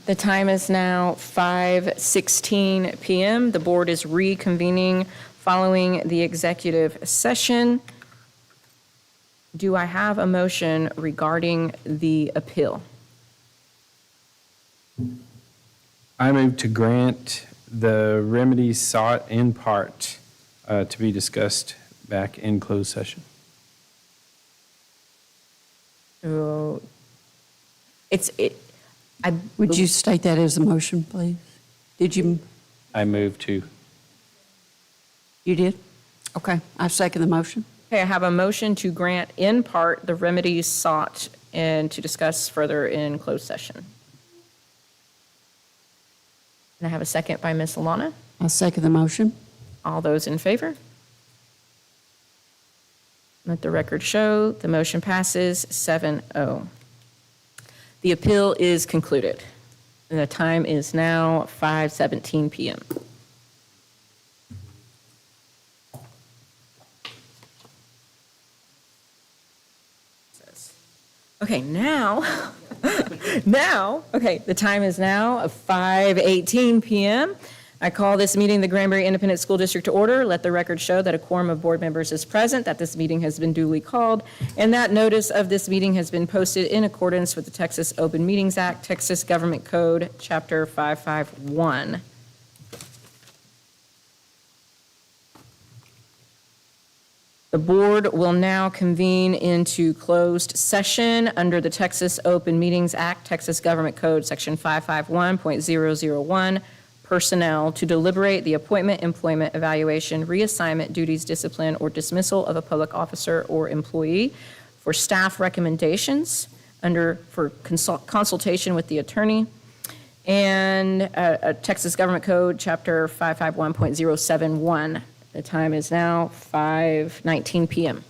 The time is now 5:16 PM. The board is reconvening following the executive session. Do I have a motion regarding the appeal? I move to grant the remedies sought in part to be discussed back in closed session. So Would you state that as a motion, please? Did you? I move to. You did? Okay, I second the motion. Okay, I have a motion to grant in part the remedies sought and to discuss further in closed session. And I have a second by Ms. Alana. I'll second the motion. All those in favor? Let the record show the motion passes 7-0. The appeal is concluded, and the time is now 5:17 PM. Okay, the time is now 5:18 PM. I call this meeting, the Granbury Independent School District, to order. Let the record show that a quorum of board members is present, that this meeting has been duly called, and that notice of this meeting has been posted in accordance with the Texas Open Meetings Act, Texas Government Code, Chapter 551. The board will now convene into closed session under the Texas Open Meetings Act, Texas Government Code, Section 551.001, personnel, to deliberate the appointment, employment, evaluation, reassignment, duties, discipline, or dismissal of a public officer or employee, for staff recommendations for consultation with the attorney, and Texas Government Code, Chapter 551.071. The time is now 5:19 PM.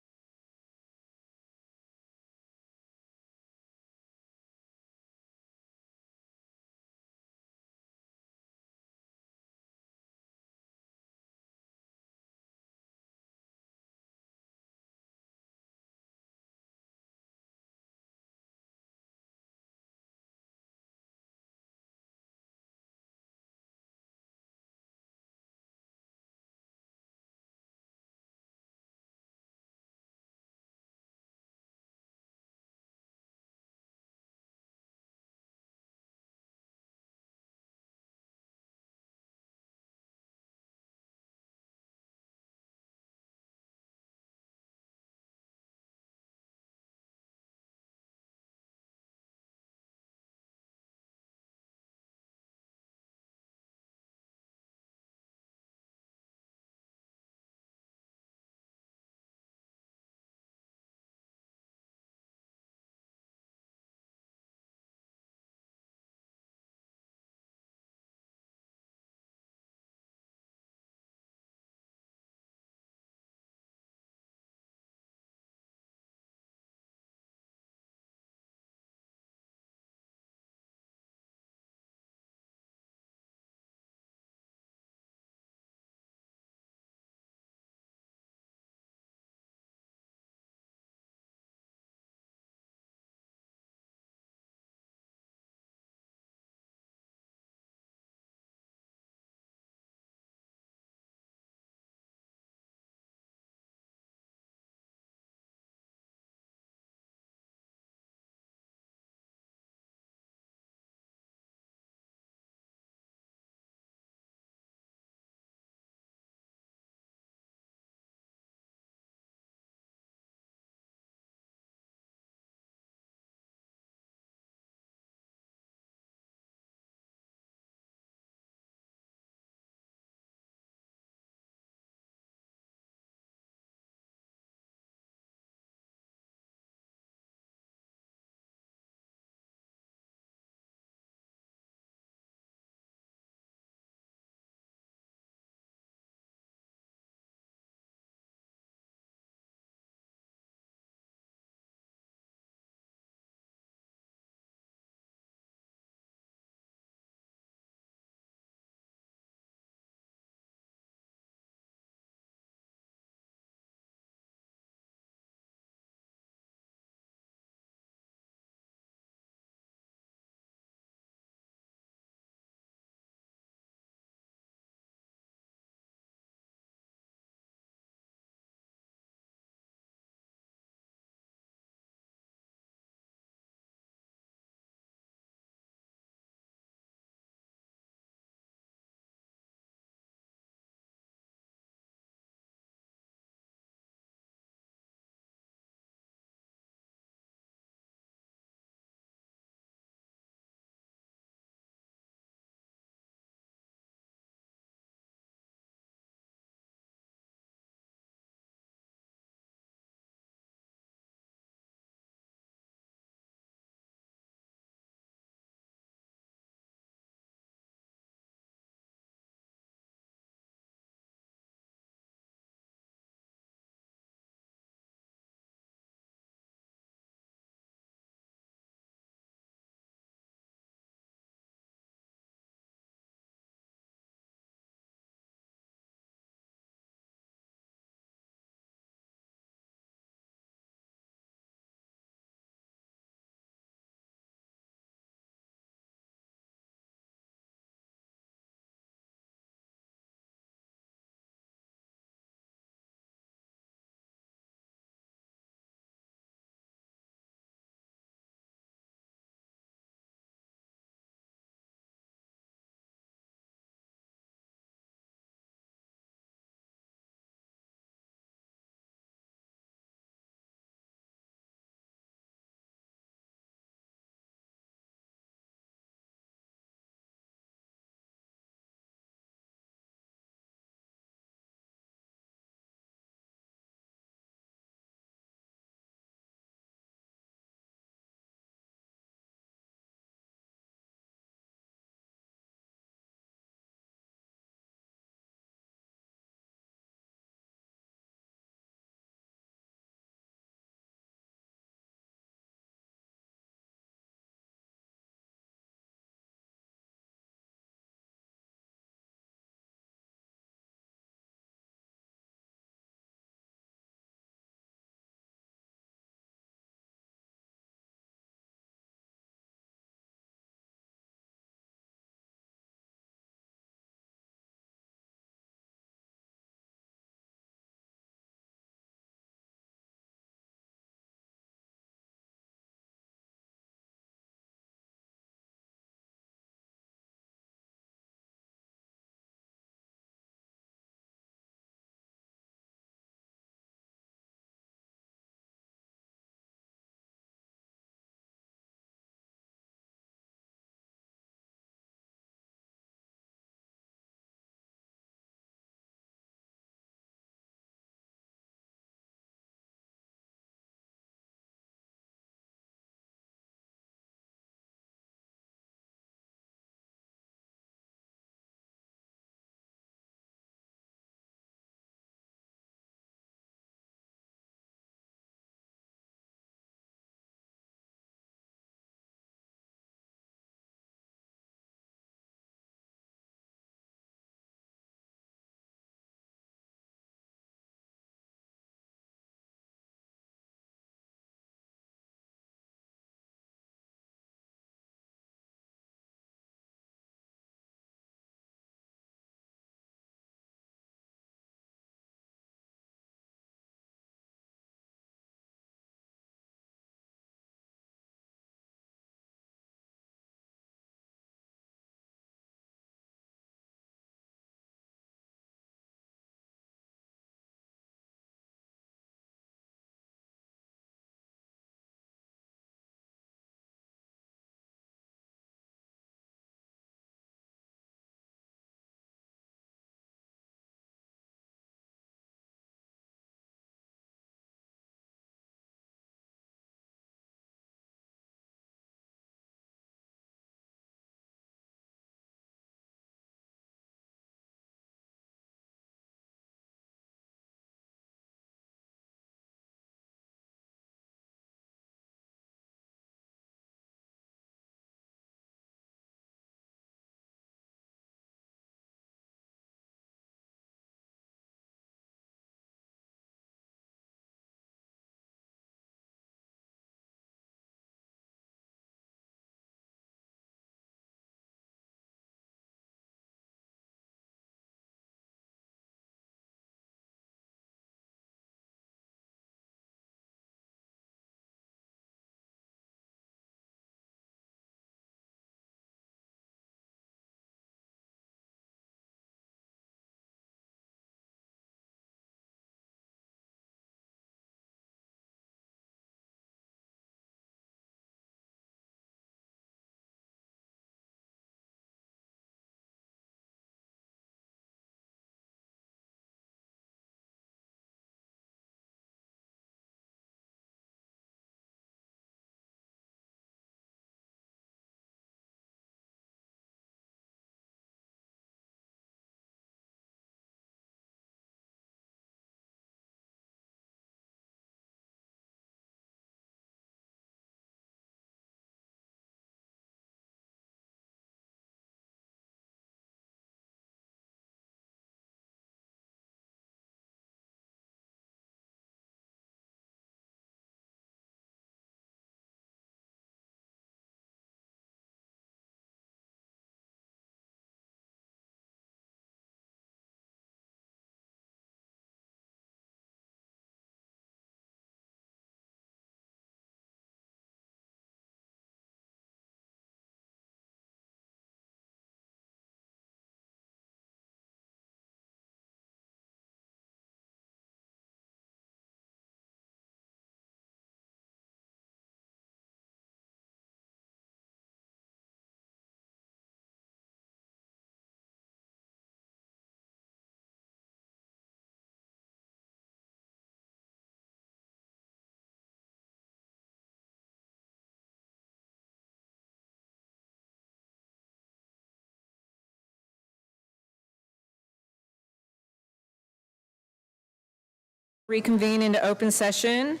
Reconvene into open session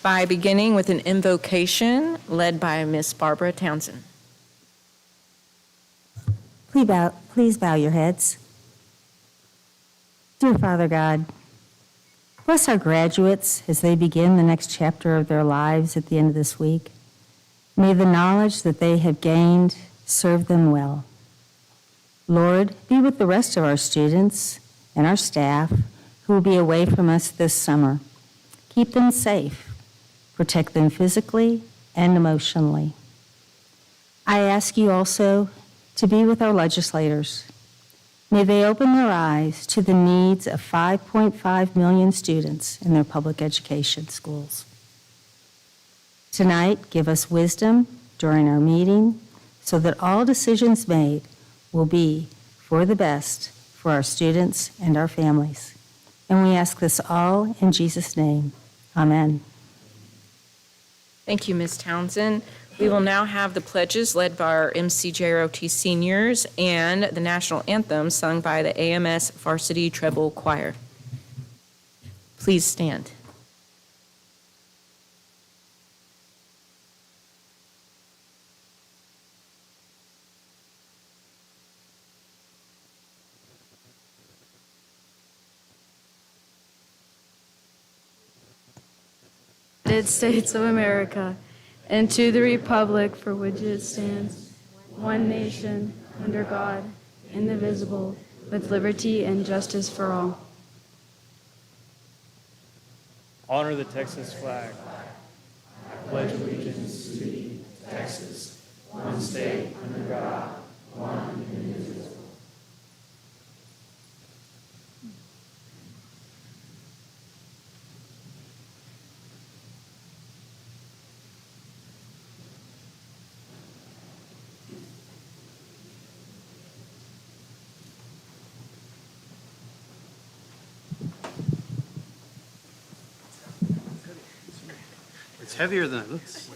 by beginning with an invocation led by Miss Barbara Townsend. Please bow your heads. Dear Father God, bless our graduates as they begin the next chapter of their lives at the end of this week. May the knowledge that they have gained serve them well. Lord, be with the rest of our students and our staff who will be away from us this summer. Keep them safe. Protect them physically and emotionally. I ask you also to be with our legislators. May they open their eyes to the needs of 5.5 million students in their public education schools. Tonight, give us wisdom during our meeting so that all decisions made will be for the best for our students and our families. And we ask this all in Jesus' name. Amen. Thank you, Ms. Townsend. We will now have the pledges led by our MCJROT seniors and the national anthem sung by the AMS Varsity Treble Choir. Please stand. United States of America, and to the republic for which it stands, one nation, under God, indivisible, with liberty and justice for all. Honor the Texas flag. I pledge allegiance to thee, Texas, one state under God, one indivisible. It's heavier than it looks.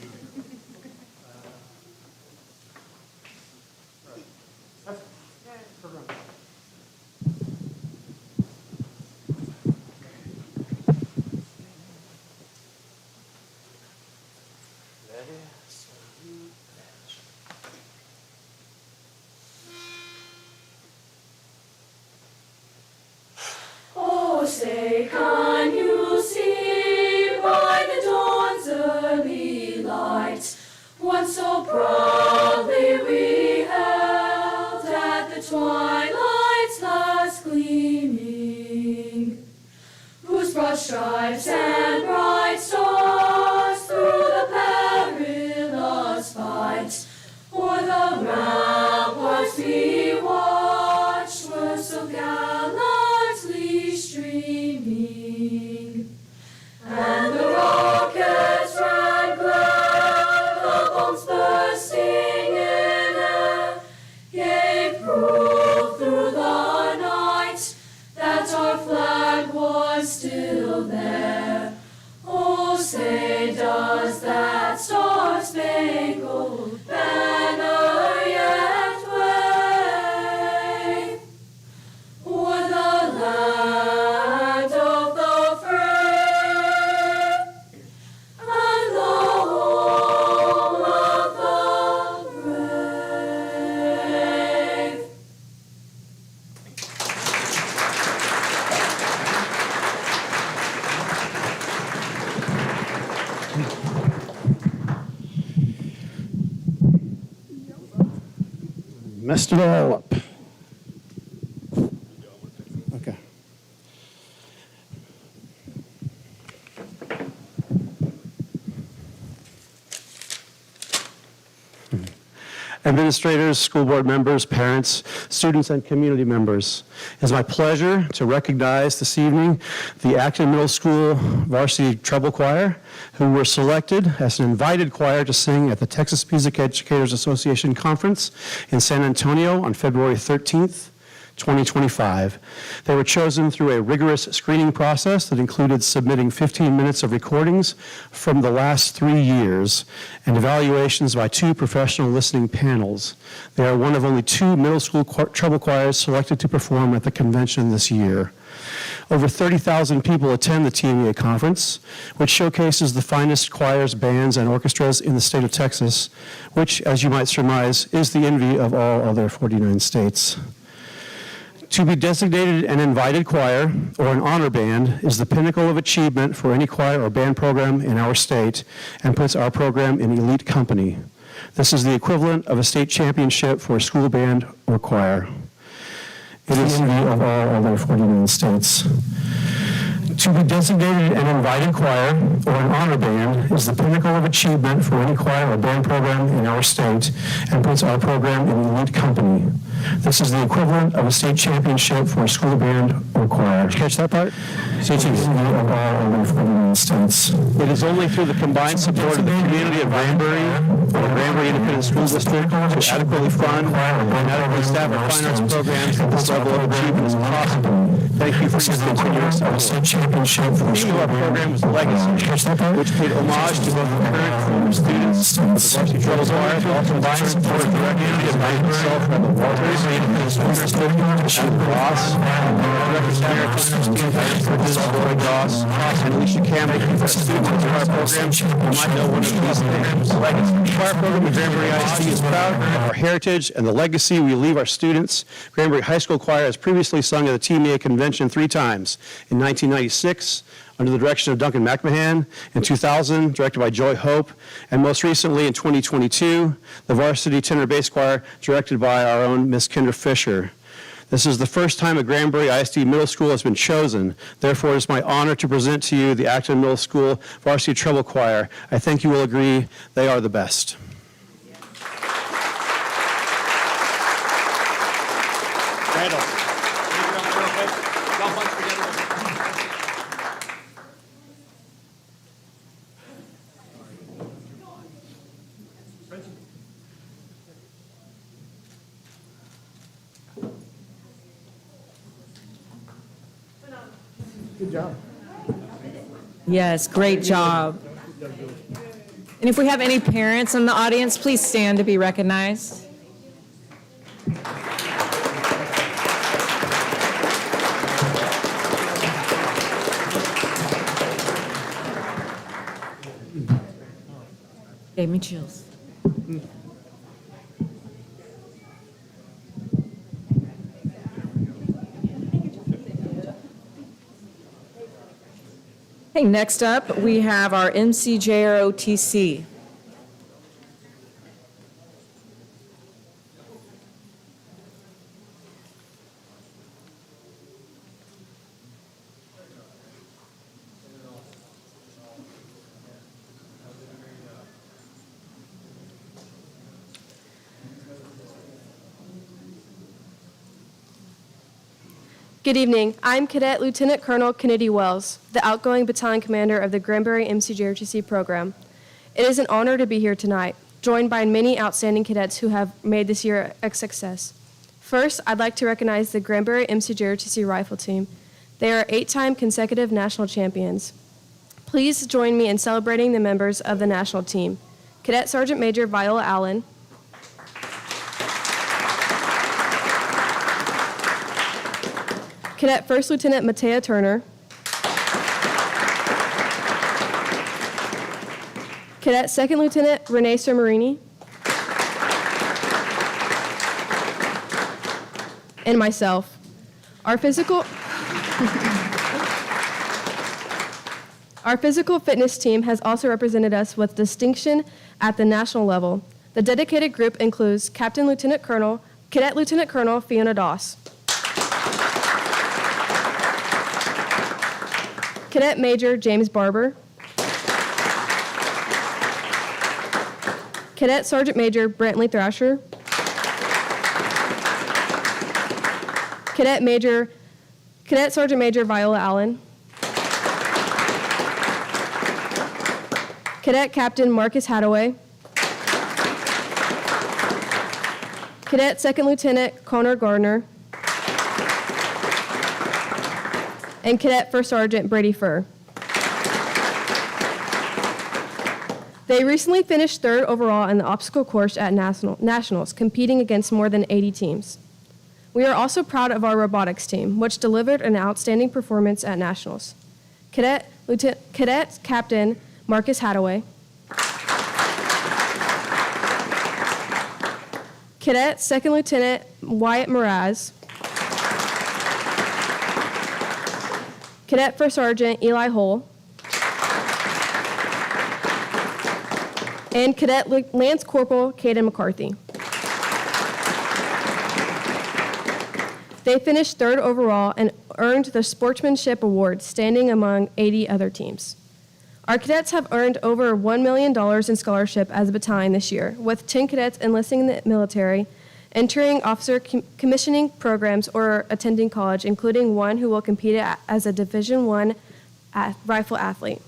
Oh, say, can you see by the dawn's early light what so proudly we held at the twilight's last gleaming, whose broad stripes and bright stars through the perilous fight o'er the ramparts we watched were so gallantly streaming, and the rocket's red glare, the bombs bursting in air, gave proof through the night that our flag was still there. Oh, say, does that star-spangled banner yet wave o'er the land of the free and the home of the brave? Messed it all up. Okay. Administrators, school board members, parents, students, and community members. It is my pleasure to recognize this evening the Acton Middle School Varsity Treble Choir, who were selected as an invited choir to sing at the Texas Music Educators Association Conference in San Antonio on February 13th, 2025. They were chosen through a rigorous screening process that included submitting 15 minutes of recordings from the last 3 years and evaluations by 2 professional listening panels. They are one of only 2 middle school treble choirs selected to perform at the convention this year. Over 30,000 people attend the TMEA conference, which showcases the finest choirs, bands, and orchestras in the state of Texas, which, as you might surmise, is the envy of all other 49 states. To be designated an invited choir or an honor band is the pinnacle of achievement for any choir or band program in our state and puts our program in elite company. This is the equivalent of a state championship for a school band or choir. It is the envy of all other 49 states. To be designated an invited choir or an honor band is the pinnacle of achievement for any choir or band program in our state and puts our program in elite company. This is the equivalent of a state championship for a school band or choir. Did you catch that part? It is the envy of all other 49 states. It is only through the combined support of the community of Granbury and the Granbury Independent School District to adequately fund and adequately staff our fine arts programs that this level of achievement is possible. Thank you for your continuous support. The theme of our program was Legacy, which paid homage to both the current and former students of the Varsity Treble Choir, all combined support of the community of myself, Rebel Walters, and School District, Adam Ross, Director Emeritus Christine Bridges, Lori Goss, and Alicia Campbell. For students of our program, you might know one of these names. Legacy. The choir program at Granbury ISD is proud of our heritage and the legacy we leave our students. Granbury High School Choir has previously sung at the TMEA convention 3 times. In 1996, under the direction of Duncan McMahon, in 2000, directed by Joy Hope, and most recently in 2022, the Varsity Tenor Bass Choir, directed by our own Miss Kendra Fisher. This is the first time a Granbury ISD Middle School has been chosen. Therefore, it is my honor to present to you the Acton Middle School Varsity Treble Choir. I think you will agree they are the best. Randall. Yes, great job. And if we have any parents in the audience, please stand to be recognized. Gave me chills. Okay, next up, we have our MCJROTC. Good evening. I'm Cadet Lieutenant Colonel Kennedy Wells, the outgoing battalion commander of the Granbury MCJROTC program. It is an honor to be here tonight, joined by many outstanding cadets who have made this year a success. First, I'd like to recognize the Granbury MCJROTC rifle team. They are 8-time consecutive national champions. Please join me in celebrating the members of the national team. Cadet Sergeant Major Viola Allen, Cadet First Lieutenant Matea Turner, Cadet Second Lieutenant Renee Sermarini, and myself. Our physical fitness team has also represented us with distinction at the national level. The dedicated group includes Cadet Lieutenant Colonel Fiona Doss, Cadet Major James Barber, Cadet Sergeant Major Brantley Thrasher, Cadet Sergeant Major Viola Allen, Cadet Captain Marcus Hadaway, Cadet Second Lieutenant Connor Gardner, and Cadet First Sergeant Brady Furr. They recently finished 3rd overall in the obstacle course at Nationals, competing against more than 80 teams. We are also proud of our robotics team, which delivered an outstanding performance at Nationals. Cadet Captain Marcus Hadaway, Cadet Second Lieutenant Wyatt Mraz, Cadet First Sergeant Eli Hull, and Cadet Lance Corporal Caden McCarthy. They finished third overall and earned the Sportsmanship Award, standing among 80 other teams. Our cadets have earned over $1 million in scholarship as a battalion this year, with 10 cadets enlisting in the military, entering officer commissioning programs, or attending college, including one who will compete as a Division I rifle athlete.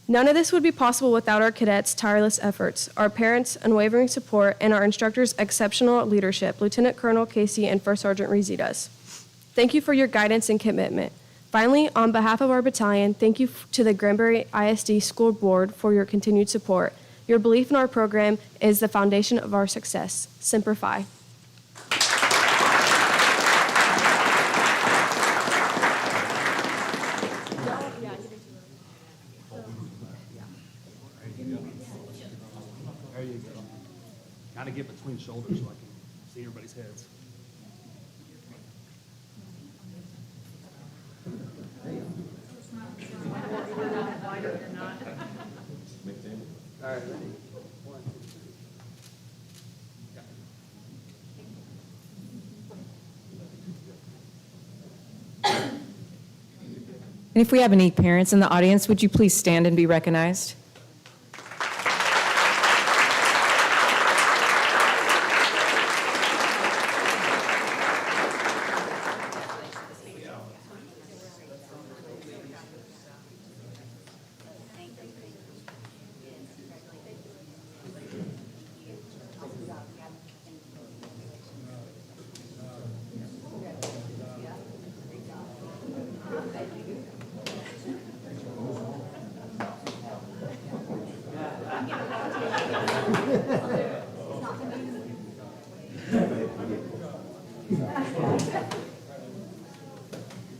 None of this would be possible without our cadets' tireless efforts, our parents' unwavering support, and our instructors' exceptional leadership, Lieutenant Colonel Casey and First Sergeant Rezidas. Thank you for your guidance and commitment. Finally, on behalf of our battalion, thank you to the Granbury ISD School Board for your continued support. Your belief in our program is the foundation of our success. Semper Fi. There you go. Kind of get between shoulders so I can see everybody's heads. And if we have any parents in the audience, would you please stand and be recognized?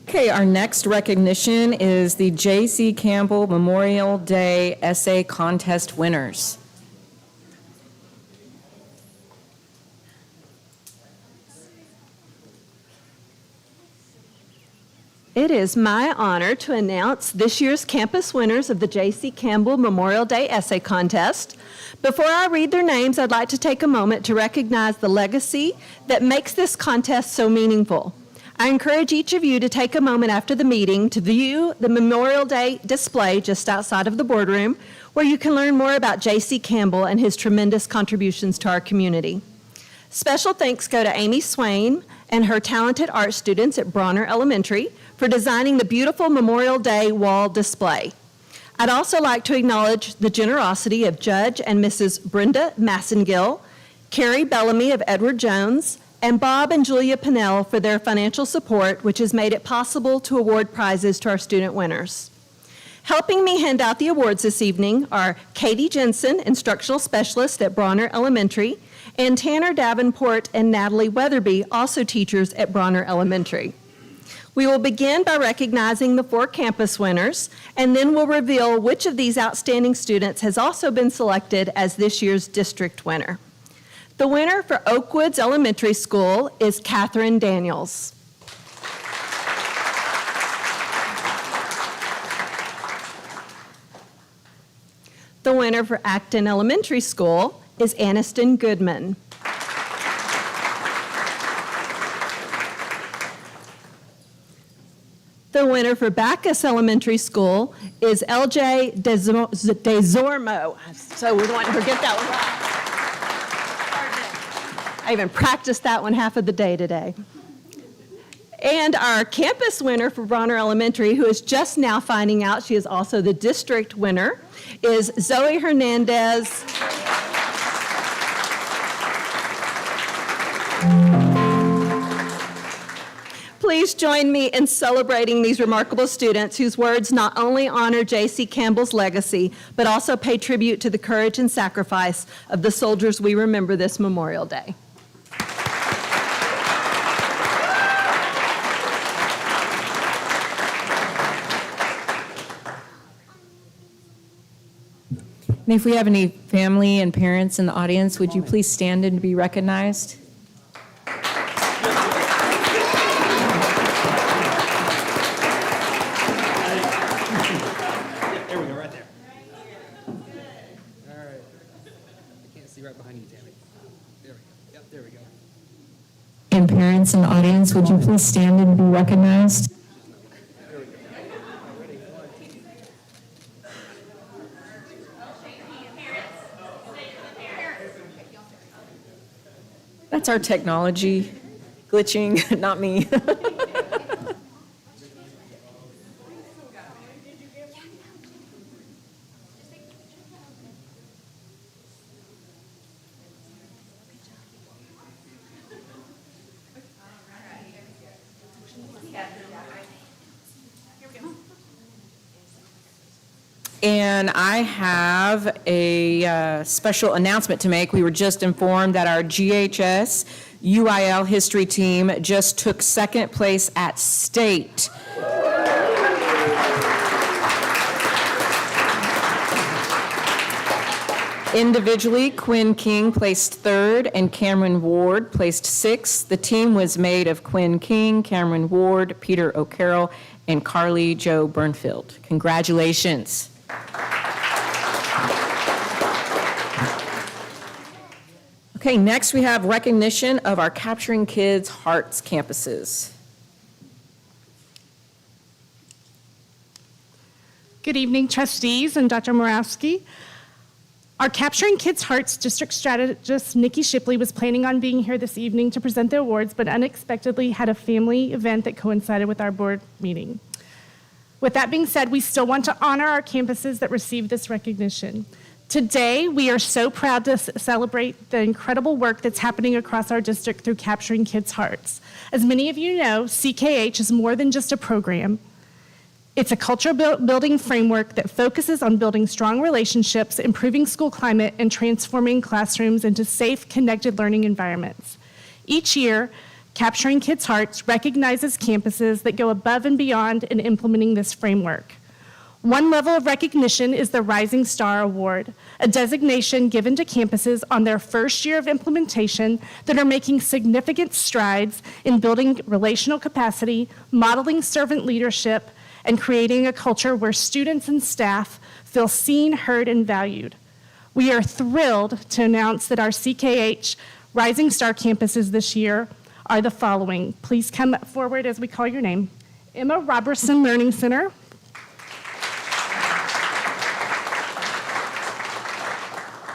Okay, our next recognition is the J.C. Campbell Memorial Day Essay Contest winners. It is my honor to announce this year's campus winners of the J.C. Campbell Memorial Day Essay Contest. Before I read their names, I'd like to take a moment to recognize the legacy that makes this contest so meaningful. I encourage each of you to take a moment after the meeting to view the Memorial Day display just outside of the boardroom, where you can learn more about J.C. Campbell and his tremendous contributions to our community. Special thanks go to Amy Swain and her talented art students at Bronner Elementary for designing the beautiful Memorial Day wall display. I'd also like to acknowledge the generosity of Judge and Mrs. Brenda Massengill, Carrie Bellamy of Edward Jones, and Bob and Julia Pinnell for their financial support, which has made it possible to award prizes to our student winners. Helping me hand out the awards this evening are Katie Jensen, Instructional Specialist at Bronner Elementary, and Tanner Davenport and Natalie Weatherby, also teachers at Bronner Elementary. We will begin by recognizing the 4 campus winners, and then we'll reveal which of these outstanding students has also been selected as this year's district winner. The winner for Oakwoods Elementary School is Catherine Daniels. The winner for Acton Elementary School is Aniston Goodman. The winner for Bacchus Elementary School is LJ Desormo. So we don't want to forget that one. I even practiced that one half of the day today. And our campus winner for Bronner Elementary, who is just now finding out she is also the district winner, is Zoe Hernandez. Please join me in celebrating these remarkable students whose words not only honor J.C. Campbell's legacy, but also pay tribute to the courage and sacrifice of the soldiers we remember this Memorial Day. And if we have any family and parents in the audience, would you please stand and be recognized? There we go, right there. All right. I can't see right behind you, Tammy. There we go. Yep, there we go. And parents in the audience, would you please stand and be recognized? That's our technology glitching, not me. And I have a special announcement to make. We were just informed that our GHS UIL history team just took second place at state. Individually, Quinn King placed third and Cameron Ward placed sixth. The team was made of Quinn King, Cameron Ward, Peter O'Carroll, and Carly Jo Burnfield. Congratulations. Okay, next we have recognition of our Capturing Kids Hearts campuses. Good evening, trustees and Dr. Morawski. Our Capturing Kids Hearts district strategist, Nikki Shipley, was planning on being here this evening to present the awards, but unexpectedly had a family event that coincided with our board meeting. With that being said, we still want to honor our campuses that received this recognition. Today, we are so proud to celebrate the incredible work that's happening across our district through Capturing Kids' Hearts. As many of you know, CKH is more than just a program. It's a culture building framework that focuses on building strong relationships, improving school climate, and transforming classrooms into safe, connected learning environments. Each year, Capturing Kids' Hearts recognizes campuses that go above and beyond in implementing this framework. One level of recognition is the Rising Star Award, a designation given to campuses on their first year of implementation that are making significant strides in building relational capacity, modeling servant leadership, and creating a culture where students and staff feel seen, heard, and valued. We are thrilled to announce that our CKH Rising Star campuses this year are the following. Please come forward as we call your name. Emma Robertson Learning Center.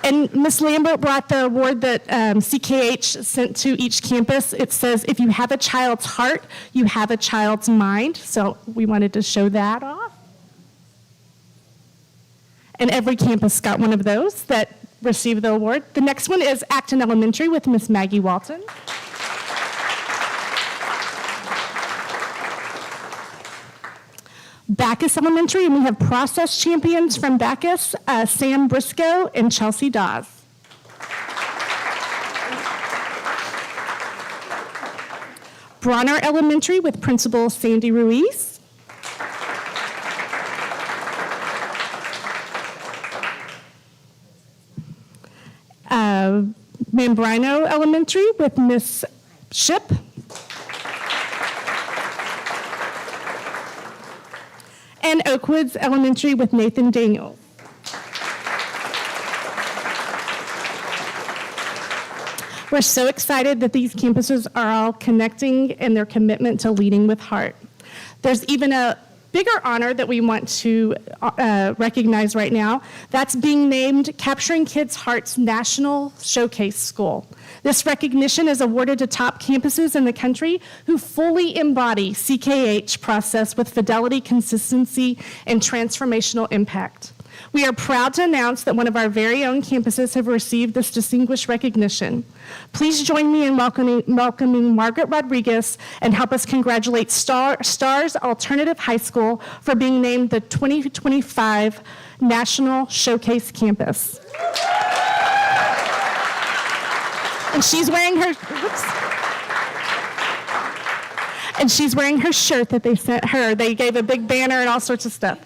And Ms. Lambert brought the award that CKH sent to each campus. It says, if you have a child's heart, you have a child's mind. So we wanted to show that off. And every campus got one of those that received the award. The next one is Acton Elementary with Miss Maggie Walton. Bacchus Elementary, and we have process champions from Bacchus, Sam Briscoe and Chelsea Dawes. Bronner Elementary with Principal Sandy Ruiz. Mambrino Elementary with Miss Ship. And Oakwoods Elementary with Nathan Daniels. We're so excited that these campuses are all connecting in their commitment to leading with heart. There's even a bigger honor that we want to recognize right now. That's being named Capturing Kids' Hearts National Showcase School. This recognition is awarded to top campuses in the country who fully embody CKH process with fidelity, consistency, and transformational impact. We are proud to announce that one of our very own campuses have received this distinguished recognition. Please join me in welcoming Margaret Rodriguez and help us congratulate Stars Alternative High School for being named the 2025 National Showcase Campus. And she's wearing her, and she's wearing her shirt that they sent her. They gave a big banner and all sorts of stuff.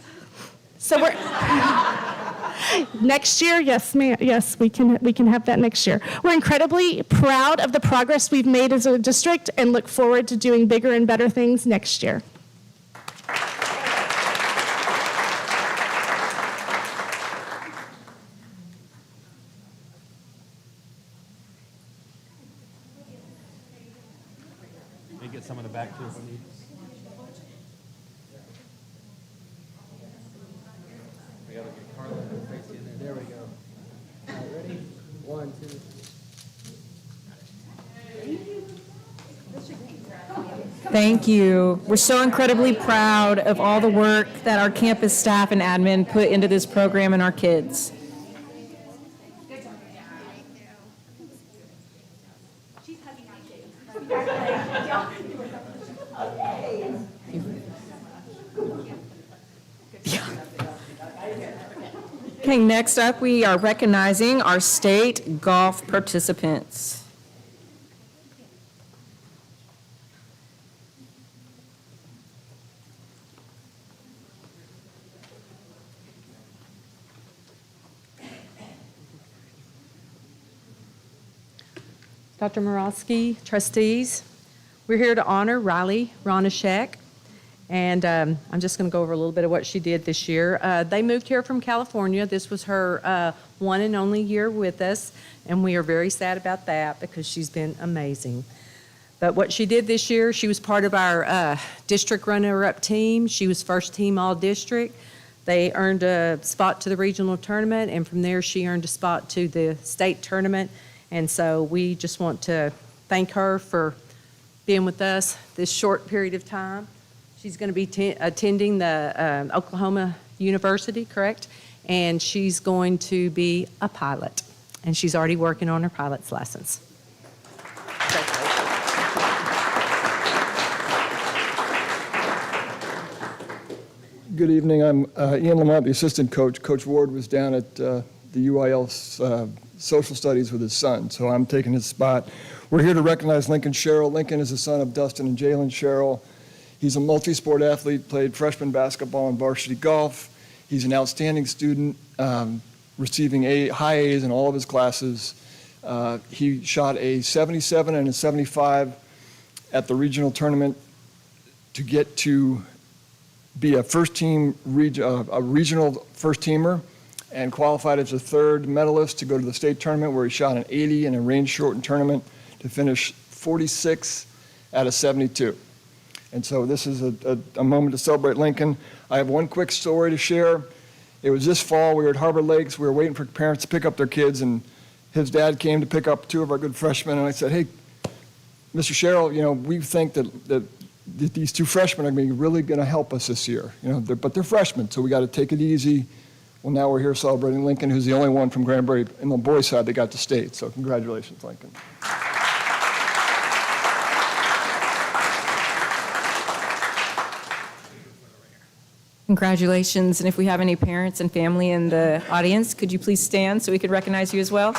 So Next year, yes, ma'am. Yes, we can have that next year. We're incredibly proud of the progress we've made as a district and look forward to doing bigger and better things next year. Let me get some of the back too if I need. We gotta get Carla and Tracy in there. There we go. All right, ready? 1, 2. Thank you. We're so incredibly proud of all the work that our campus staff and admin put into this program and our kids. Okay, next up, we are recognizing our state golf participants. Dr. Morosky, trustees, we're here to honor Riley Ronashek, and I'm just going to go over a little bit of what she did this year. They moved here from California. This was her one and only year with us, and we are very sad about that because she's been amazing. But what she did this year, she was part of our district runner-up team. She was first team all-district. They earned a spot to the regional tournament, and from there she earned a spot to the state tournament. And so we just want to thank her for being with us this short period of time. She's going to be attending the Oklahoma University, correct? And she's going to be a pilot. And she's already working on her pilot's license. Good evening. I'm Ian Lamont, the assistant coach. Coach Ward was down at the UIL social studies with his son, so I'm taking his spot. We're here to recognize Lincoln Sherrill. Lincoln is the son of Dustin and Jalen Sherrill. He's a multi-sport athlete, played freshman basketball and varsity golf. He's an outstanding student, receiving high A's in all of his classes. He shot a 77 and a 75 at the regional tournament to get to be a first-team, a regional first-teamer, and qualified as a third medalist to go to the state tournament where he shot an 80 in a range-shortened tournament to finish 46 out of 72. And so this is a moment to celebrate Lincoln. I have one quick story to share. It was this fall, we were at Harbor Lakes, we were waiting for parents to pick up their kids, and his dad came to pick up two of our good freshmen, and I said, hey, Mr. Sherrill, we think that these two freshmen are really going to help us this year, but they're freshmen, so we got to take it easy. Well, now we're here celebrating Lincoln, who's the only one from Granbury in the boys' side that got to state. So congratulations, Lincoln. Congratulations, and if we have any parents and family in the audience, could you please stand so we could recognize you as well?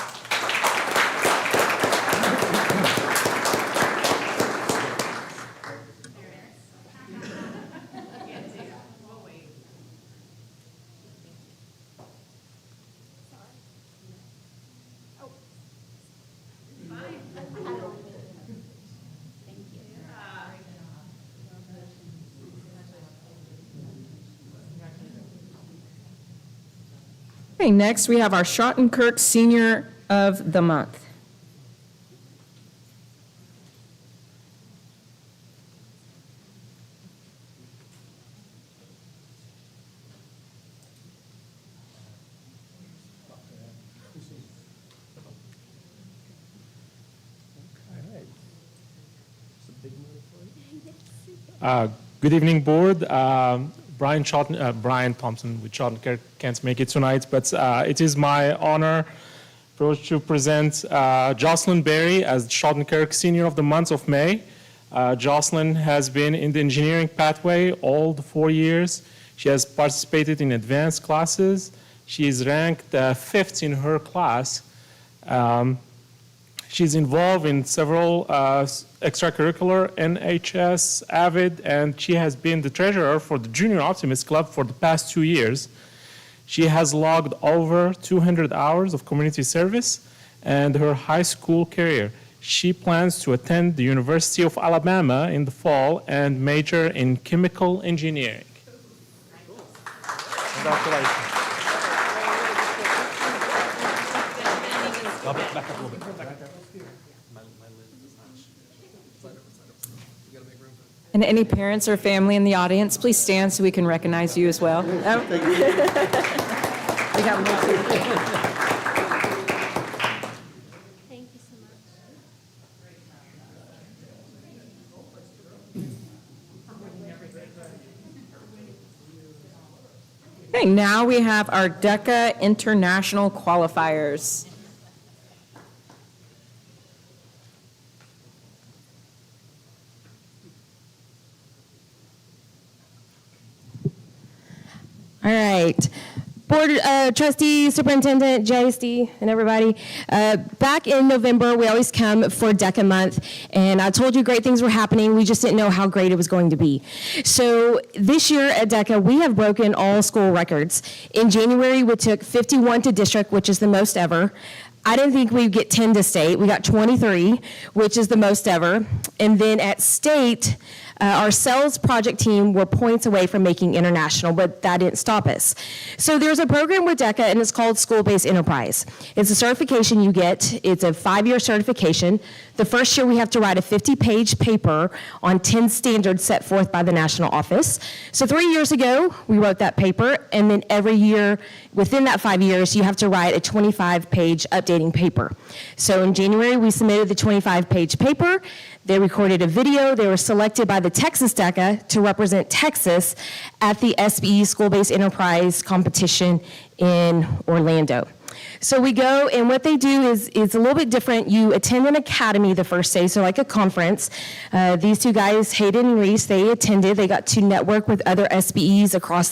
Okay, next we have our Charlton-Kirk Senior of the Month. Good evening, board. Brian Thompson with Charlton-Kirk can't make it tonight, but it is my honor to present Jocelyn Berry as Charlton-Kirk Senior of the Month of May. Jocelyn has been in the engineering pathway all the 4 years. She has participated in advanced classes. She is ranked 5th in her class. She's involved in several extracurricular, NHS, AVID, and she has been the treasurer for the Junior Optimist Club for the past 2 years. She has logged over 200 hours of community service and her high school career. She plans to attend the University of Alabama in the fall and major in chemical engineering. Congratulations. Back up a little bit. And any parents or family in the audience, please stand so we can recognize you as well. Oh. We got more. Thank you so much. Okay, now we have our DECA International qualifiers. All right. Board Trustees, Superintendent, JSD, and everybody. Back in November, we always come for DECA month, and I told you great things were happening. We just didn't know how great it was going to be. So this year at DECA, we have broken all school records. In January, we took 51 to district, which is the most ever. I didn't think we'd get 10 to state. We got 23, which is the most ever. And then at state, our sales project team were points away from making international, but that didn't stop us. So there's a program with DECA, and it's called School-Based Enterprise. It's a certification you get. It's a 5-year certification. The first year, we have to write a 50-page paper on 10 standards set forth by the national office. So 3 years ago, we wrote that paper, and then every year within that 5 years, you have to write a 25-page updating paper. So in January, we submitted the 25-page paper. They recorded a video. They were selected by the Texas DECA to represent Texas at the SBE School-Based Enterprise competition in Orlando. So we go, and what they do is a little bit different. You attend an academy the first day, so like a conference. These two guys, Hayden and Reese, they attended. They got to network with other SBEs across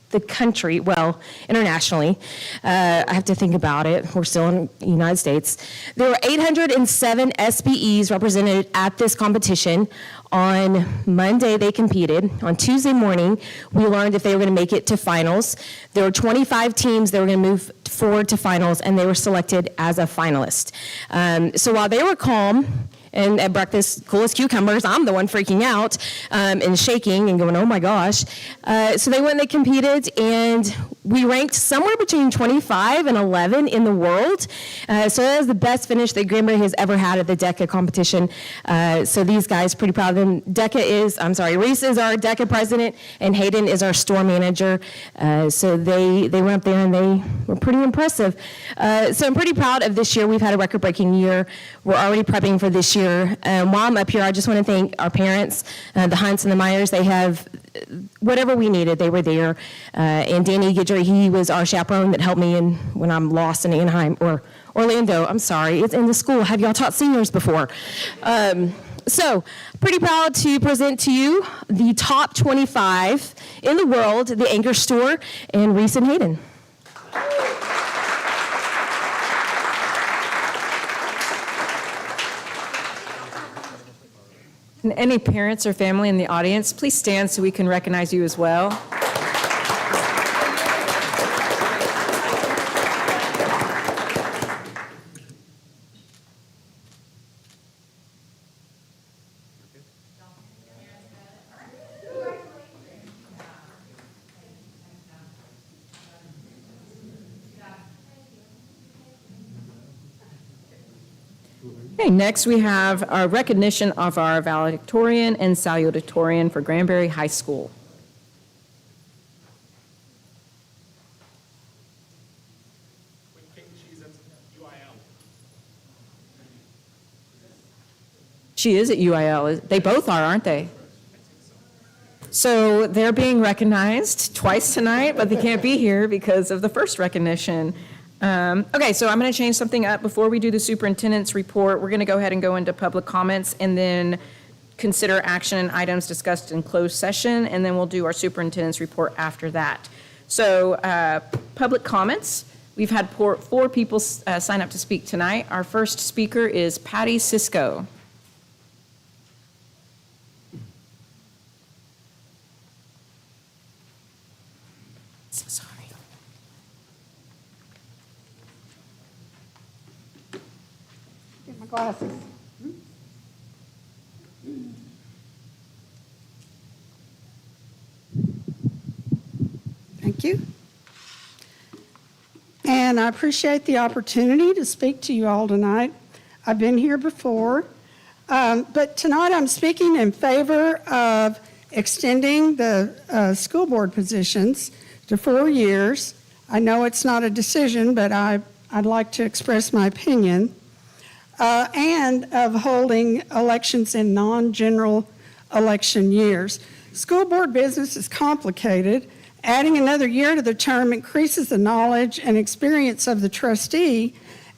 the country, well, internationally. I have to think about it. We're still in the United States. There were 807 SBEs represented at this competition. On Monday, they competed. On Tuesday morning, we learned if they were going to make it to finals. There were 25 teams that were going to move forward to finals, and they were selected as a finalist. So while they were calm, and at breakfast, cool as cucumbers, I'm the one freaking out and shaking and going, oh my gosh. So they went and they competed, and we ranked somewhere between 25 and 11 in the world. So that is the best finish that Granbury has ever had at the DECA competition. So these guys, pretty proud of them. Reese is our DECA president, and Hayden is our store manager. So they went up there and they were pretty impressive. So I'm pretty proud of this year. We've had a record-breaking year. We're already prepping for this year. While I'm up here, I just want to thank our parents, the Hunts and the Myers. They have whatever we needed, they were there. And Danny Guidry, he was our chaperone that helped me when I'm lost in Anaheim or Orlando. I'm sorry, it's in the school. Have y'all taught seniors before? So, pretty proud to present to you the top 25 in the world, the Anchor Store, and Reese and Hayden. And any parents or family in the audience, please stand so we can recognize you as well. Okay, next we have our recognition of our valedictorian and salutatorian for Granbury High School. She is at UIL. They both are, aren't they? So they're being recognized twice tonight, but they can't be here because of the first recognition. Okay, so I'm going to change something up. Before we do the superintendent's report, we're going to go ahead and go into public comments and then consider action and items discussed in closed session, and then we'll do our superintendent's report after that. So public comments. We've had 4 people sign up to speak tonight. Our first speaker is Patty Sisko. Sorry. glasses. Thank you. And I appreciate the opportunity to speak to you all tonight. I've been here before, but tonight I'm speaking in favor of extending the school board positions to 4 years. I know it's not a decision, but I'd like to express my opinion, and of holding elections in non-general election years. School board business is complicated. Adding another year to the term increases the knowledge and experience of the trustee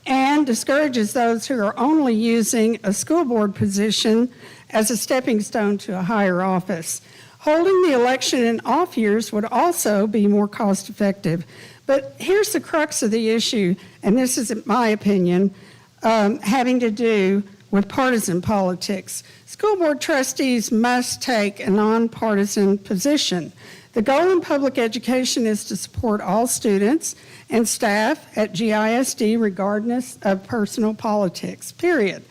and discourages those who are only using a school board position as a stepping stone to a higher office. Holding the election in off years would also be more cost effective. But here's the crux of the issue, and this is my opinion, having to do with partisan politics. School board trustees must take a nonpartisan position. The goal in public education is to support all students and staff at GISD regardless of personal politics, period.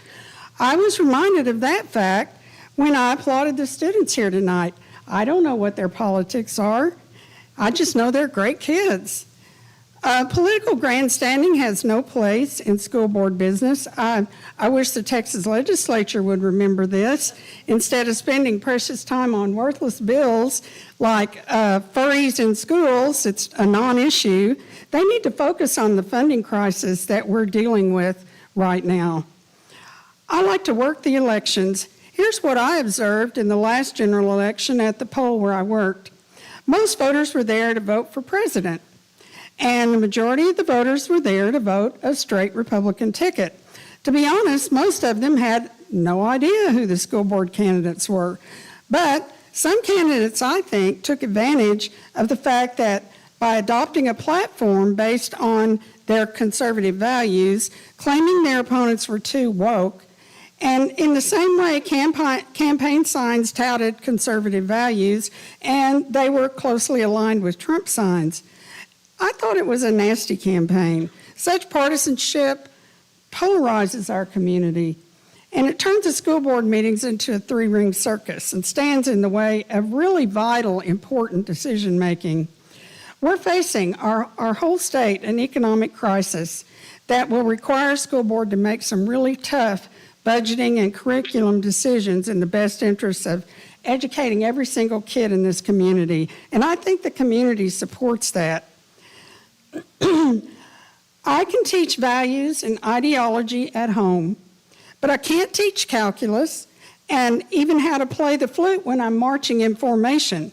I was reminded of that fact when I applauded the students here tonight. I don't know what their politics are. I just know they're great kids. Political grandstanding has no place in school board business. I wish the Texas legislature would remember this. Instead of spending precious time on worthless bills like furries in schools, it's a non-issue. They need to focus on the funding crisis that we're dealing with right now. I like to work the elections. Here's what I observed in the last general election at the poll where I worked. Most voters were there to vote for president, and the majority of the voters were there to vote a straight Republican ticket. To be honest, most of them had no idea who the school board candidates were. But some candidates, I think, took advantage of the fact that by adopting a platform based on their conservative values, claiming their opponents were too woke, and in the same way, campaign signs touted conservative values, and they were closely aligned with Trump signs. I thought it was a nasty campaign. Such partisanship polarizes our community, and it turns the school board meetings into a three-ring circus and stands in the way of really vital, important decision-making. We're facing our whole state an economic crisis that will require school board to make some really tough budgeting and curriculum decisions in the best interests of educating every single kid in this community, and I think the community supports that. I can teach values and ideology at home, but I can't teach calculus and even how to play the flute when I'm marching in formation.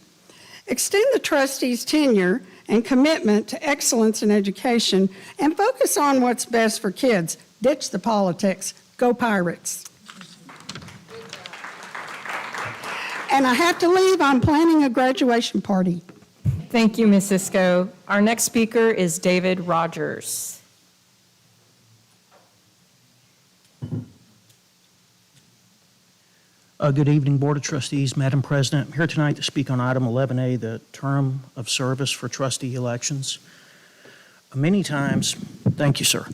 Extend the trustees' tenure and commitment to excellence in education and focus on what's best for kids. Ditch the politics. Go Pirates. And I have to leave. I'm planning a graduation party. Thank you, Ms. Sisko. Our next speaker is David Rogers. Good evening, Board of Trustees, Madam President. I'm here tonight to speak on item 11A, the term of service for trustee elections. Many times, thank you, sir.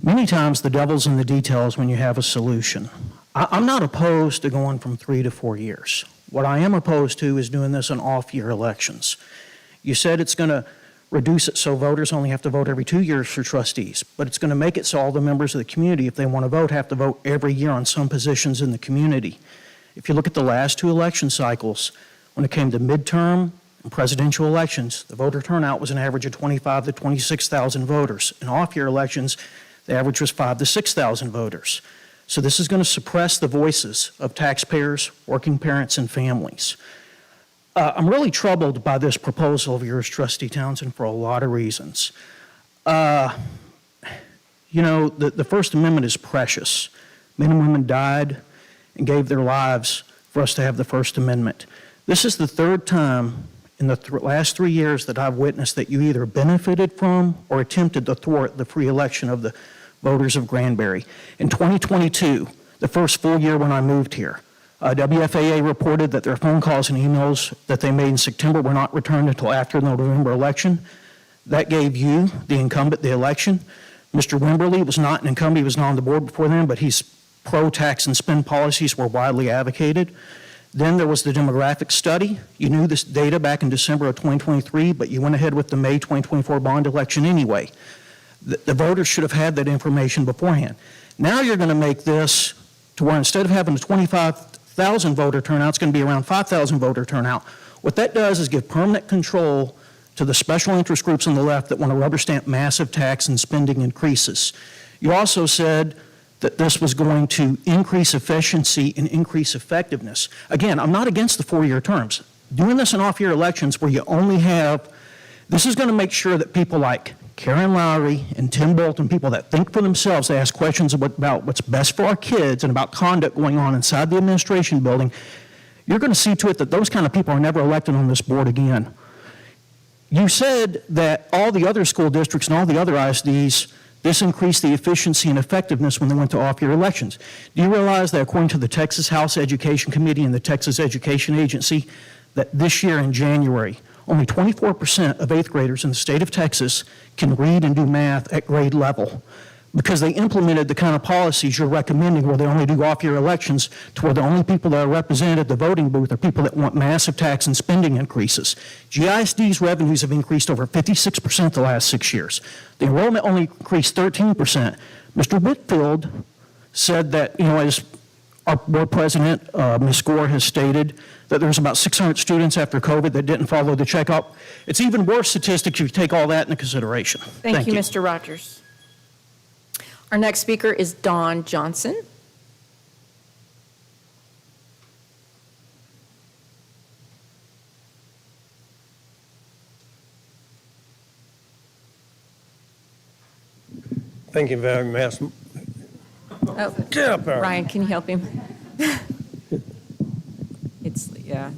Many times the devil's in the details when you have a solution. I'm not opposed to going from 3 to 4 years. What I am opposed to is doing this in off-year elections. You said it's going to reduce it so voters only have to vote every 2 years for trustees, but it's going to make it so all the members of the community, if they want to vote, have to vote every year on some positions in the community. If you look at the last 2 election cycles, when it came to midterm and presidential elections, the voter turnout was an average of 25,000 to 26,000 voters. In off-year elections, the average was 5,000 to 6,000 voters. So this is going to suppress the voices of taxpayers, working parents, and families. I'm really troubled by this proposal of yours, Trustee Townsend, for a lot of reasons. The First Amendment is precious. Men and women died and gave their lives for us to have the First Amendment. This is the third time in the last 3 years that I've witnessed that you either benefited from or attempted to thwart the free election of the voters of Granbury. In 2022, the first full year when I moved here, WFAA reported that their phone calls and emails that they made in September were not returned until after the November election. That gave you, the incumbent, the election. Mr. Wimberly was not an incumbent. He was not on the board before then, but he's pro-tax and spend policies were widely advocated. Then there was the demographic study. You knew this data back in December of 2023, but you went ahead with the May 2024 bond election anyway. The voters should have had that information beforehand. Now you're going to make this to where instead of having a 25,000 voter turnout, it's going to be around 5,000 voter turnout. What that does is give permanent control to the special interest groups on the left that want to rubber stamp massive tax and spending increases. You also said that this was going to increase efficiency and increase effectiveness. Again, I'm not against the 4-year terms. Doing this in off-year elections where you only have, this is going to make sure that people like Karen Lowry and Tim Bolton, people that think for themselves, they ask questions about what's best for our kids and about conduct going on inside the administration building, you're going to see to it that those kind of people are never elected on this board again. You said that all the other school districts and all the other ISDs, this increased the efficiency and effectiveness when they went to off-year elections. Do you realize that according to the Texas House Education Committee and the Texas Education Agency, that this year in January, only 24% of 8th graders in the state of Texas can read and do math at grade level because they implemented the kind of policies you're recommending where they only do off-year elections to where the only people that are represented at the voting booth are people that want massive tax and spending increases. GISD's revenues have increased over 56% the last 6 years. The enrollment only increased 13%. Mr. Whitfield said that, as our board president, Ms. Gore, has stated that there's about 600 students after COVID that didn't follow the checkup. It's even worse statistics if you take all that into consideration. Thank you, Mr. Rogers. Our next speaker is Don Johnson. Thank you very much. Oh, Get up there. Ryan, can you help him? Yeah.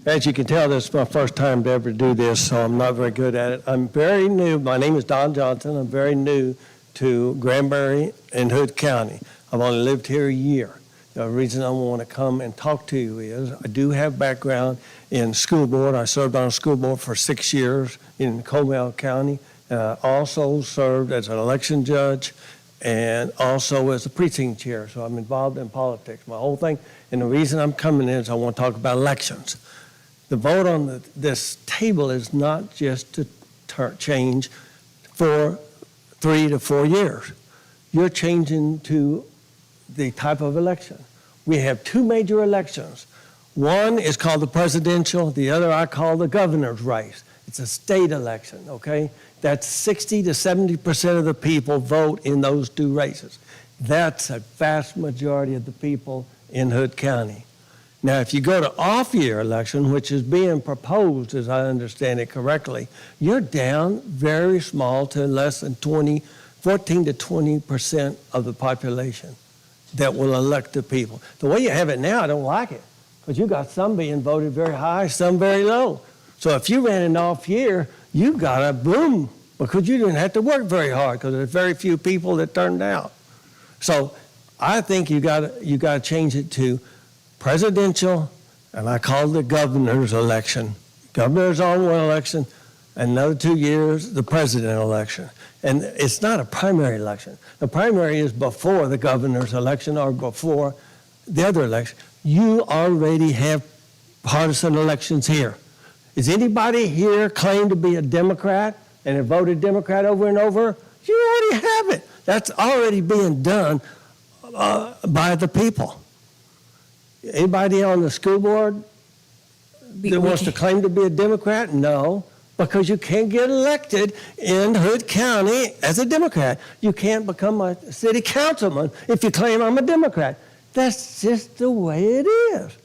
As you can tell, this is my first time to ever do this, so I'm not very good at it. I'm very new. My name is Don Johnson. I'm very new to Granbury and Hood County. I've only lived here a year. The reason I want to come and talk to you is I do have background in school board. I served on a school board for 6 years in Comal County. Also served as an election judge and also as a precinct chair. So I'm involved in politics, my whole thing. And the reason I'm coming in is I want to talk about elections. The vote on this table is not just to change for 3 to 4 years. You're changing to the type of election. We have 2 major elections. One is called the presidential, the other I call the governor's race. It's a state election, okay? That's 60 to 70% of the people vote in those 2 races. That's a vast majority of the people in Hood County. Now, if you go to off-year election, which is being proposed, as I understand it correctly, you're down very small to less than 14 to 20% of the population that will elect the people. The way you have it now, I don't like it, because you got some being voted very high, some very low. So if you ran an off year, you got a boom, because you didn't have to work very hard, because there's very few people that turned out. So I think you got to change it to presidential, and I call it the governor's election. Governor's on one election, another 2 years, the president election. And it's not a primary election. The primary is before the governor's election or before the other election. You already have partisan elections here. Is anybody here claim to be a Democrat and have voted Democrat over and over? You already have it. That's already being done by the people. Anybody on the school board that wants to claim to be a Democrat? No, because you can't get elected in Hood County as a Democrat. You can't become a city councilman if you claim I'm a Democrat. That's just the way it is.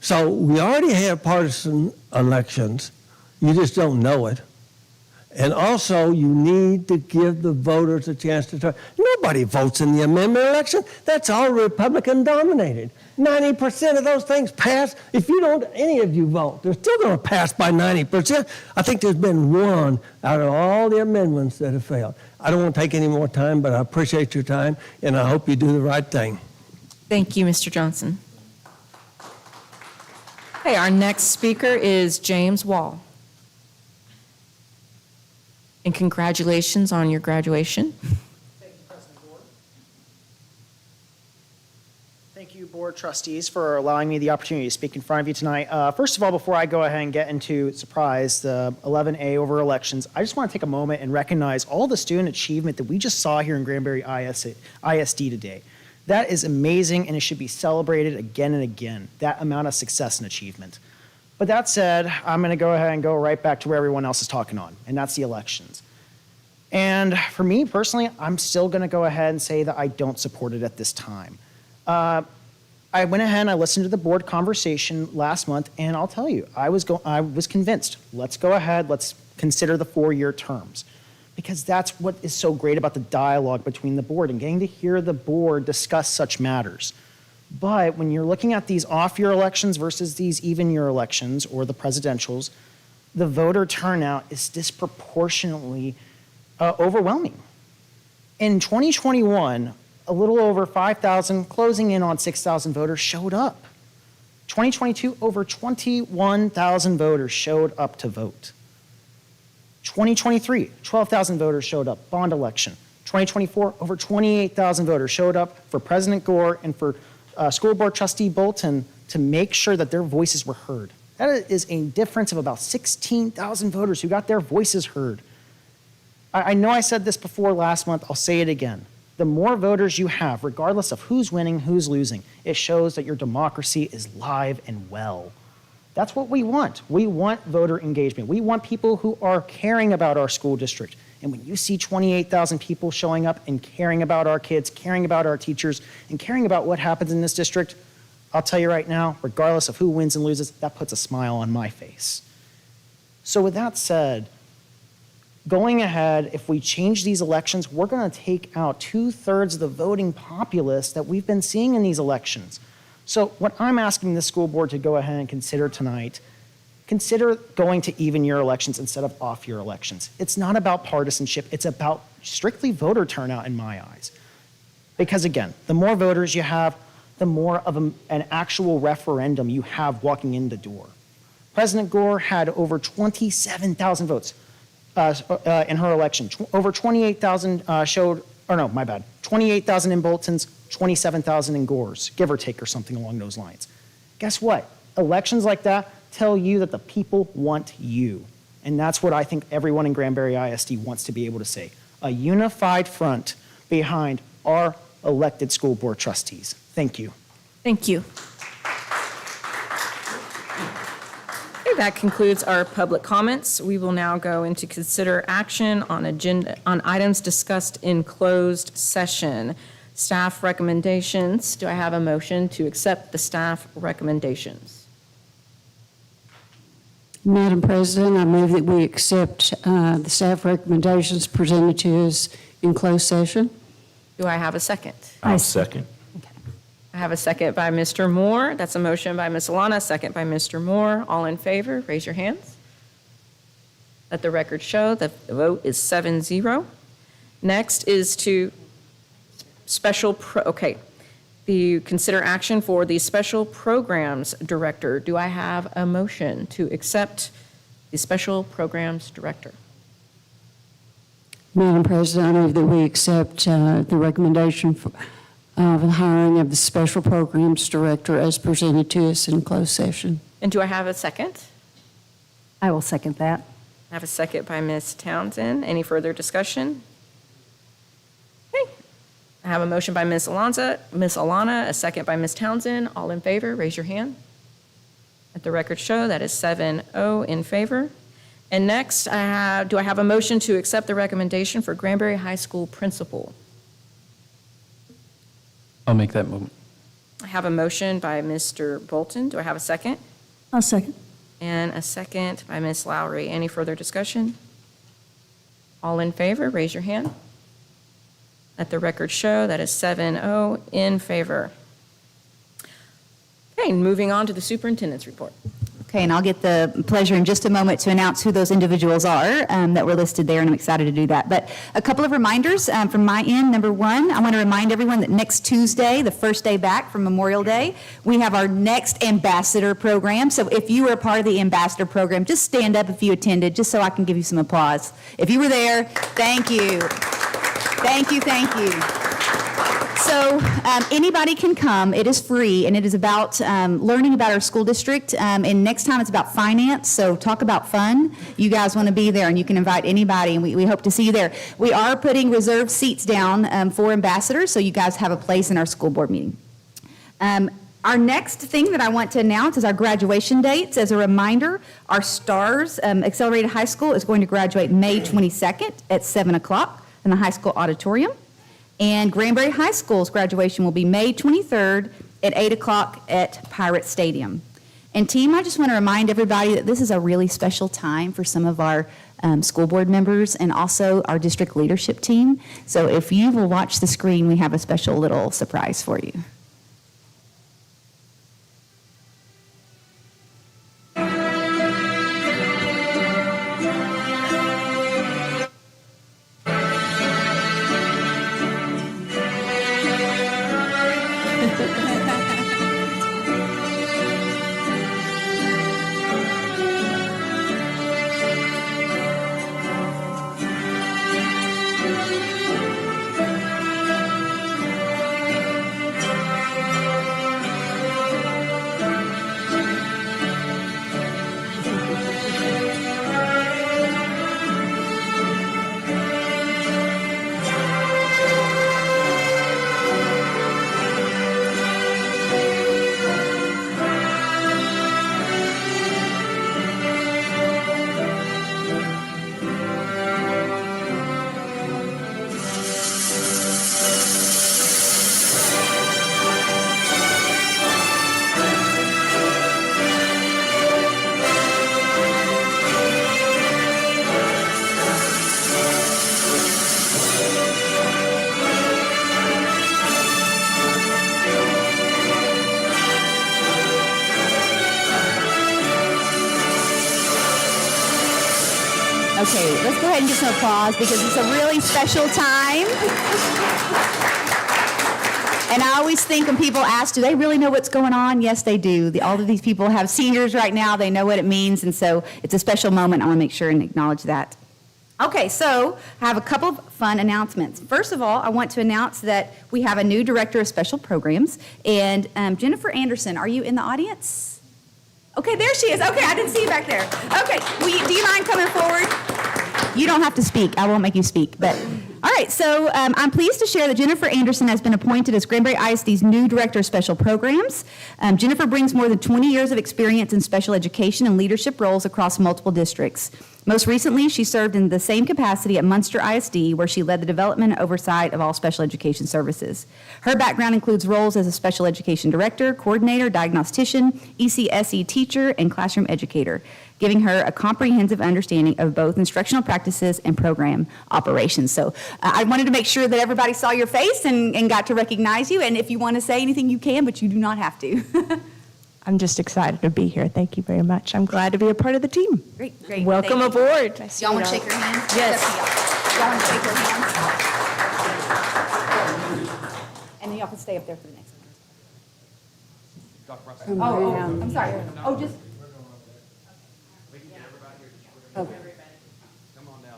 So we already have partisan elections. You just don't know it. And also, you need to give the voters a chance to try. Nobody votes in the amendment election. That's all Republican dominated. 90% of those things pass. If you don't, any of you vote, they're still going to pass by 90%. I think there's been one out of all the amendments that have failed. I don't want to take any more time, but I appreciate your time, and I hope you do the right thing. Thank you, Mr. Johnson. Okay, our next speaker is James Wall. And congratulations on your graduation. Thank you, President Gore. Trustees for allowing me the opportunity to speak in front of you tonight. First of all, before I go ahead and get into, surprise, the 11A over elections, I just want to take a moment and recognize all the student achievement that we just saw here in Granbury ISD today. That is amazing, and it should be celebrated again and again, that amount of success and achievement. But that said, I'm going to go ahead and go right back to where everyone else is talking on, and that's the elections. And for me personally, I'm still going to go ahead and say that I don't support it at this time. I went ahead and I listened to the board conversation last month, and I'll tell you, I was convinced. Let's go ahead, let's consider the 4-year terms, because that's what is so great about the dialogue between the board and getting to hear the board discuss such matters. But when you're looking at these off-year elections versus these even-year elections or the presidentials, the voter turnout is disproportionately overwhelming. In 2021, a little over 5,000, closing in on 6,000 voters showed up. 2022, over 21,000 voters showed up to vote. 2023, 12,000 voters showed up, bond election. 2024, over 28,000 voters showed up for President Gore and for School Board Trustee Bolton to make sure that their voices were heard. That is a difference of about 16,000 voters who got their voices heard. I know I said this before last month, I'll say it again. The more voters you have, regardless of who's winning, who's losing, it shows that your democracy is live and well. That's what we want. We want voter engagement. We want people who are caring about our school district. And when you see 28,000 people showing up and caring about our kids, caring about our teachers, and caring about what happens in this district, I'll tell you right now, regardless of who wins and loses, that puts a smile on my face. So with that said, going ahead, if we change these elections, we're going to take out 2/3 of the voting populace that we've been seeing in these elections. So what I'm asking the school board to go ahead and consider tonight, consider going to even-year elections instead of off-year elections. It's not about partisanship. It's about strictly voter turnout in my eyes. Because again, the more voters you have, the more of an actual referendum you have walking in the door. President Gore had over 27,000 votes in her election. Over 28,000 showed, or no, my bad, 28,000 in Bolton's, 27,000 in Gore's, give or take, or something along those lines. Guess what? Elections like that tell you that the people want you. And that's what I think everyone in Granbury ISD wants to be able to say. A unified front behind our elected school board trustees. Thank you. Thank you. Okay, that concludes our public comments. We will now go into consider action on items discussed in closed session. Staff recommendations. Do I have a motion to accept the staff recommendations? Madam President, I move that we accept the staff recommendations presented to us in closed session. Do I have a second? I'll second. I have a second by Mr. Moore. That's a motion by Ms. Alana, second by Mr. Moore. All in favor, raise your hands. Let the record show that the vote is 7-0. Next is to the consider action for the Special Programs Director. Do I have a motion to accept the Special Programs Director? Madam President, I move that we accept the recommendation for the hiring of the Special Programs Director as presented to us in closed session. And do I have a second? I will second that. I have a second by Ms. Townsend. Any further discussion? Okay. I have a motion by Ms. Alana, a second by Ms. Townsend. All in favor, raise your hand. Let the record show that is 7-0 in favor. And next, do I have a motion to accept the recommendation for Granbury High School principal? I'll make that motion. I have a motion by Mr. Bolton. Do I have a second? I'll second. And a second by Ms. Lowry. Any further discussion? All in favor, raise your hand. Let the record show that is 7-0 in favor. Okay, moving on to the superintendent's report. Okay, and I'll get the pleasure in just a moment to announce who those individuals are that were listed there, and I'm excited to do that. But a couple of reminders from my end. Number one, I want to remind everyone that next Tuesday, the first day back from Memorial Day, we have our next ambassador program. So if you were a part of the ambassador program, just stand up if you attended, just so I can give you some applause. If you were there, thank you. Thank you, thank you. So anybody can come. It is free, and it is about learning about our school district. And next time it's about finance, so talk about fun. You guys want to be there, and you can invite anybody, and we hope to see you there. We are putting reserved seats down for ambassadors, so you guys have a place in our school board meeting. Our next thing that I want to announce is our graduation dates. As a reminder, our STARS Accelerated High School is going to graduate May 22nd at 7 o'clock in the high school auditorium. And Granbury High School's graduation will be May 23rd at 8 o'clock at Pirate Stadium. And team, I just want to remind everybody that this is a really special time for some of our school board members and also our district leadership team. So if you will watch the screen, we have a special little surprise for you. Okay, let's go ahead and get some applause because it's a really special time. And I always think when people ask, do they really know what's going on? Yes, they do. All of these people have seniors right now. They know what it means. And so it's a special moment. I want to make sure and acknowledge that. Okay, so I have a couple of fun announcements. First of all, I want to announce that we have a new director of special programs. And Jennifer Anderson, are you in the audience? Okay, there she is. Okay, I didn't see you back there. Okay, do you mind coming forward? You don't have to speak. I won't make you speak. But all right, so I'm pleased to share that Jennifer Anderson has been appointed as Granbury ISD's new Director of Special Programs. Jennifer brings more than 20 years of experience in special education and leadership roles across multiple districts. Most recently, she served in the same capacity at Munster ISD, where she led the development and oversight of all special education services. Her background includes roles as a special education director, coordinator, diagnostician, ECSE teacher, and classroom educator, giving her a comprehensive understanding of both instructional practices and program operations. So I wanted to make sure that everybody saw your face and got to recognize you. And if you want to say anything, you can, but you do not have to. I'm just excited to be here. Thank you very much. I'm glad to be a part of the team. Great, great. Welcome aboard. Y'all want to shake your hands? Yes. Y'all want to shake your hands? And then y'all can stay up there for the next one. Oh, I'm sorry. Oh, just. Oh. Come on down.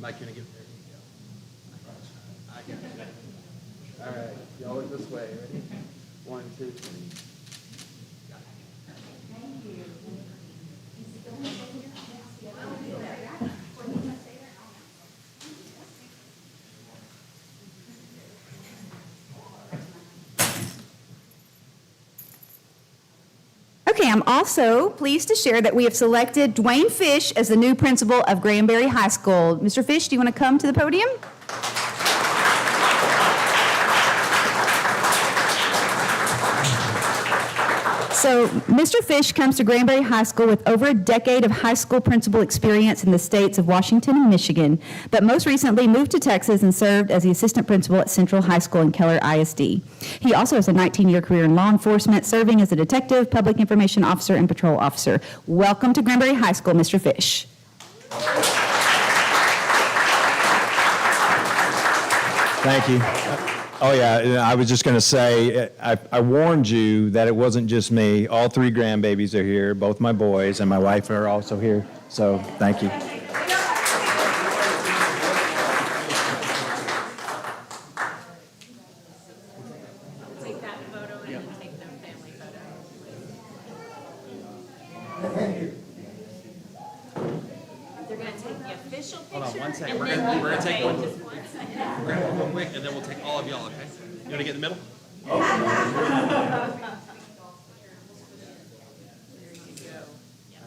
Mike, can I get there? All right, y'all look this way. Ready? 1, 2, 3. Okay, I'm also pleased to share that we have selected Dwayne Fish as the new principal of Granbury High School. Mr. Fish, do you want to come to the podium? So Mr. Fish comes to Granbury High School with over a decade of high school principal experience in the states of Washington and Michigan, but most recently moved to Texas and served as the assistant principal at Central High School in Keller ISD. He also has a 19-year career in law enforcement, serving as a detective, public information officer, and patrol officer. Welcome to Granbury High School, Mr. Fish. Thank you. Oh, yeah, I was just going to say, I warned you that it wasn't just me. All three grandbabies are here. Both my boys and my wife are also here. So thank you. Take that photo and then take their family photo. They're going to take the official picture. Hold on one second. and We're then gonna you take wait one. just 1 second. We're gonna go real quick, and then we'll take all of y'all, okay? You wanna get in the middle? Oh. All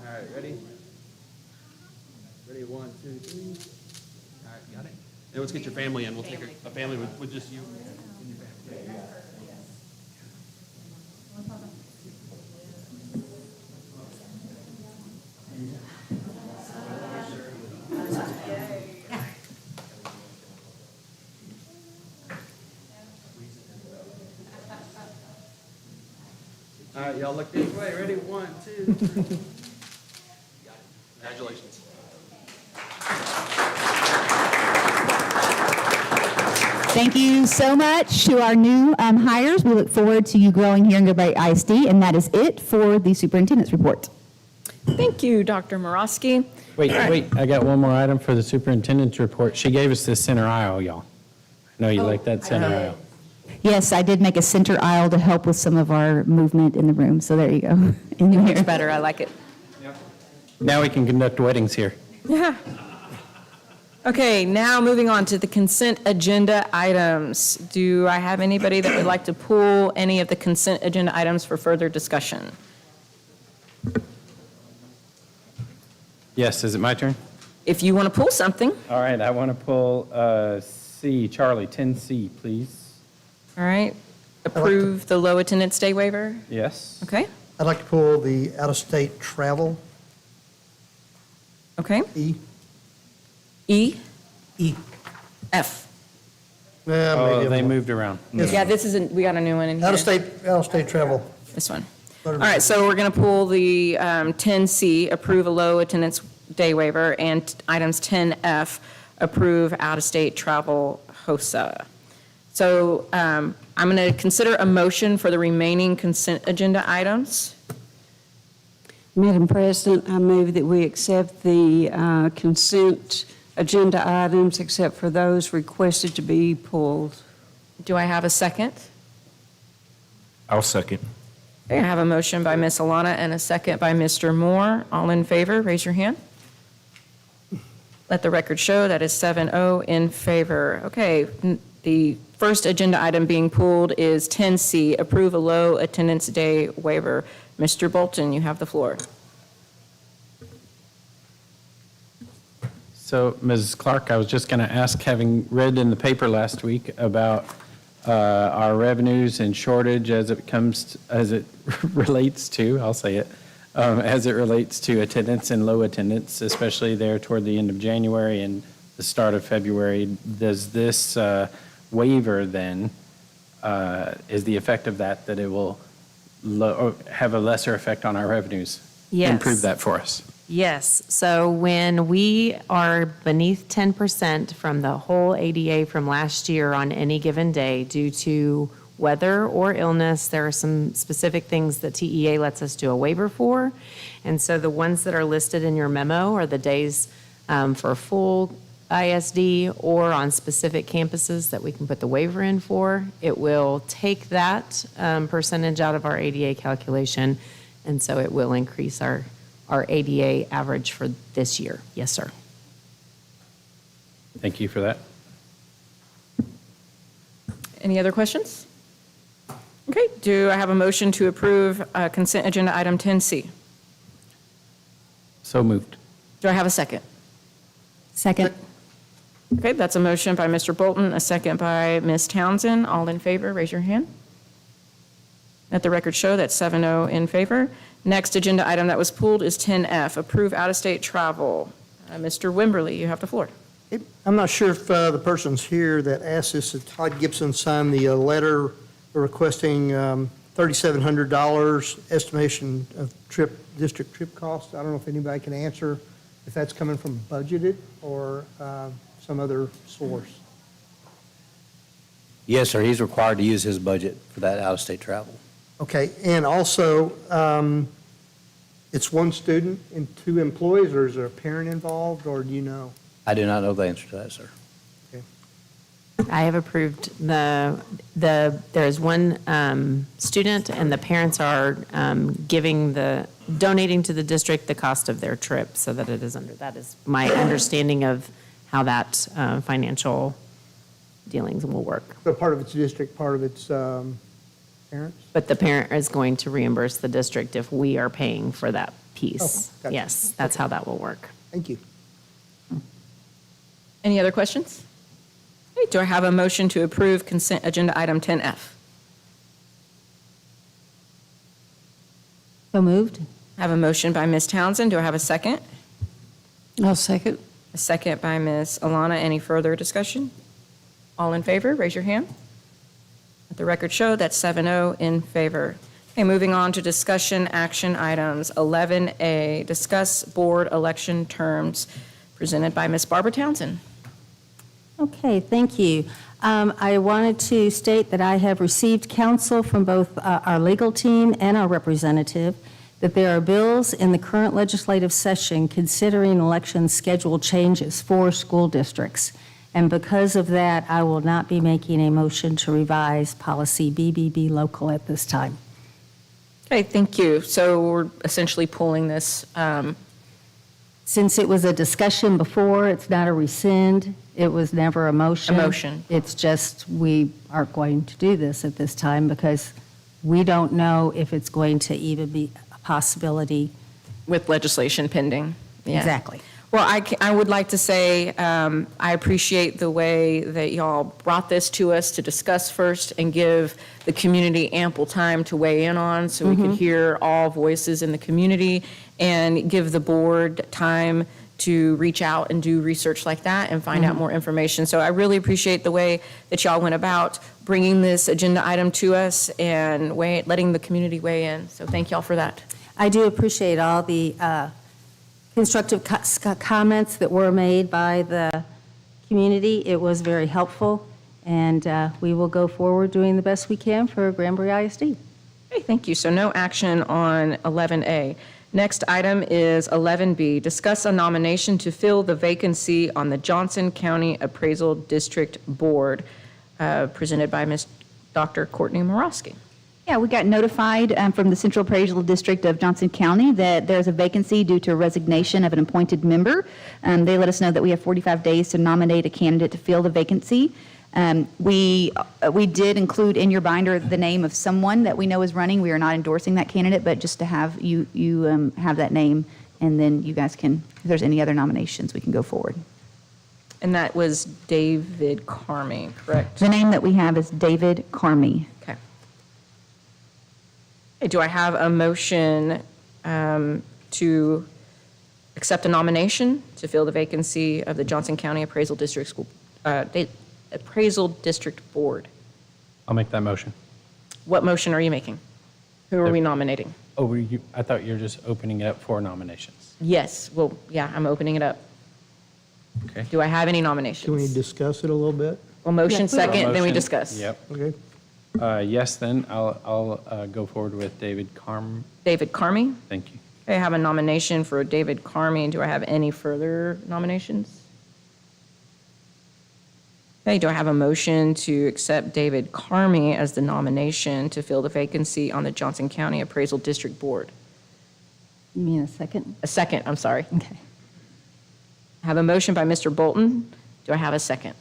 right, ready? Ready, 1, 2, 3. All right, got it? Now let's get your family in. We'll take a family with just you. All right, y'all look this way. Ready? 1, 2, 3. Congratulations. Thank you so much to our new hires. We look forward to you growing here in Granbury ISD, and that is it for the superintendent's report. Thank you, Dr. Morosky. Wait, I got one more item for the superintendent's report. She gave us the center aisle, y'all. I know you like that center aisle. Yes, I did make a center aisle to help with some of our movement in the room, so there you go. Much better, I like it. Now we can conduct weddings here. Yeah. Okay, now moving on to the consent agenda items. Do I have anybody that would like to pull any of the consent agenda items for further discussion? Yes, is it my turn? If you want to pull something. All right, I want to pull C, Charlie, 10C, please. All right. Approve the low attendance day waiver? Yes. Okay. I'd like to pull the out-of-state travel. Okay. E. E? E. F. Oh, they moved around. Yeah, this isn't, we got a new one in here. Out-of-state travel. This one. All right, so we're going to pull the 10C, approve a low attendance day waiver, and items 10F, approve out-of-state travel HOSA. So I'm going to consider a motion for the remaining consent agenda items. Madam President, I move that we accept the consent agenda items except for those requested to be pulled. Do I have a second? I'll second. Okay, I have a motion by Ms. Alana and a second by Mr. Moore. All in favor, raise your hand. Let the record show that is 7-0 in favor. Okay, the first agenda item being pulled is 10C, approve a low attendance day waiver. Mr. Bolton, you have the floor. So, Ms. Clark, I was just going to ask, having read in the paper last week about our revenues and shortage as it relates to, I'll say it, as it relates to attendance and low attendance, especially there toward the end of January and the start of February. Does this waiver then, is the effect of that it will have a lesser effect on our revenues? Yes. Improve that for us. Yes. So when we are beneath 10% from the whole ADA from last year on any given day due to weather or illness, there are some specific things that TEA lets us do a waiver for. And so the ones that are listed in your memo are the days for full ISD or on specific campuses that we can put the waiver in for. It will take that percentage out of our ADA calculation, and so it will increase our ADA average for this year. Yes, sir. Thank you for that. Any other questions? Okay, do I have a motion to approve consent agenda item 10C? So moved. Do I have a second? Second. Okay, that's a motion by Mr. Bolton, a second by Ms. Townsend. All in favor, raise your hand. 7-0 in favor. Okay, the next agenda item being pulled is 10C, approve a low attendance day waiver. Mr. Bolton, you have the floor. I'd like to pull the out-of-state travel. Okay, that's a motion by Mr. Bolton, a second by Ms. Townsend. All in favor, raise your hand. Let the record show that 7-0 in favor. Next agenda item that was pulled is 10F, approve out-of-state travel. Mr. Wimberly, you have the floor. I'm not sure if the person's here that asked this, if Todd Gibson signed the letter requesting $3,700 estimation of district trip costs. I don't know if anybody can answer if that's coming from budgeted or some other source. Yes, sir, he's required to use his budget for that out-of-state travel. Okay, and also, it's one student and 2 employees, or is there a parent involved, or do you know? I do not know the answer to that, sir. I have approved there is one student, and the parents are donating to the district the cost of their trip, so that it is that is my understanding of how that financial dealings will work. So part of it's district, part of it's parents? But the parent is going to reimburse the district if we are paying for that piece. Okay, gotcha. Yes, that's how that will work. Thank you. Any other questions? Okay, do I have a motion to approve consent agenda item 10F? So moved. I have a motion by Ms. Townsend. Do I have a second? I'll second. A second by Ms. Alana. Any further discussion? All in favor, raise your hand. Let the record show that's 7-0 in favor. Okay, moving on to discussion action items. 11A, discuss board election terms, presented by Ms. Barbara Townsend. Okay, thank you. I wanted to state that I have received counsel from both our legal team and our representative that there are bills in the current legislative session considering election schedule changes for school districts. And because of that, I will not be making a motion to revise policy BBB local at this time. Okay, thank you. So we're essentially pulling this. Since it was a discussion before, it's not a rescind. It was never a motion. A motion. It's just we aren't going to do this at this time because we don't know if it's going to even be a possibility. With legislation pending. Yeah. Exactly. Well, I would like to say I appreciate the way that y'all brought this to us to discuss first and give the community ample time to weigh in on so we could hear all voices in the community and give the board time to reach out and do research like that and find out more information. So I really appreciate the way that y'all went about bringing this agenda item to us and letting the community weigh in. So thank y'all for that. I do appreciate all the constructive comments that were made by the community. It was very helpful, and we will go forward doing the best we can for Granbury ISD. Okay, thank you. So no action on 11A. Next item is 11B, discuss a nomination to fill the vacancy on the Johnson County Appraisal District Board, presented by Ms. Dr. Courtney Morosky. Yeah, we got notified from the Central Appraisal District of Johnson County that there's a vacancy due to resignation of an appointed member. They let us know that we have 45 days to nominate a candidate to fill the vacancy. We did include in your binder the name of someone that we know is running. We are not endorsing that candidate, but just to have you have that name, and then you guys can, if there's any other nominations, we can go forward. And that was David Carmy, correct? The name that we have is David Carmy. Okay. Do I have a motion to accept a nomination to fill the vacancy of the Johnson County Appraisal District Appraisal District Board? I'll make that motion. What motion are you making? Who are we nominating? Oh, I thought you were just opening it up for nominations. Yes, well, yeah, I'm opening it up. Okay. Do I have any nominations? Can we discuss it a little bit? Well, motion Yeah, second, then we Motion. discuss. Yep. Okay. Yes, then I'll go forward with David Carm. David Carmy? Thank you. Okay, I have a nomination for David Carmy. Do I have any further nominations? Okay, do I have a motion to accept David Carmy as the nomination to fill the vacancy on the Johnson County Appraisal District Board? You mean a second? A second, I'm sorry. Okay. I have a motion by Mr. Bolton. Do I have a second?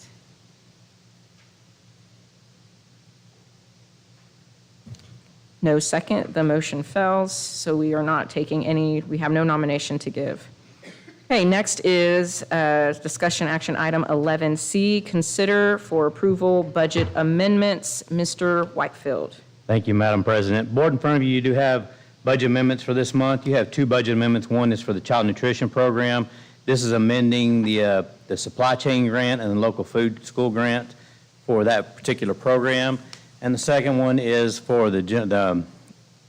No second, the motion fails, so we are not taking any, we have no nomination to give. Okay, next is discussion action item 11C, consider for approval budget amendments. Mr. Whitefield. Thank you, Madam President. Board, in front of you, you do have budget amendments for this month. You have two budget amendments. One is for the child nutrition program. This is amending the supply chain grant and the local food school grant for that particular program. And the second one is for the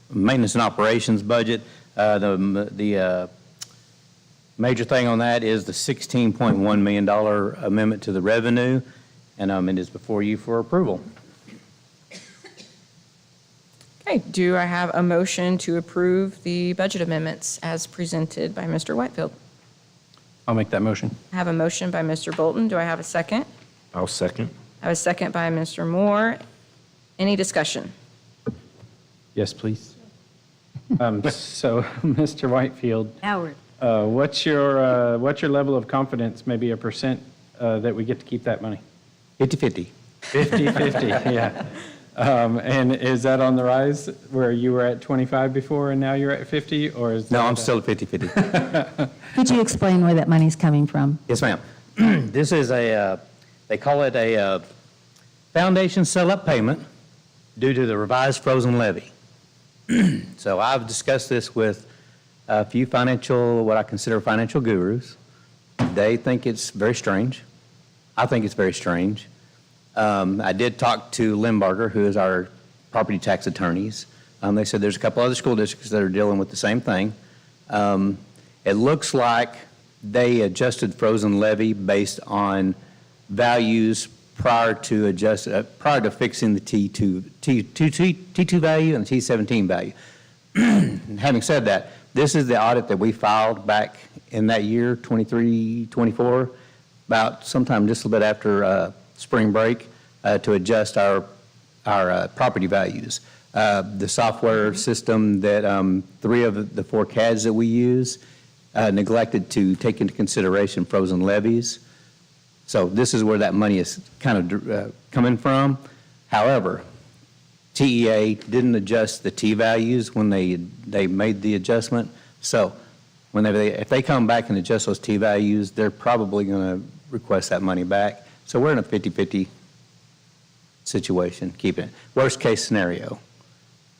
maintenance and operations budget. The major thing on that is the $16.1 million amendment to the revenue, and it is before you for approval. Okay, do I have a motion to approve the budget amendments as presented by Mr. Whitefield? I'll make that motion. I have a motion by Mr. Bolton. Do I have a second? I'll second. I have a second by Mr. Moore. Any discussion? Yes, please. So, Mr. Whitefield, Howard. what's your level of confidence, maybe a percent, that we get to keep that money? 50-50. 50-50, yeah. And is that on the rise, where you were at 25 before and now you're at 50, or is No, that I'm still at 50-50. Could you explain where that money's coming from? Yes, ma'am. This is they call it a foundation sell-up payment due to the revised frozen levy. So I've discussed this with a few what I consider financial gurus. They think it's very strange. I think it's very strange. I did talk to Limbarger, who is our property tax attorneys. They said there's a couple other school districts that are dealing with the same thing. It looks like they adjusted frozen levy based on values prior to fixing the T2 value and the T17 value. Having said that, this is the audit that we filed back in that year, 23-24, about sometime just a little bit after spring break, to adjust our property values. The software system that 3 of the 4 CADs that we use neglected to take into consideration frozen levies. So this is where that money is kind of coming from. However, TEA didn't adjust the T values when they made the adjustment. So if they come back and adjust those T values, they're probably going to request that money back. So we're in a 50-50 situation, keeping it. Worst case scenario,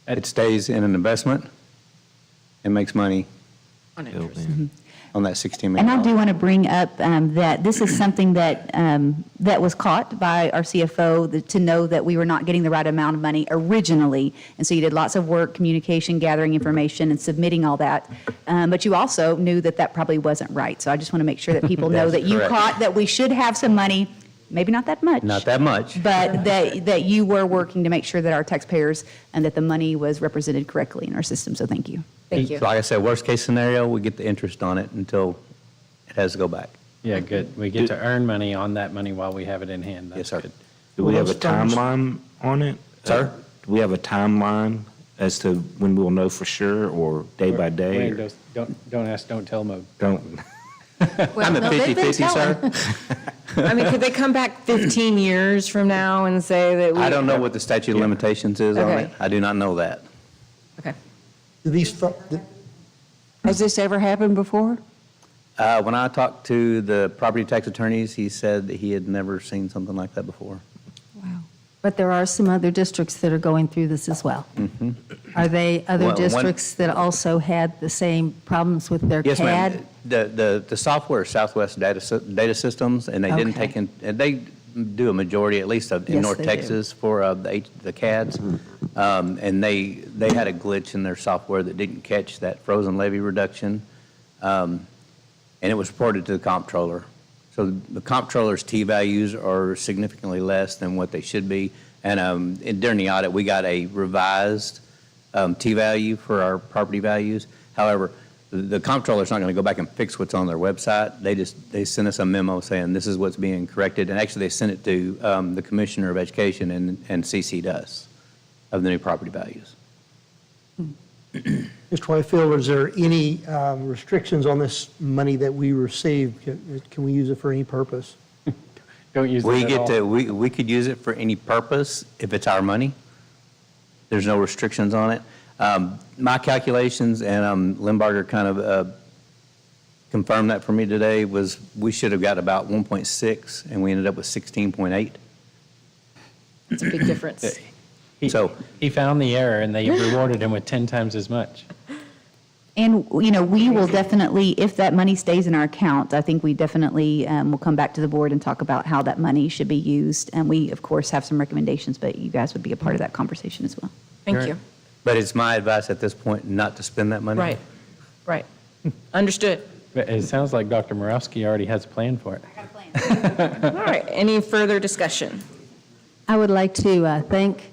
it stays in an investment and makes money On interest. on that $16 million. And I do want to bring up that this is something that was caught by our CFO, to know that we were not getting the right amount of money originally. And so you did lots of work, communication, gathering information, and submitting all that. But you also knew that that probably wasn't right. So I just want to make sure that people know that you correct. caught that we should have some money, maybe not that much. Not that much. But that you were working to make sure that our taxpayers and that the money was represented correctly in our system. So thank you. Thank you. Like I said, worst case scenario, we get the interest on it until it has to go back. Yeah, good. We get to earn money on that money while we have it in hand. Yes, sir. Good. Do we have a timeline on it? Sir? Do we have a timeline as to when we'll know for sure, or day by day? Wayne, don't ask, don't tell mode. Don't. I'm at 50-50, sir. I mean, could they come back 15 years from now and say that we? I don't know what the statute of limitations is on Okay. it. I do not know that. Okay. Do these, Has this ever happened before? When I talked to the property tax attorneys, he said that he had never seen something like that before. But there are some other districts that are going through this as well. Mhm. Are they other One- districts that also had the same problems with their Yes, CAD? ma'am. The software is Southwest Data Systems, and they didn't Okay. take in, and they do a majority, at least in Yes, North they do. Texas, for the CADs. And they had a glitch in their software that didn't catch that frozen levy reduction. And it was reported to the comptroller. So the comptroller's T values are significantly less than what they should be. And during the audit, we got a revised T value for our property values. However, the comptroller's not going to go back and fix what's on their website. They sent us a memo saying this is what's being corrected. And actually, they sent it to the Commissioner of Education and CC'd us of the new property values. Mr. Whitefield, is there any restrictions on this money that we receive? Can we use it for any purpose? Don't use We it at all. we could use it for any purpose if it's our money. There's no restrictions on it. My calculations, and Limbarger kind of confirmed that for me today, was we should have got about 1.6, and we ended up with 16.8. It's a big difference. So He found the error, and they rewarded him with 10 times as much. And, we will definitely, if that money stays in our account, I think we definitely will come back to the board and talk about how that money should be used. And we, of course, have some recommendations, but you guys would be a part of that conversation as well. Thank you. But it's my advice at this point not to spend that money. Right. Understood. But it sounds like Dr. Morawski already has a plan for it. All right, any further discussion? I would like to thank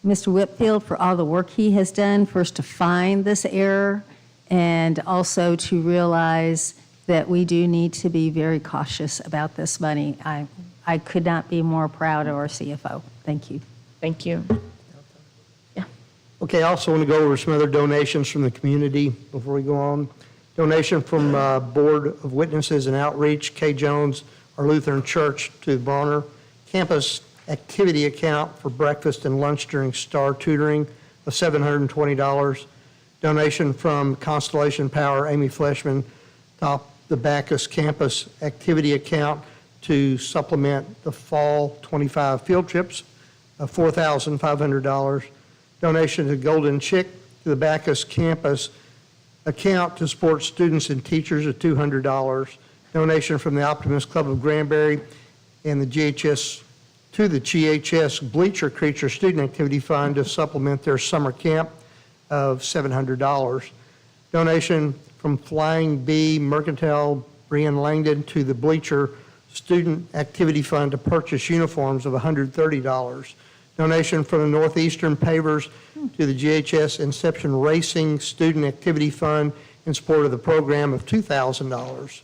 Mr. Whitfield for all the work he has done, first to find this error, and also to realize that we do need to be very cautious about this money. I could not be more proud of our CFO. Thank you. Thank you. Okay, I also want to go over some other donations from the community before we go on. Donation from Board of Witnesses and Outreach, Kay Jones, our Lutheran Church, to the Bonner Campus Activity Account for breakfast and lunch during STAR tutoring of $720. Donation from Constellation Power, Amy Fleshman, top the Bacchus Campus Activity Account to supplement the fall 25 field trips of $4,500. Donation to Golden Chick to the Bacchus Campus account to support students and teachers of $200. Donation from the Optimist Club of Granbury and the GHS to the GHS Bleacher Creature Student Activity Fund to supplement their summer camp of $700. Donation from Flying Bee Mercantile Brian Langdon to the Bleacher Student Activity Fund to purchase uniforms of $130. Donation from the Northeastern Pavers to the GHS Inception Racing Student Activity Fund in support of the program of $2,000.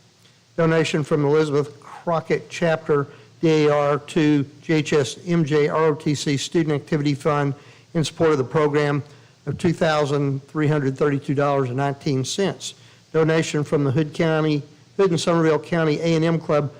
Donation from Elizabeth Crockett Chapter DAR to GHS MJ ROTC Student Activity Fund in support of the program of $2,332.19. Donation from the Hood and Somerville County A&M Club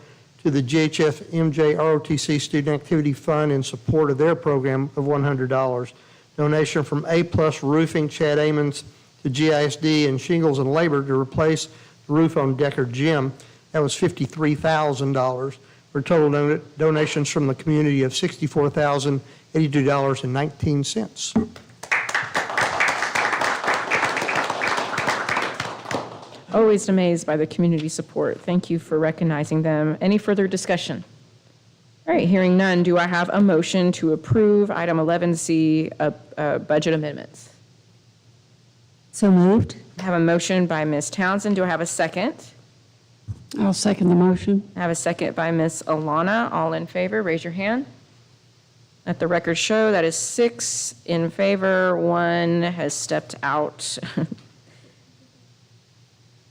to the GHF MJ ROTC Student Activity Fund in support of their program of $100. Donation from A-Plus Roofing, Chad Amons, to GISD and Shingles and Labor to replace the roof on Decker Gym. That was $53,000. For total donations from the community of $64,082.19. Always amazed by the community support. Thank you for recognizing them. Any further discussion? All right, hearing none, do I have a motion to approve item 11C, budget amendments? So moved. I have a motion by Ms. Townsend. Do I have a second? I'll second the motion. I have a second by Ms. Alana. All in favor, raise your hand. Let the record show that is 6 in favor, 1 has stepped out.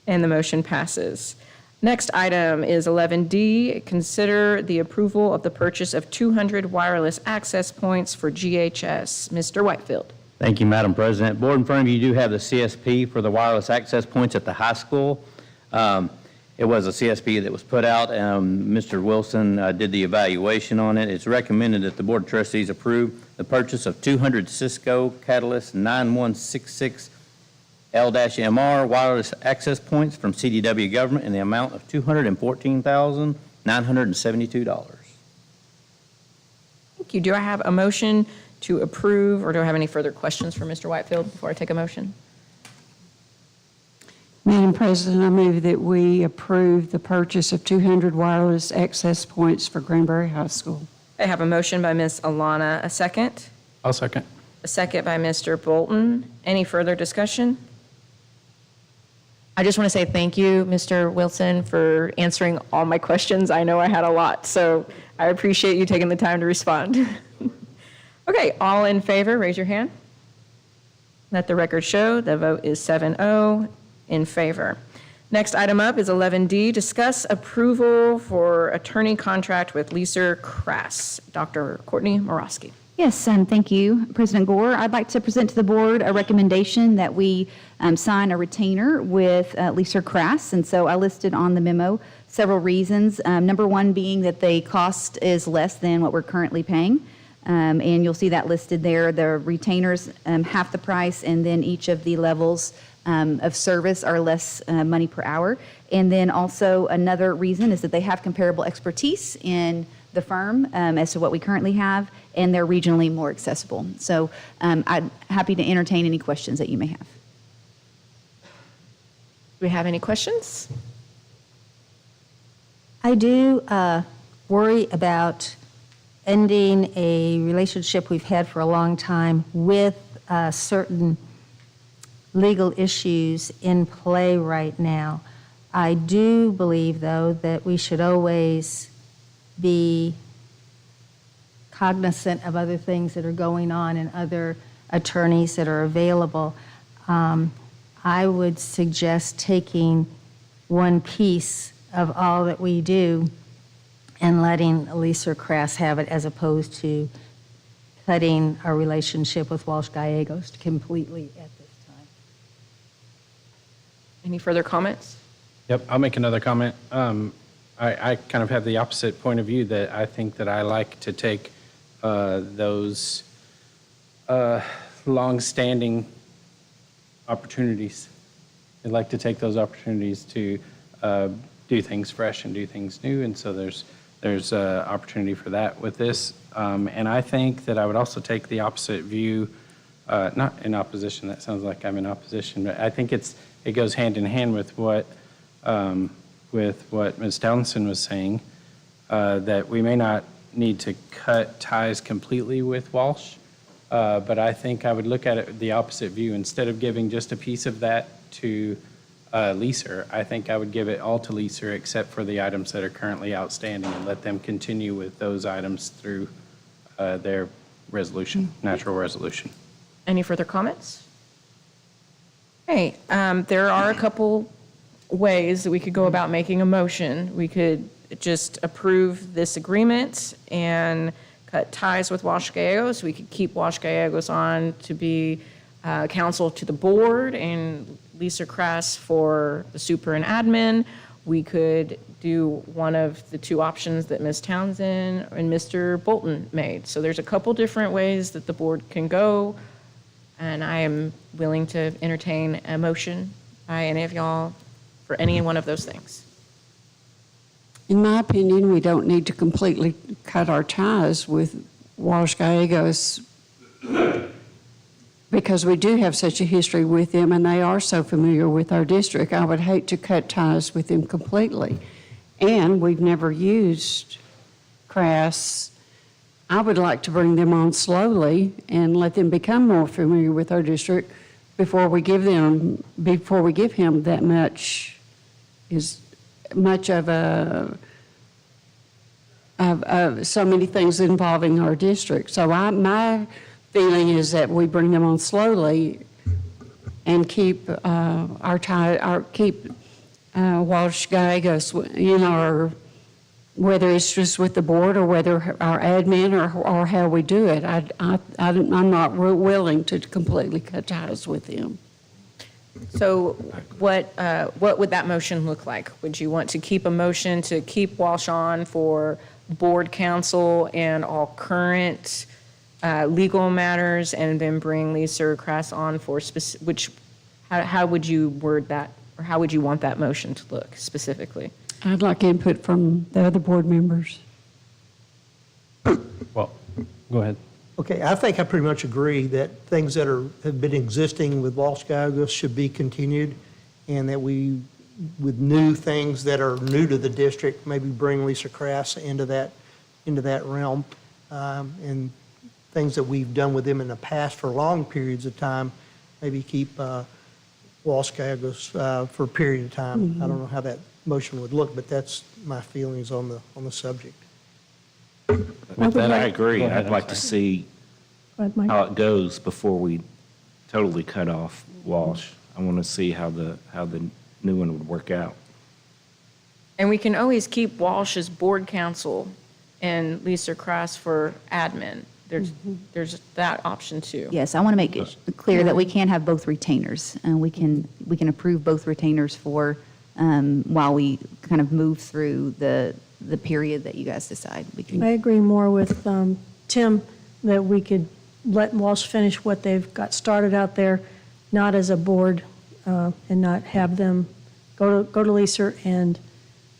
And the motion passes. Next item is 11D, consider the approval of the purchase of 200 wireless access points for GHS. Mr. Whitefield. Thank you, Madam President. Board, in front of you do have the CSP for the wireless access points at the high school. It was a CSP that was put out. Mr. Wilson did the evaluation on it. It's recommended that the Board of Trustees approve the purchase of 200 Cisco Catalyst 9166 L-MR wireless access points from CDW Government in the amount of $214,972. Thank you. Do I have a motion to approve, or do I have any further questions for Mr. Whitefield before I take a motion? Madam President, I move that we approve the purchase of 200 wireless access points for Granbury High School. I have a motion by Ms. Alana. A second? I'll second. A second by Mr. Bolton. Any further discussion? I just want to say thank you, Mr. Wilson, for answering all my questions. I know I had a lot, so I appreciate you taking the time to respond. Okay, all in favor, raise your hand. Let the record show the vote is 7-0 in favor. Next item up is 11D, discuss approval for attorney contract with Lisa Crass. Dr. Courtney Morawski. Yes, thank you, President Gore. I'd like to present to the board a recommendation that we sign a retainer with Lisa Crass. And so I listed on the memo several reasons. Number one being that the cost is less than what we're currently paying. And you'll see that listed there. The retainers half the price, and then each of the levels of service are less money per hour. And then also another reason is that they have comparable expertise in the firm as to what we currently have, and they're regionally more accessible. So I'm happy to entertain any questions that you may have. Do we have any questions? I do worry about ending a relationship we've had for a long time with certain legal issues in play right now. I do believe, though, that we should always be cognizant of other things that are going on and other attorneys that are available. I would suggest taking one piece of all that we do and letting Lisa Crass have it, as opposed to cutting our relationship with Walsh Gallegos completely at this time. Any further comments? Yep, I'll make another comment. I kind of have the opposite point of view, that I think that I like to take those long-standing opportunities. I like to take those opportunities to do things fresh and do things new, and so there's opportunity for that with this. And I think that I would also take the opposite view, not in opposition, that sounds like I'm in opposition, but I think it goes hand in hand with what Ms. Townsend was saying, that we may not need to cut ties completely with Walsh, but I think I would look at it the opposite view. Instead of giving just a piece of that to Lisa, I think I would give it all to Lisa except for the items that are currently outstanding, and let them continue with those items through their resolution, natural resolution. Any further comments? Okay, there are a couple ways that we could go about making a motion. We could just approve this agreement and cut ties with Walsh Gallegos. We could keep Walsh Gallegos on to be counsel to the board, and Lisa Crass for the super and admin. We could do one of the two options that Ms. Townsend and Mr. Bolton made. So there's a couple different ways that the board can go, and I am willing to entertain a motion by any of y'all for any one of those things. In my opinion, we don't need to completely cut our ties with Walsh Gallegos, because we do have such a history with them and they are so familiar with our district. I would hate to cut ties with them completely. And we've never used Crass. I would like to bring them on slowly and let them become more familiar with our district before we give him that much of so many things involving our district. So my feeling is that we bring them on slowly and keep Walsh Gallegos, or whether it's just with the board or whether our admin or how we do it. I'm not willing to completely cut ties with them. So what would that motion look like? Would you want to keep a motion to keep Walsh on for board counsel and all current legal matters, and then bring Lisa Crass on for how would you word that, or how would you want that motion to look specifically? I'd like input from the other board members. Well, go ahead. Okay, I think I pretty much agree that things that have been existing with Walsh Gallegos should be continued, and that we, with new things that are new to the district, maybe bring Lisa Crass into that realm, and things that we've done with them in the past for long periods of time, maybe keep Walsh Gallegos for a period of time. Mm-hmm. I don't know how that motion would look, but that's my feelings on the subject. With that, I agree. Go ahead, I'd like to see Go ahead, Mike. how it goes before we totally cut off Walsh. I want to see how the new one would work out. And we can always keep Walsh as board counsel and Lisa Crass for admin. There's that option too. Yes, I want to make it clear that we can have both retainers, and we can approve both retainers for while we kind of move through the period that you guys decide. I agree more with Tim that we could let Walsh finish what they've got started out there, not as a board, and not have them go to Lisa and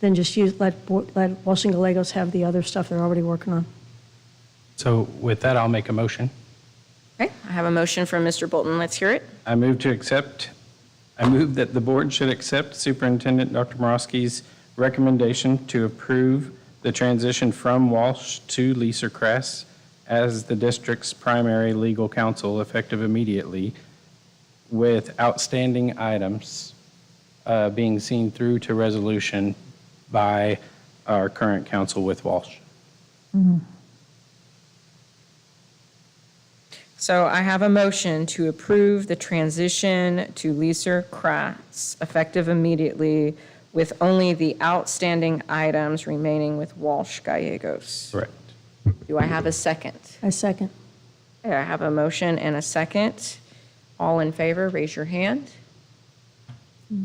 then just let Walsh and Gallegos have the other stuff they're already working on. So with that, I'll make a motion. Okay, I have a motion from Mr. Bolton. Let's hear it. I move that the board should accept Superintendent Dr. Morosky's recommendation to approve the transition from Walsh to Lisa Kress as the district's primary legal counsel effective immediately, with outstanding items being seen through to resolution by our current counsel with Walsh. So I have a motion to approve the transition to Lisa Kratz, effective immediately, with only the outstanding items remaining with Walsh Gallegos. Correct. Do I have a second? I second. Okay, I have a motion and a second. All in favor, raise your hand. All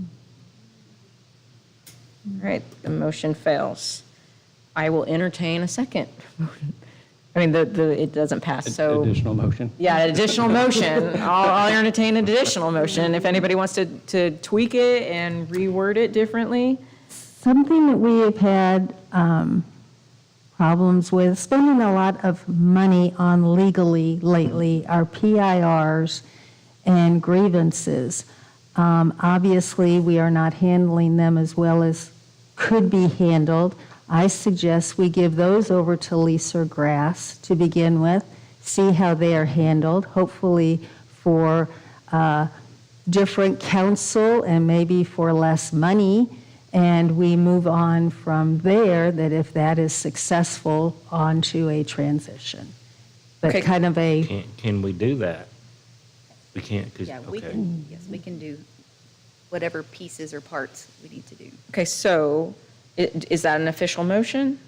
right, the motion fails. I will entertain a second. I mean, it doesn't pass, so. Additional motion? Yeah, additional motion. I'll entertain an additional motion if anybody wants to tweak it and reword it differently. Something that we have had problems with, spending a lot of money on legally lately, are PIRs and grievances. Obviously, we are not handling them as well as could be handled. I suggest we give those over to Lisa Grass to begin with, see how they are handled, hopefully for different counsel and maybe for less money. And we move on from there, that if that is successful, onto a transition. But Okay. kind of a, Can we do that? We can't, because, Yeah, we okay. can, yes, we can do whatever pieces or parts we need to do. Okay, so is that an official motion?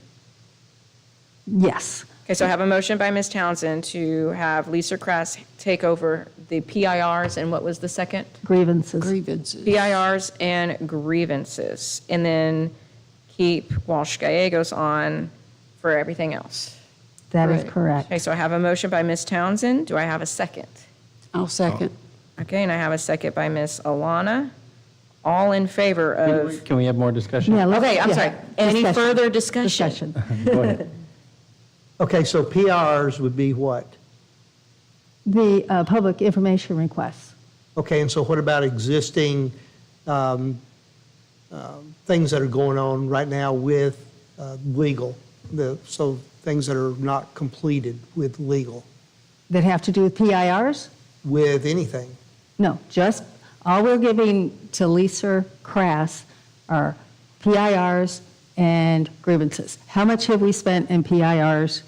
yes. Okay, so I have a motion by Ms. Townsend to have Lisa Kress take over the PIRs, and what was the second? Grievances. PIRs and grievances, and then keep Walsh Gallegos on for everything else. That is correct. Okay, so I have a motion by Ms. Townsend. Do I have a second? I'll second. Okay, and I have a second by Ms. Alana. All in favor of, Can we have more discussion? Yeah, let's- okay, I'm yeah. sorry. Any Discussion. further discussion? Go ahead. Okay, so PRs would be what? The public information requests. Okay, and so what about existing things that are going on right now with legal? So things that are not completed with legal, That have to do with PIRs? with anything? No, just, all we're giving to Lisa Crass are PIRs and grievances. How much have we spent in PIRs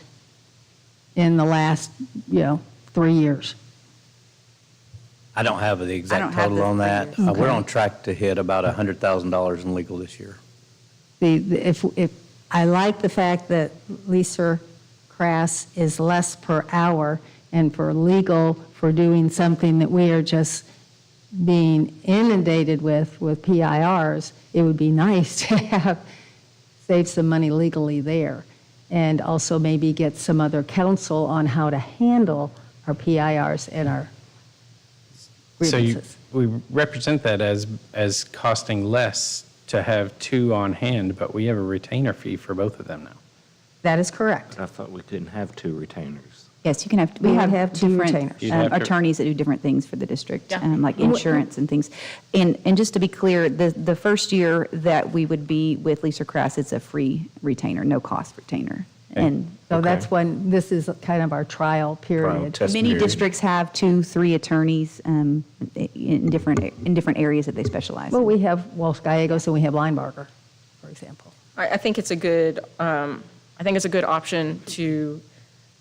in the last, 3 years? I don't have the I exact don't have total the on that. figures. We're on track to hit about $100,000 in legal this year. If I like the fact that Lisa Crass is less per hour, and for legal, for doing something that we are just being inundated with PIRs, it would be nice to have, save some money legally there, and also maybe get some other counsel on how to handle our PIRs and our So grievances. we represent that as costing less to have two on hand, but we have a retainer fee for both of them now. That is correct. I thought we couldn't have two retainers. Yes, you can have, we We have have two different retainers. You'd have to- attorneys that do different things for the district, Yeah. like insurance and things. And just to be clear, the first year that we would be with Lisa Crass, it's a free retainer, no cost retainer. And So Okay. that's when, this is kind of our trial period. test many period. districts have 2-3 attorneys in different areas that they specialize Well, in. we have Walsh Gallegos and we have Linebarger, for example. I think it's a good, option to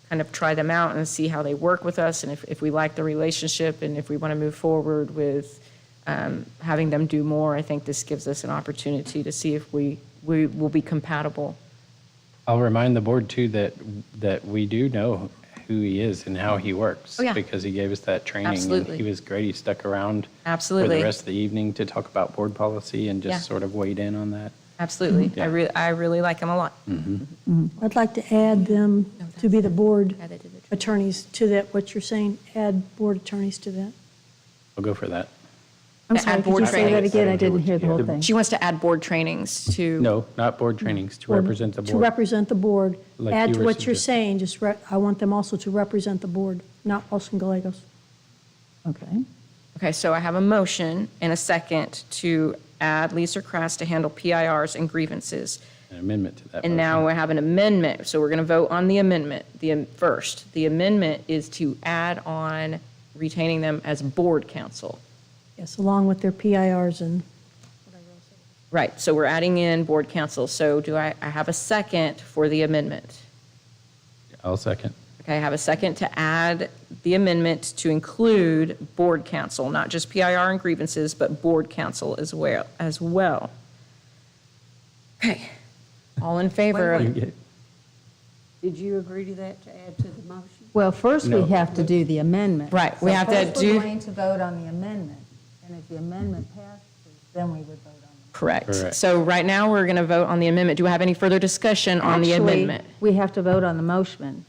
kind of try them out and see how they work with us, and if we like the relationship, and if we want to move forward with having them do more, I think this gives us an opportunity to see if we will be compatible. I'll remind the board too that we do know who he is and how he works. Oh, yeah. Because he gave us that training. Absolutely. And he was great. He stuck around for Absolutely. the rest of the evening to talk about board policy and just Yeah. sort of weighed in on that. Absolutely. Yeah. I really like him a lot. I'd like to add them to be the board attorneys to that, what you're saying, add board attorneys to that. I'll go for that. I'm To sorry, add could board you say that trainings. again? I didn't hear the whole thing. She wants to add board trainings to. No, not board trainings, to represent the To board. represent the board. Like Add you to were what you're suggesting. saying, I want them also to represent the board, not Walsh and Gallegos. Okay. Okay, so I have a motion and a second to add Lisa Crass to handle PIRs and grievances. An amendment to that And motion. now we have an amendment, so we're going to vote on the amendment, first. The amendment is to add on retaining them as board counsel. Yes, along with their PIRs and, Right, so we're adding in board counsel. So do I have a second for the amendment? I'll second. Okay, I have a second to add the amendment to include board counsel, not just PIR and grievances, but board counsel as well. Okay, all in favor of? Did you agree to that, to add to the motion? Well, first we No. have to do the amendment. Right, we have to First do- we're going to vote on the amendment, and if the amendment passes, then we would vote on the. Correct. Correct. So right now, we're going to vote on the amendment. Do we have any further discussion on the Actually, amendment? we have to vote on the motion,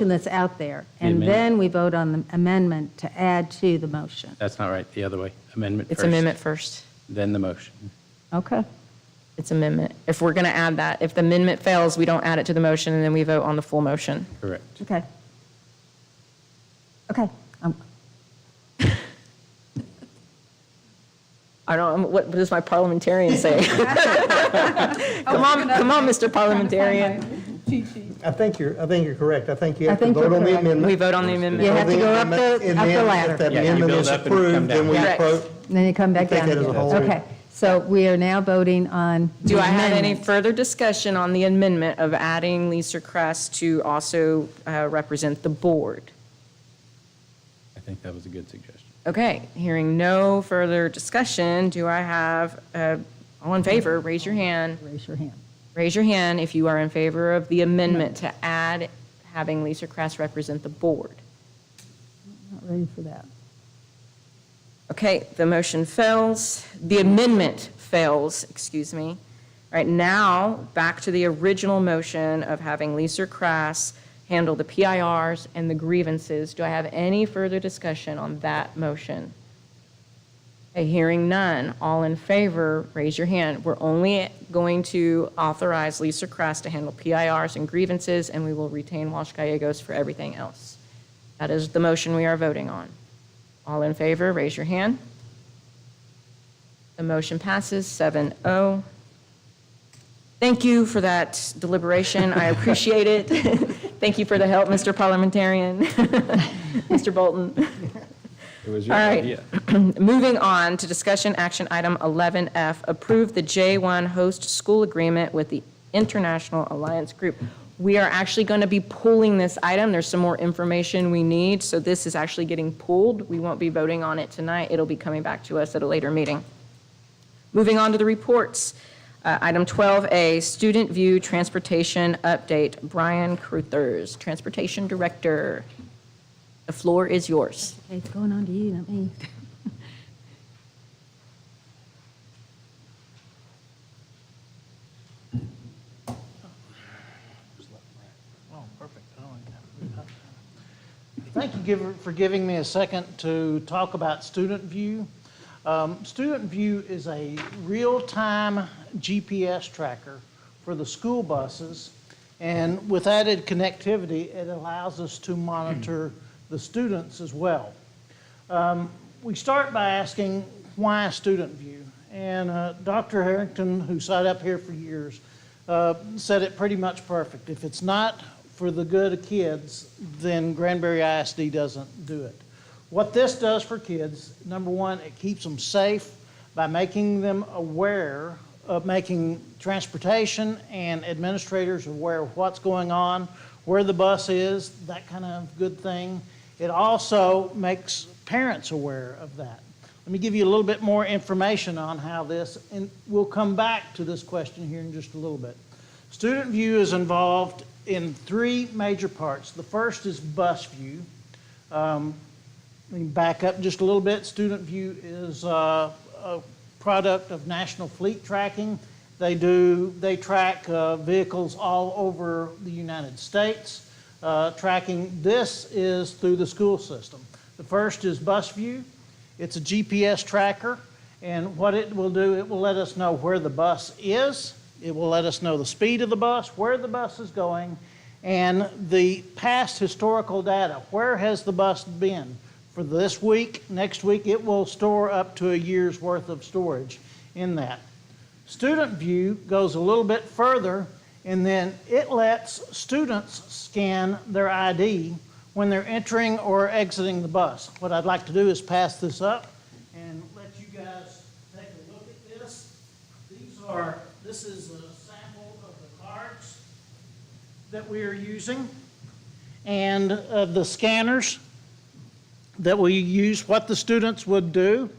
that's out there. The And amendment. then we vote on the amendment to add to the motion. That's not right, the other way. Amendment first. It's amendment first. Then the motion. Okay. It's amendment. If we're going to add that, if the amendment fails, we don't add it to the motion, and then we vote on the full motion. Correct. Okay. Okay. I don't, what does my parliamentarian say? Come on, Mr. Parliamentarian. I think you're correct. I think you I have to think vote you're on the correct. amendment. We vote on the amendment. You have to go up And the then ladder. If that Yeah, you amendment build is up and come approved, down. then we Correct. vote. And then you come back Take down it as a again. whole. Okay. So we are now voting on the Do I have any amendment. further discussion on the amendment of adding Lisa Kress to also represent the board? I think that was a good suggestion. Okay, hearing no further discussion, do I have, all in favor, raise your hand. Raise your hand. Raise your hand if you are in favor of the amendment to add having Lisa Kress represent the board. Not ready for that. Okay, the motion fails. The amendment fails, excuse me. All right, now, back to the original motion of having Lisa Kress handle the PIRs and the grievances. Do I have any further discussion on that motion? Okay, hearing none. All in favor, raise your hand. We're only going to authorize Lisa Kress to handle PIRs and grievances, and we will retain Walsh Gallegos for everything else. That is the motion we are voting on. All in favor, raise your hand. The motion passes 7-0. Thank you for that deliberation. I appreciate it. Thank you for the help, Mr. Parliamentarian, Mr. Bolton. It was your All right. idea. Moving on to discussion action item 11F, approve the J1 host school agreement with the International Alliance Group. We are actually going to be pulling this item. There's some more information we need, so this is actually getting pulled. We won't be voting on it tonight. It'll be coming back to us at a later meeting. Moving on to the reports. Item 12A, Student View Transportation Update. Brian Cruthers, Transportation Director. The floor is yours. Okay, it's going on to you, not me. Oh, perfect. Thank you for giving me a second to talk about Student View. Student View is a real-time GPS tracker for the school buses, and with added connectivity, it allows us to monitor the students as well. We start by asking, why Student View? And Dr. Harrington, who sat up here for years, said it pretty much perfect. If it's not for the good of kids, then Granbury ISD doesn't do it. What this does for kids, number one, it keeps them safe by making them aware of making transportation and administrators aware of what's going on, where the bus is, that kind of good thing. It also makes parents aware of that. Let me give you a little bit more information on how this, and we'll come back to this question here in just a little bit. Student View is involved in three major parts. The first is Bus View. Let me back up just a little bit. Student View is a product of National Fleet Tracking. They track vehicles all over the United States. Tracking this is through the school system. The first is Bus View. It's a GPS tracker, and what it will do, it will let us know where the bus is. It will let us know the speed of the bus, where the bus is going, and the past historical data. Where has the bus been? For this week, next week, it will store up to a year's worth of storage in that. Student View goes a little bit further, and then it lets students scan their ID when they're entering or exiting the bus. What I'd like to do is pass this up and let you guys take a look at this. This is a sample of the cards that we are using and the scanners that we use. What the students would do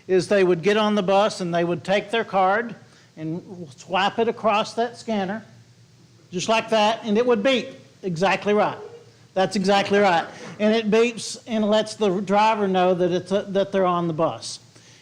is they would get on the bus and they would take their card and swipe it across that scanner, just like that, and it would beep. Exactly right. That's exactly right. And it beeps and lets the driver know that that they're on the bus.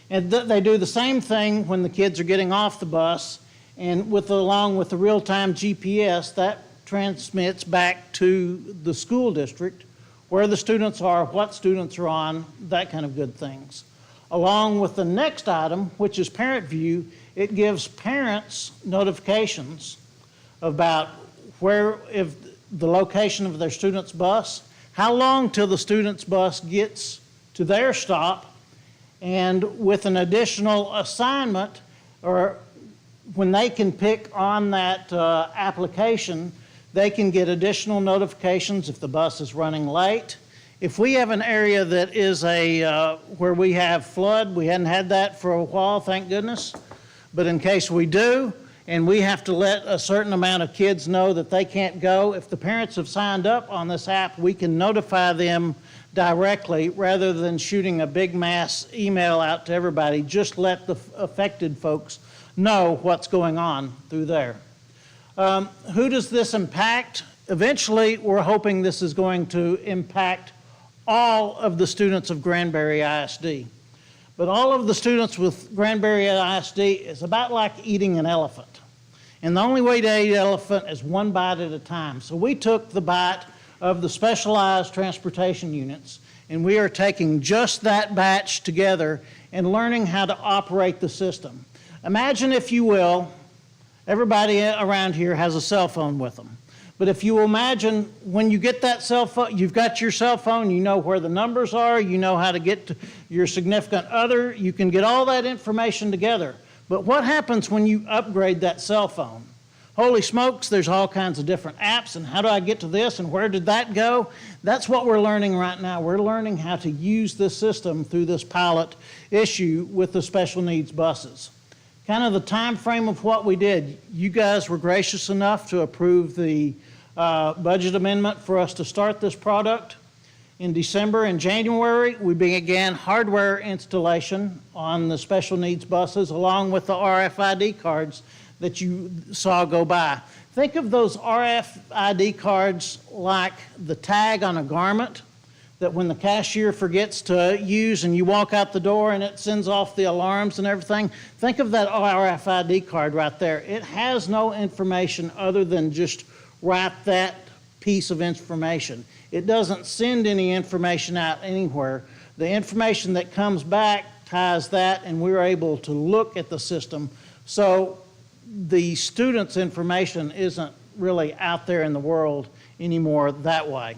And they do the same thing when the kids are getting off the bus, and along with the real-time GPS, that transmits back to the school district where the students are, what students are on, that kind of good things. Along with the next item, which is Parent View, it gives parents notifications about if the location of their student's bus, how long till the student's bus gets to their stop, and with an additional assignment, or when they can pick on that application, they can get additional notifications if the bus is running late. If we have an area that is where we have flood, we hadn't had that for a while, thank goodness, but in case we do, and we have to let a certain amount of kids know that they can't go, if the parents have signed up on this app, we can notify them directly rather than shooting a big mass email out to everybody. Just let the affected folks know what's going on through there. Who does this impact? Eventually, we're hoping this is going to impact all of the students of Granbury ISD. But all of the students with Granbury ISD is about like eating an elephant. And the only way to eat an elephant is one bite at a time. So we took the bite of the specialized transportation units, and we are taking just that batch together and learning how to operate the system. Imagine, if you will, everybody around here has a cell phone with them. But if you imagine when you get that cell phone, you've got your cell phone, you know where the numbers are, you know how to get to your significant other, you can get all that information together. But what happens when you upgrade that cell phone? Holy smokes, there's all kinds of different apps, and how do I get to this, and where did that go? That's what we're learning right now. We're learning how to use this system through this pilot issue with the special needs buses. Kind of the time frame of what we did, you guys were gracious enough to approve the budget amendment for us to start this product. In December and January, we began hardware installation on the special needs buses along with the RFID cards that you saw go by. Think of those RFID cards like the tag on a garment that when the cashier forgets to use and you walk out the door and it sends off the alarms and everything. Think of that RFID card right there. It has no information other than just write that piece of information. It doesn't send any information out anywhere. The information that comes back ties that, and we're able to look at the system. So the student's information isn't really out there in the world anymore that way.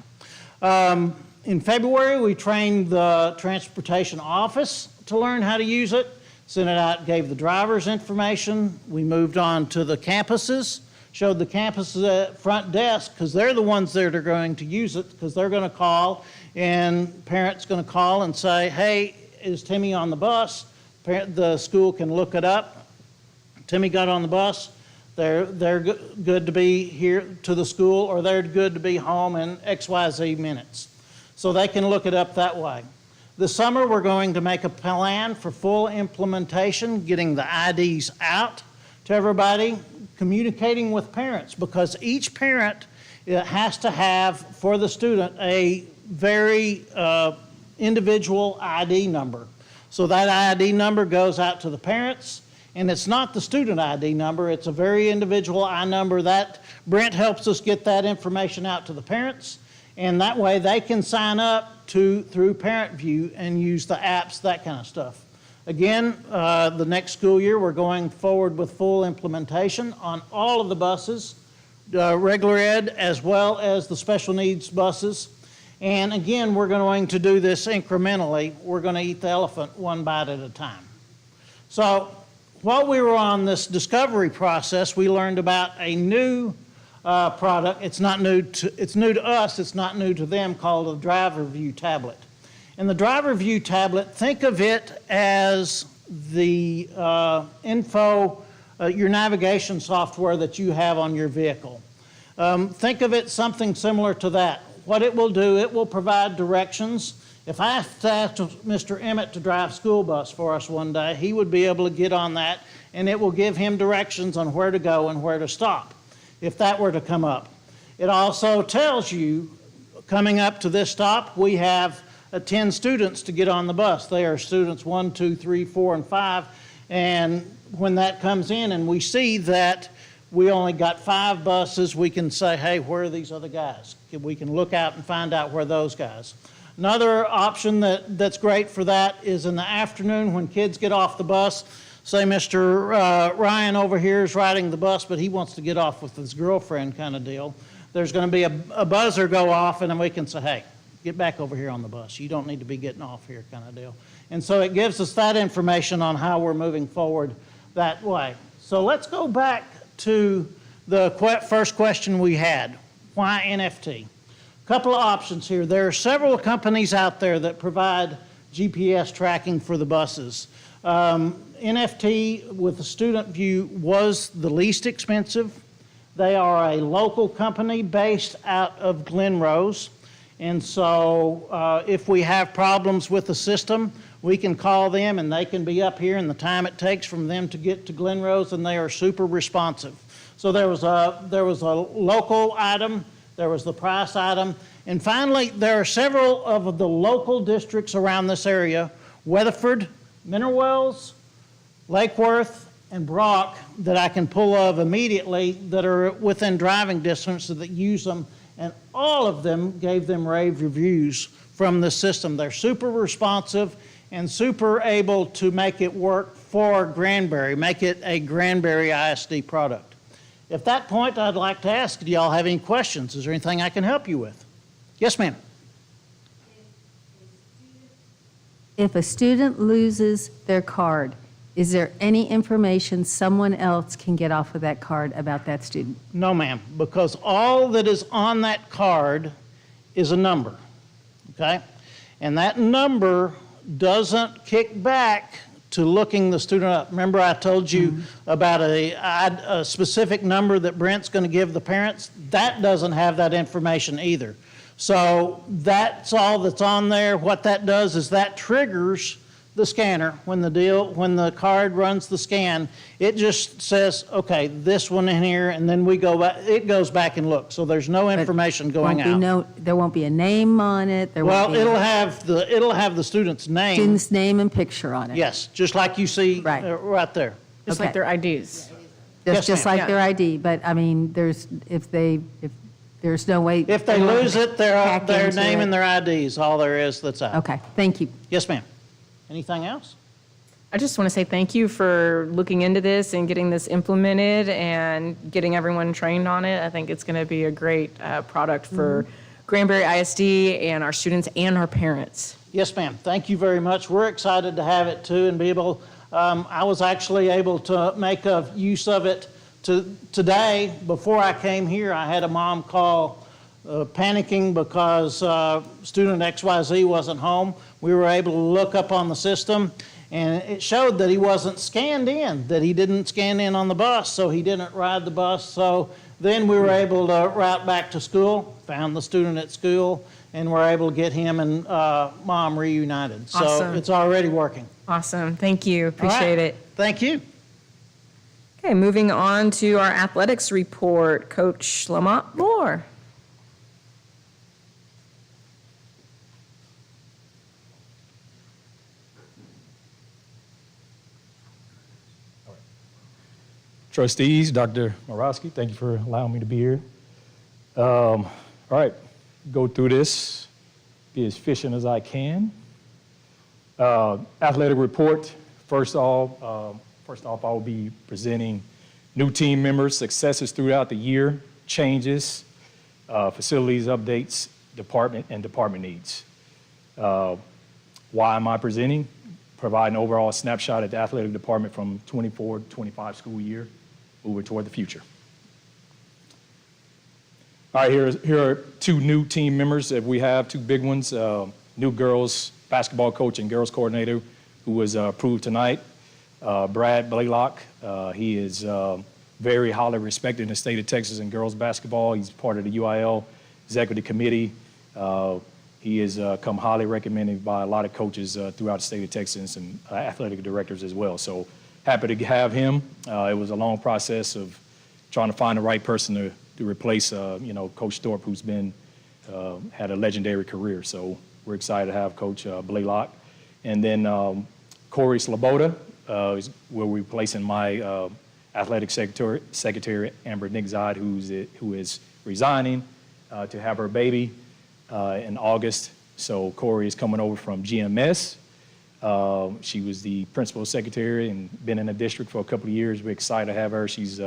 In February, we trained the transportation office to learn how to use it, sent it out, gave the drivers information. We moved on to the campuses, showed the campuses at front desk, because they're the ones that are going to use it, because they're going to call, and parents going to call and say, hey, is Timmy on the bus? The school can look it up. Timmy got on the bus. They're good to be here to the school, or they're good to be home in XYZ minutes. So they can look it up that way. This summer, we're going to make a plan for full implementation, getting the IDs out to everybody, communicating with parents, because each parent has to have, for the student, a very individual ID number. So that ID number goes out to the parents, and it's not the student ID number, it's a very individual I number. That Brent helps us get that information out to the parents, And that way they can sign up through Parent View and use the apps, that kind of stuff. Again, the next school year, we're going forward with full implementation on all of the buses, regular ed as well as the special needs buses. And again, we're going to do this incrementally. We're going to eat the elephant one bite at a time. So while we were on this discovery process, we learned about a new product. It's new to us, it's not new to them, called a Driver View tablet. And the Driver View tablet, think of it as the your navigation software that you have on your vehicle. Think of it something similar to that. What it will do, it will provide directions. If I have to ask Mr. Emmett to drive school bus for us one day, he would be able to get on that, and it will give him directions on where to go and where to stop, if that were to come up. It also tells you, coming up to this stop, we have 10 students to get on the bus. They are students 1, 2, 3, 4, and 5. And when that comes in and we see that we only got 5 buses, we can say, hey, where are these other guys? We can look out and find out where those guys. Another option that's great for that is in the afternoon when kids get off the bus. Say Mr. Ryan over here is riding the bus, but he wants to get off with his girlfriend kind of deal. There's going to be a buzzer go off, and then we can say, hey, get back over here on the bus. You don't need to be getting off here kind of deal. And so it gives us that information on how we're moving forward that way. So let's go back to the first question we had. Why NFT? A couple of options here. There are several companies out there that provide GPS tracking for the buses. NFT with the Student View was the least expensive. They are a local company based out of Glen Rose. And so if we have problems with the system, we can call them and they can be up here in the time it takes from them to get to Glen Rose, and they are super responsive. So there was a local item, there was the price item, and finally there are several of the local districts around this area, Weatherford, Mineral Wells, Lake Worth, and Brock, that I can pull of immediately that are within driving distance that use them, and all of them gave them rave reviews from the system. They're super responsive and super able to make it work for Granbury, make it a Granbury ISD product. At that point, I'd like to ask, do y'all have any questions? Is there anything I can help you with? Yes, ma'am. If a student loses their card, is there any information someone else can get off of that card about that student? No, ma'am, because all that is on that card is a number, okay? And that number doesn't kick back to looking the student up. Remember I told you about a specific number that Brent's going to give the parents? That doesn't have that information either. So that's all that's on there. What that does is that triggers the scanner. When the card runs the scan, it just says, okay, this one in here, and then we go back, it goes back and looks. So there's no information going out. There won't be a name on it. Well, it'll have the student's name. Student's name and picture on it. Yes, just like you see right there. Just like their IDs. Just like their ID, but I mean, if there's no way. If they lose it, their name and their ID is all there is that's out. Okay, thank you. Yes, ma'am. Anything else? I just want to say thank you for looking into this and getting this implemented and getting everyone trained on it. I think it's going to be a great product for Granbury ISD and our students and our parents. Yes, ma'am. Thank you very much. We're excited to have it too and be able, I was actually able to make use of it today. Before I came here, I had a mom call panicking because student XYZ wasn't home. We were able to look up on the system, and it showed that he wasn't scanned in, that he didn't scan in on the bus, so he didn't ride the bus. So then we were able to route back to school, found the student at school, and were able to get him and mom reunited. Awesome. So it's already working. Awesome. Thank you. Appreciate it. Thank you. Okay, moving on to our athletics report. Coach Lamont Moore. Trustees, Dr. Morosky, thank you for allowing me to be here. All right, go through this, be as efficient as I can. Athletic report. First off, I will be presenting new team members, successes throughout the year, changes, facilities updates, department needs. Why am I presenting? Provide an overall snapshot at the athletic department from 24-25 school year, moving toward the future. All right, here are two new team members that we have, two big ones. New girls basketball coach and girls coordinator who was approved tonight, Brad Blaylock. He is very highly respected in the state of Texas in girls basketball. He's part of the UIL executive committee. He has come highly recommended by a lot of coaches throughout the state of Texas and athletic directors as well. So happy to have him. It was a long process of trying to find the right person to replace, Coach Thorpe, who's been had a legendary career. So we're excited to have Coach Blaylock. And then Corey Sloboda is where we're replacing my athletic secretary Amber Nickzide, who is resigning to have her baby in August. So Corey is coming over from GMS. She was the principal secretary and been in the district for a couple of years. We're excited to have her. She's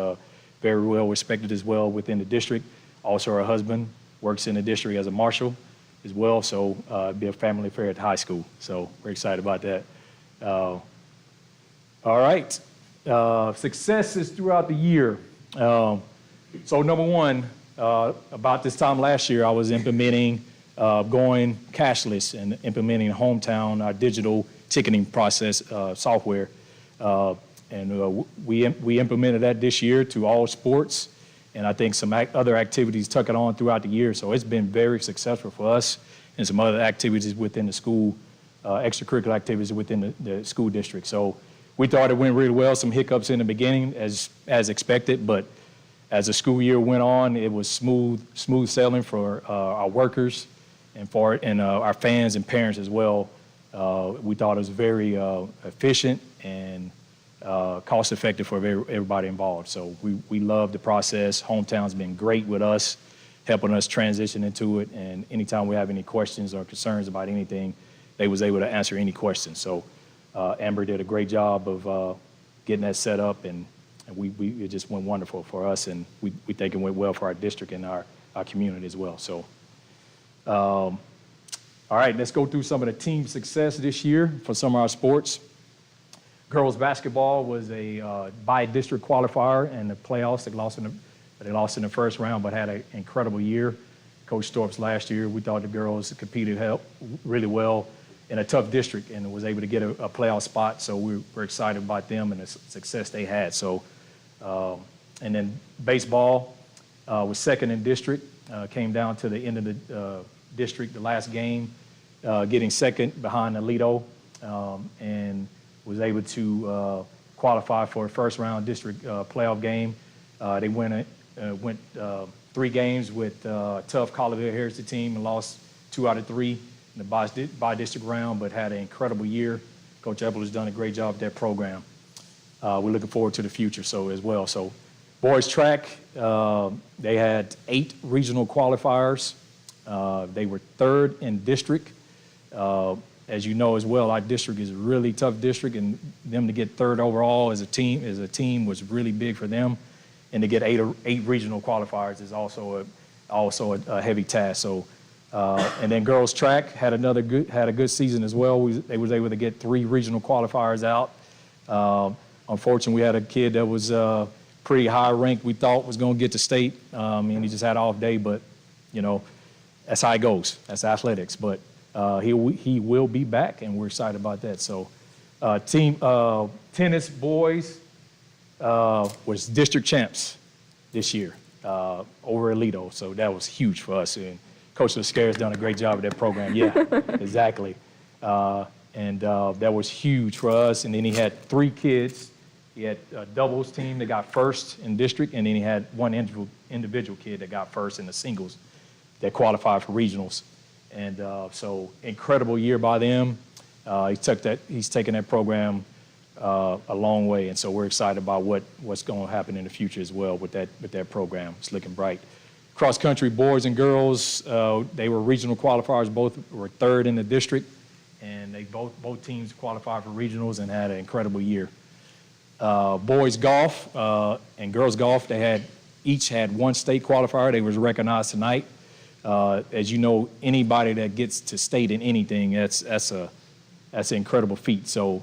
very well respected as well within the district. Also, her husband works in the district as a marshal as well. So it'd be a family affair at the high school. So we're excited about that. All right. Successes throughout the year. So number one, about this time last year, I was implementing going cashless and implementing Hometown, our digital ticketing process software. And we implemented that this year to all sports. And I think some other activities took it on throughout the year. So it's been very successful for us and some other activities within the school, extracurricular activities within the school district. So we thought it went really well. Some hiccups in the beginning as expected, but as the school year went on, it was smooth sailing for our workers and for our fans and parents as well. We thought it was very efficient and cost-effective for everybody involved. So we love the process. Hometown's been great with us, helping us transition into it. And anytime we have any questions or concerns about anything, they was able to answer any questions. So Amber did a great job of getting that set up, and it just went wonderful for us, and we think it went well for our district and our community as well. So, all right, let's go through some of the team success this year for some of our sports. Girls basketball was a by-district qualifier in the playoffs. They lost in the first round, but had an incredible year. Coach Thorpe's last year, we thought the girls competed really well in a tough district and was able to get a playoff spot. So we're excited about them and the success they had. So, and then baseball was second in district, came down to the end of the district, the last game, getting second behind Alito, and was able to qualify for a first round district playoff game. They went 3 games with a tough Colorado Heritage team and lost 2 out of 3 in the by-district round, but had an incredible year. Coach Eppler has done a great job with that program. We're looking forward to the future as well. So boys track, they had 8 regional qualifiers. They were 3rd in district. As you know as well, our district is a really tough district, and them to get 3rd overall as a team was really big for them. And to get 8 regional qualifiers is also a heavy task. So, and then girls track had a good season as well. They was able to get 3 regional qualifiers out. Unfortunately, we had a kid that was pretty high ranked. We thought was going to get to state, and he just had an off day. But that's how it goes. That's athletics. But he will be back, and we're excited about that. So, team tennis boys was district champs this year over Alito. So that was huge for us. And Coach Lascara's done a great job with that program. Yeah, exactly. And that was huge for us. And then he had 3 kids. He had a doubles team that got first in district, and then he had 1 individual kid that got first in the singles that qualified for regionals. And so incredible year by them. He's taken that program a long way, and so we're excited about what's going to happen in the future as well with that program. It's looking bright. Cross-country boys and girls, they were regional qualifiers. Both were third in the district, and they both teams qualified for regionals and had an incredible year. Boys golf and girls golf, each had one state qualifier. They was recognized tonight. As you know, anybody that gets to state in anything, that's an incredible feat. So,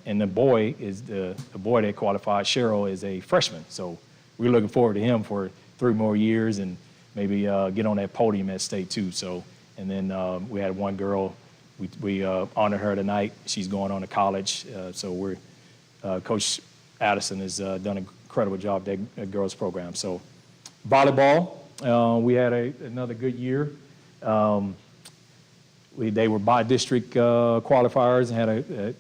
and the boy that qualified, Cheryl, is a freshman. So we're looking forward to him for 3 more years and maybe get on that podium at state too. So, and then we had one girl, we honored her tonight. She's going on to college. So Coach Addison has done an incredible job at that girls program. So volleyball, we had another good year. They were by district qualifiers and had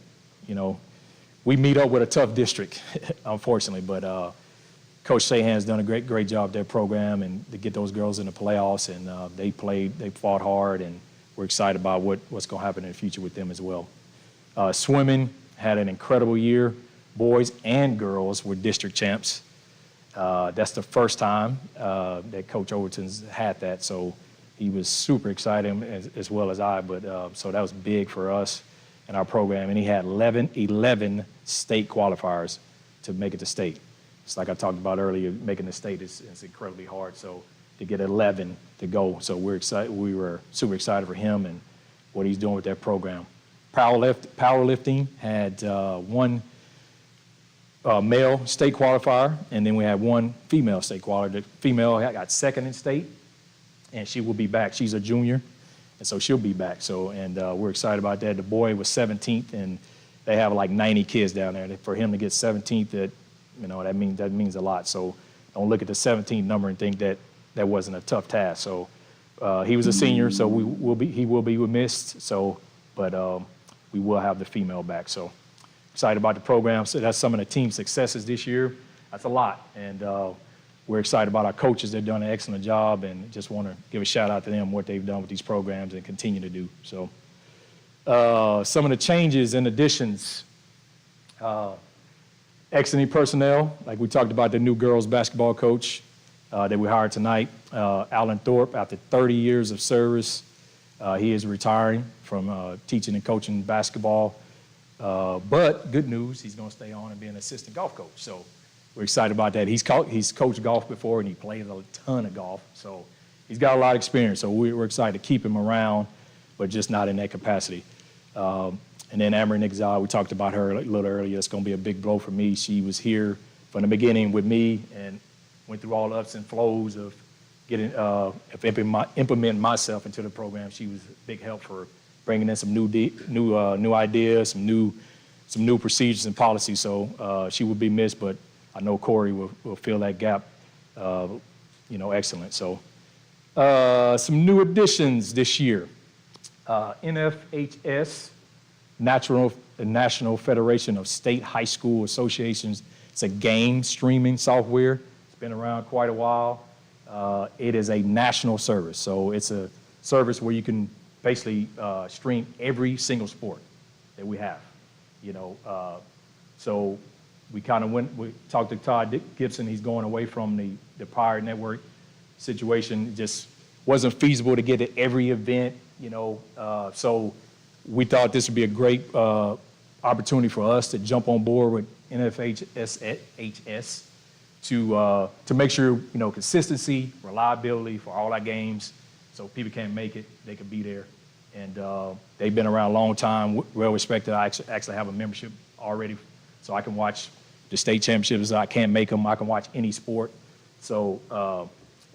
we meet up with a tough district, unfortunately, but Coach Sahan's done a great job at their program and to get those girls in the playoffs, and they fought hard, and we're excited about what's going to happen in the future with them as well. Swimming had an incredible year. Boys and girls were district champs. That's the first time that Coach Overton's had that, so he was super excited as well as I, but so that was big for us in our program, and he had 11 state qualifiers to make it to state. It's like I talked about earlier, making the state is incredibly hard, so to get 11 to go, so we're excited. We were super excited for him and what he's doing with that program. Powerlifting had one male state qualifier, and then we had one female state qualifier. The female got second in state, and she will be back. She's a junior, and so she'll be back. So, and we're excited about that. The boy was 17th, and they have like 90 kids down there. And for him to get 17th, that means a lot. So don't look at the 17th number and think that wasn't a tough task. So he was a senior, so he will be missed. So, but we will have the female back. So excited about the program. So that's some of the team successes this year. That's a lot, and we're excited about our coaches. They've done an excellent job, and just want to give a shout out to them, what they've done with these programs and continue to do. So some of the changes and additions, exiting personnel, like we talked about the new girls basketball coach that we hired tonight, Alan Thorpe, after 30 years of service, he is retiring from teaching and coaching basketball. But good news, he's going to stay on and be an assistant golf coach. So we're excited about that. He's coached golf before, and he plays a ton of golf. So he's got a lot of experience. So we're excited to keep him around, but just not in that capacity. And then Amory Nixon, we talked about her a little earlier. It's going to be a big blow for me. She was here from the beginning with me and went through all the ups and flows of implementing myself into the program. She was a big help for bringing in some new ideas, some new procedures and policies. So she will be missed, but I know Corey will fill that gap, excellent. So some new additions this year. NFHS, National Federation of State High School Associations. It's a game streaming software. It's been around quite a while. It is a national service, so it's a service where you can basically stream every single sport that we have. So we talked to Todd Gibson. He's going away from the Pirate Network situation. It just wasn't feasible to get to every event, so we thought this would be a great opportunity for us to jump on board with NFHS to make sure, consistency, reliability for all our games, so if people can't make it, they can be there. And they've been around a long time, well respected. I actually have a membership already, so I can watch the state championships. I can't make them. I can watch any sport. So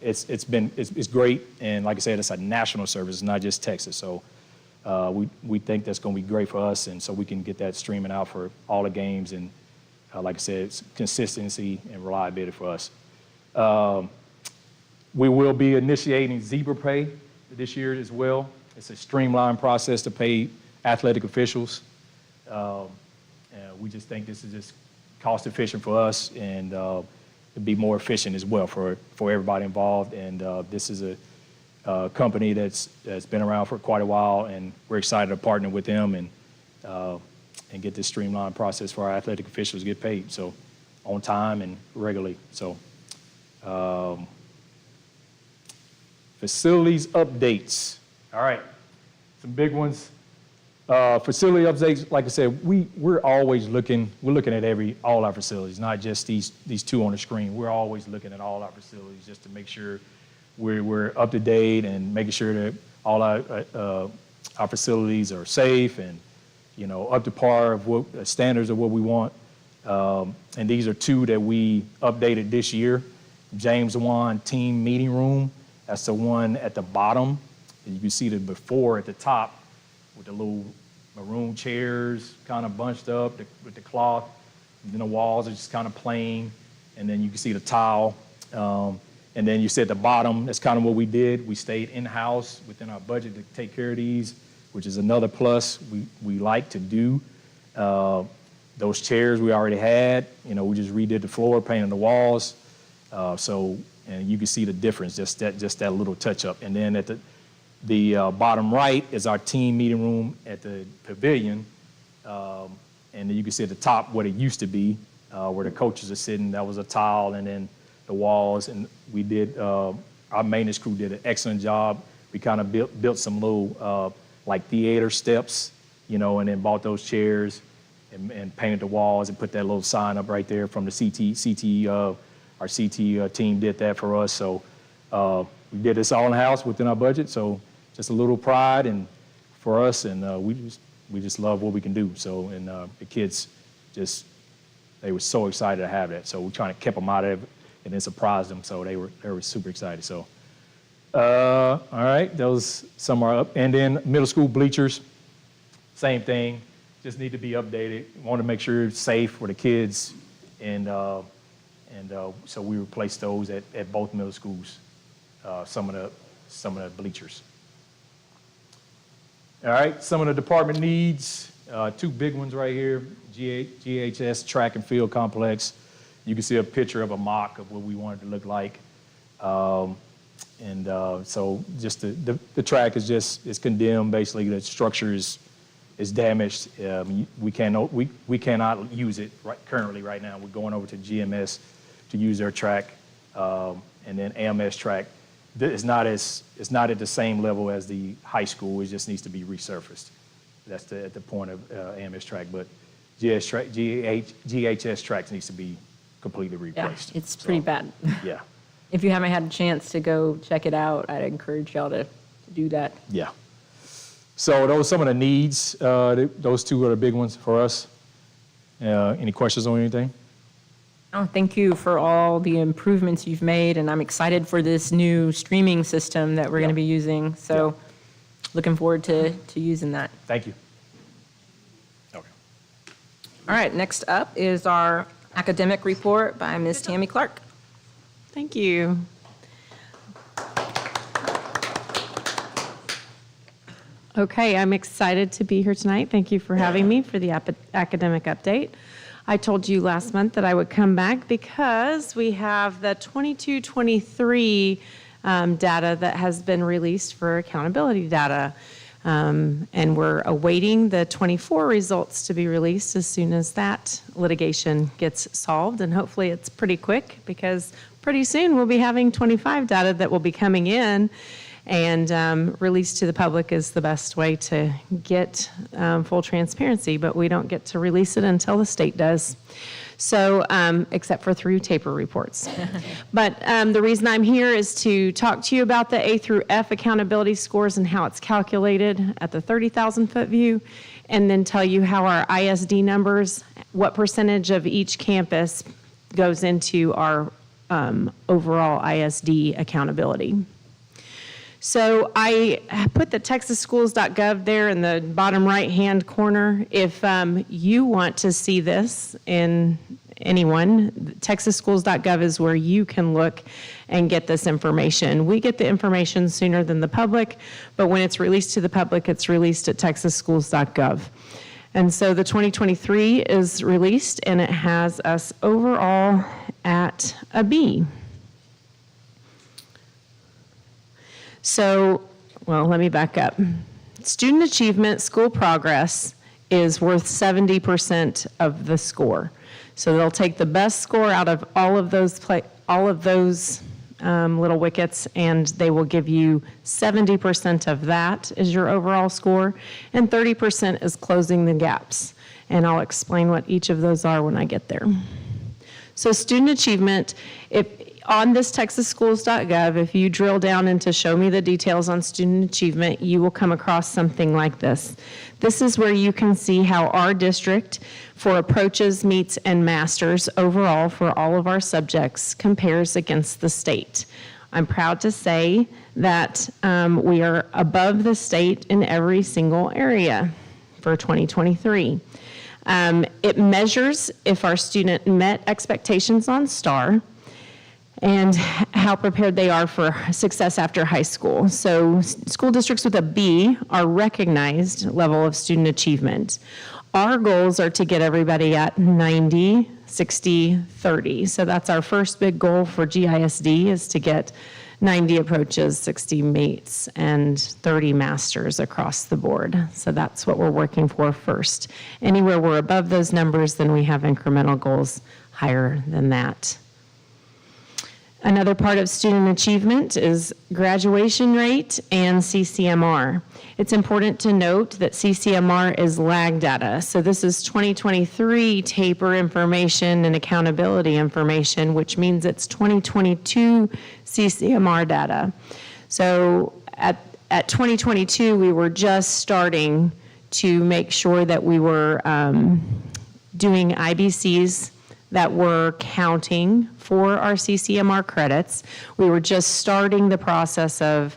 it's great, and like I said, it's a national service. It's not just Texas. So we think that's going to be great for us, and so we can get that streaming out for all the games. And like I said, it's consistency and reliability for us. We will be initiating Zebra Pay this year as well. It's a streamlined process to pay athletic officials. We just think this is just cost efficient for us, and it'll be more efficient as well for everybody involved. And this is a company that's been around for quite a while, and we're excited to partner with them and get this streamlined process for our athletic officials to get paid, so on time and regularly. So Facilities updates. All right, some big ones. Facility updates, like I said, we're always looking at all our facilities, not just these two on the screen. We're always looking at all our facilities just to make sure we're up to date and making sure that all our facilities are safe and, up to par of standards of what we want. And these are two that we updated this year. James Wan Team Meeting Room, that's the one at the bottom. And you can see the before at the top with the little maroon chairs kind of bunched up with the cloth. And then the walls are just kind of plain. And then you can see the tile. And then you see at the bottom, that's kind of what we did. We stayed in-house within our budget to take care of these, which is another plus we like to do. Those chairs we already had, we just redid the floor, painted the walls. And you can see the difference, just that little touch up. And then at the bottom right is our team meeting room at the pavilion. And then you can see at the top what it used to be, where the coaches are sitting. That was a tile, and then the walls. And we did, our maintenance crew did an excellent job. We kind of built some little like theater steps, and then bought those chairs and painted the walls and put that little sign up right there from the CT. Our CT team did that for us. So we did this all in-house within our budget. So just a little pride and for us, and we just love what we can do. So, and the kids they were so excited to have that. So we trying to keep them out of it and then surprise them. So they were super excited. So, all right, those some are up. And then middle school bleachers, same thing. Just need to be updated. Want to make sure it's safe for the kids, and so we replaced those at both middle schools. Some of the bleachers. All right, some of the department needs. Two big ones right here. GHS track and field complex. You can see a picture of a mock of what we wanted to look like. So just the track is condemned. Basically, the structure is damaged. We cannot use it currently right now. We're going over to GMS to use their track, and then AMS track. It's not at the same level as the high school. It just needs to be resurfaced. That's at the point of AMS track, but GHS tracks needs to be completely replaced. Yeah, it's pretty bad. Yeah. If you haven't had a chance to go check it out, I'd encourage y'all to do that. Yeah. So those are some of the needs. Those two are the big ones for us. Any questions on anything? Oh, thank you for all the improvements you've made, and I'm excited for this new streaming system that we're going to be using. So looking forward to using that. Thank you. All right, next up is our academic report by Ms. Tammy Clark. Thank you. Okay, I'm excited to be here tonight. Thank you for having me for the academic update. I told you last month that I would come back because we have the 22-23 data that has been released for accountability data. And we're awaiting the 24 results to be released as soon as that litigation gets solved. And hopefully it's pretty quick because pretty soon we'll be having 25 data that will be coming in. And release to the public is the best way to get full transparency, but we don't get to release it until the state does. So, except for through taper reports. But the reason I'm here is to talk to you about the A through F accountability scores and how it's calculated at the 30,000-foot view, and then tell you how our ISD numbers, what percentage of each campus goes into our overall ISD accountability. So I put the texasschools.gov there in the bottom right-hand corner. If you want to see this in anyone, texasschools.gov is where you can look and get this information. We get the information sooner than the public, but when it's released to the public, it's released at texasschools.gov. And so the 2023 is released, and it has us overall at a B. So, well, let me back up. Student achievement, school progress is worth 70% of the score. So they'll take the best score out of all of those little wickets, and they will give you 70% of that is your overall score, and 30% is closing the gaps. And I'll explain what each of those are when I get there. So student achievement, on this texasschools.gov, if you drill down into show me the details on student achievement, you will come across something like this. This is where you can see how our district for approaches, meets, and masters overall for all of our subjects compares against the state. I'm proud to say that we are above the state in every single area for 2023. It measures if our student met expectations on STAR, and how prepared they are for success after high school. So school districts with a B are recognized level of student achievement. Our goals are to get everybody at 90, 60, 30. So that's our first big goal for GISD, is to get 90 approaches, 60 mates, and 30 masters across the board. So that's what we're working for first. Anywhere we're above those numbers, then we have incremental goals higher than that. Another part of student achievement is graduation rate and CCMR. It's important to note that CCMR is lag data. So this is 2023 taper information and accountability information, which means it's 2022 CCMR data. So at 2022, we were just starting to make sure that we were doing IBCs that were counting for our CCMR credits. We were just starting the process of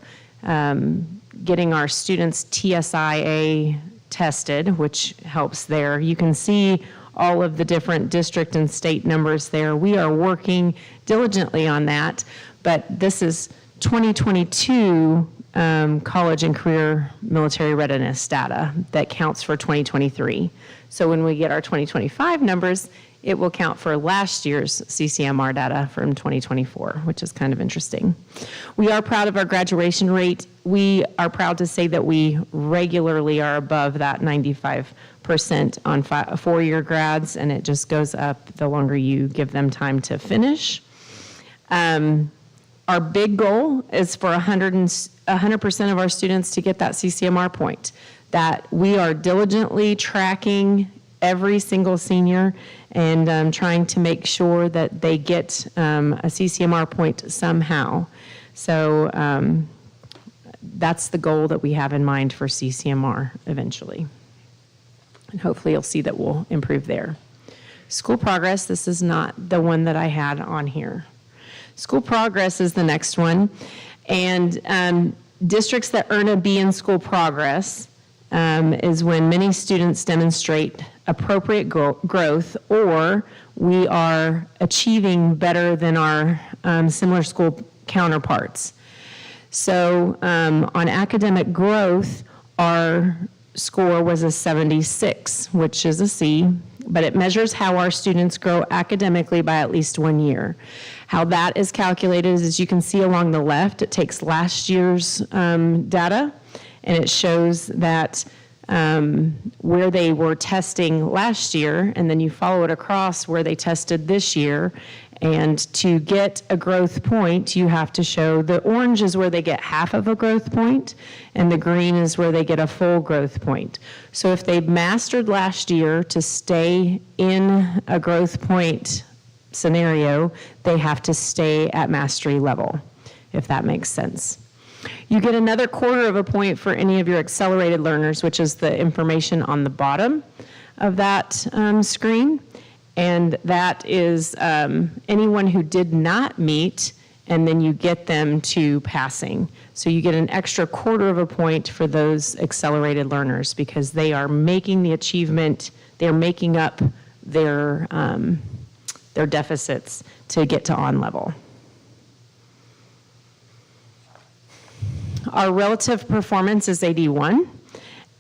getting our students TSIA tested, which helps there. You can see all of the different district and state numbers there. We are working diligently on that, but this is 2022 college and career military readiness data that counts for 2023. So when we get our 2025 numbers, it will count for last year's CCMR data from 2024, which is kind of interesting. We are proud of our graduation rate. We are proud to say that we regularly are above that 95% on four-year grads, and it just goes up the longer you give them time to finish. Our big goal is for 100% of our students to get that CCMR point, that we are diligently tracking every single senior and trying to make sure that they get a CCMR point somehow. So that's the goal that we have in mind for CCMR eventually. And hopefully you'll see that we'll improve there. School progress, this is not the one that I had on here. School progress is the next one. And districts that earn a B in school progress is when many students demonstrate appropriate growth, or we are achieving better than our similar school counterparts. So on academic growth, our score was a 76, which is a C, but it measures how our students grow academically by at least 1 year. How that is calculated is, as you can see along the left, it takes last year's data, and it shows that where they were testing last year, and then you follow it across where they tested this year. And to get a growth point, you have to show the orange is where they get half of a growth point, and the green is where they get a full growth point. So if they mastered last year to stay in a growth point scenario, they have to stay at mastery level, if that makes sense. You get another quarter of a point for any of your accelerated learners, which is the information on the bottom of that screen. And that is anyone who did not meet, and then you get them to passing. So you get an extra quarter of a point for those accelerated learners because they are making the achievement, they're making up their deficits to get to on level. Our relative performance is 81.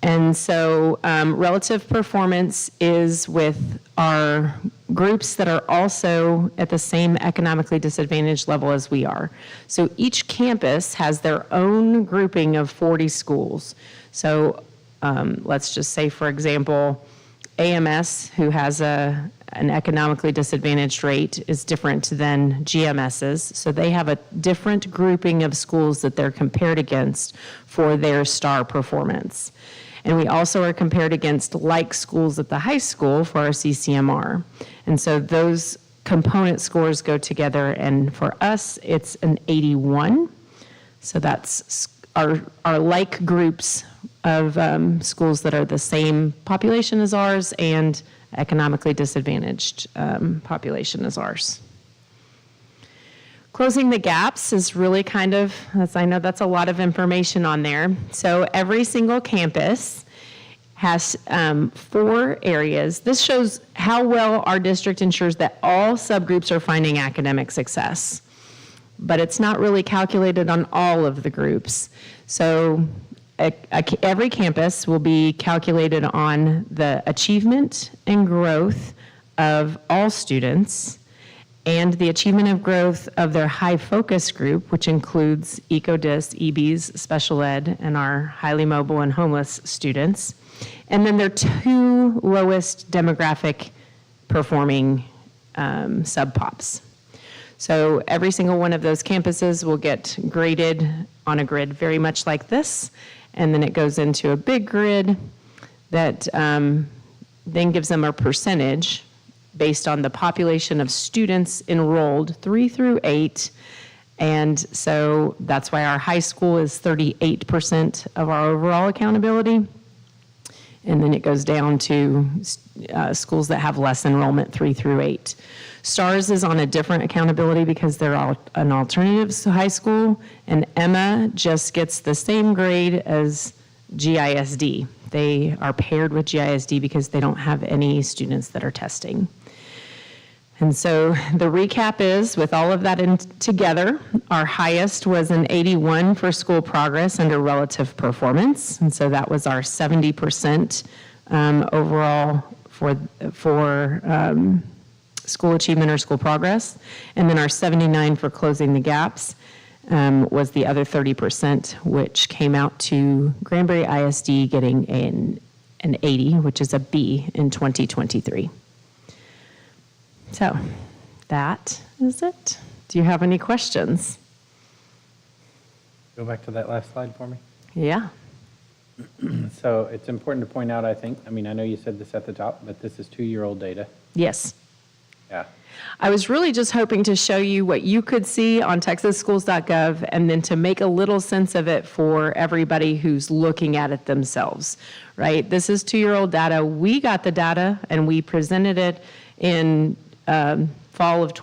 And so relative performance is with our groups that are also at the same economically disadvantaged level as we are. So each campus has their own grouping of 40 schools. So let's just say, for example, AMS, who has a an economically disadvantaged rate is different than GMS's. So they have a different grouping of schools that they're compared against for their STAR performance. And we also are compared against like schools at the high school for our CCMR. And so those component scores go together, and for us, it's an 81. So that's our like groups of schools that are the same population as ours and economically disadvantaged population as ours. Closing the gaps is really kind of, as I know that's a lot of information on there. So every single campus has 4 areas. This shows how well our district ensures that all subgroups are finding academic success, but it's not really calculated on all of the groups. So every campus will be calculated on the achievement and growth of all students and the achievement of growth of their high focus group, which includes ECODIS, EBs, special ed, and our highly mobile and homeless students. And then their 2 lowest demographic performing sub-pops. So every single one of those campuses will get graded on a grid very much like this, and then it goes into a big grid that then gives them a percentage based on the population of students enrolled 3 through 8. And so that's why our high school is 38% of our overall accountability. And then it goes down to schools that have less enrollment, 3 through 8. STARS is on a different accountability because they're all an alternative to high school, and Emma just gets the same grade as GISD. They are paired with GISD because they don't have any students that are testing. And so the recap is, with all of that in together, our highest was an 81 for school progress under relative performance. And so that was our 70% overall for school achievement or school progress. And then our 79 for closing the gaps was the other 30%, which came out to Granbury ISD getting an 80, which is a B in 2023. So that is it. Do you have any questions? Go back to that last slide for me. Yeah. So it's important to point out, I think, I know you said this at the top, but this is 2-year-old data. Yes. Yeah. I was really just hoping to show you what you could see on texasschools.gov and then to make a little sense of it for everybody who's looking at it themselves, right? This is 2-year-old data. We got the data and we presented it in fall of,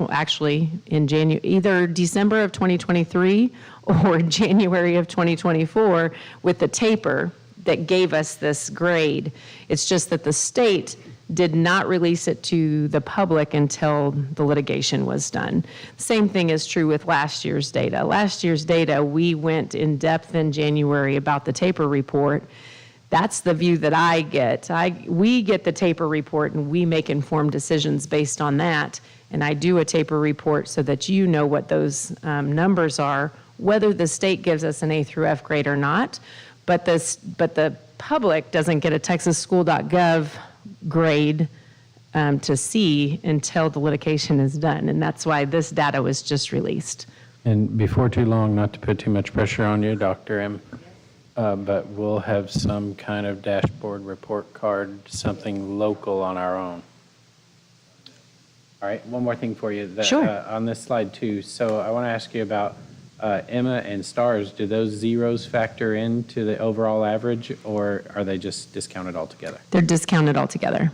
in January, either December of 2023 or January of 2024 with the taper that gave us this grade. It's just that the state did not release it to the public until the litigation was done. Same thing is true with last year's data. Last year's data, we went in depth in January about the taper report. That's the view that I get. We get the taper report and we make informed decisions based on that. And I do a taper report so that you know what those numbers are, whether the state gives us an A through F grade or not. But the public doesn't get a texasschool.gov grade to see until the litigation is done. And that's why this data was just released. And before too long, not to put too much pressure on you, Dr. M, but we'll have some kind of dashboard report card, something local on our own. All right, one more thing for you. Sure. On this slide too, so I want to ask you about Emma and STARS. Do those zeros factor into the overall average, or are they just discounted altogether? They're discounted altogether.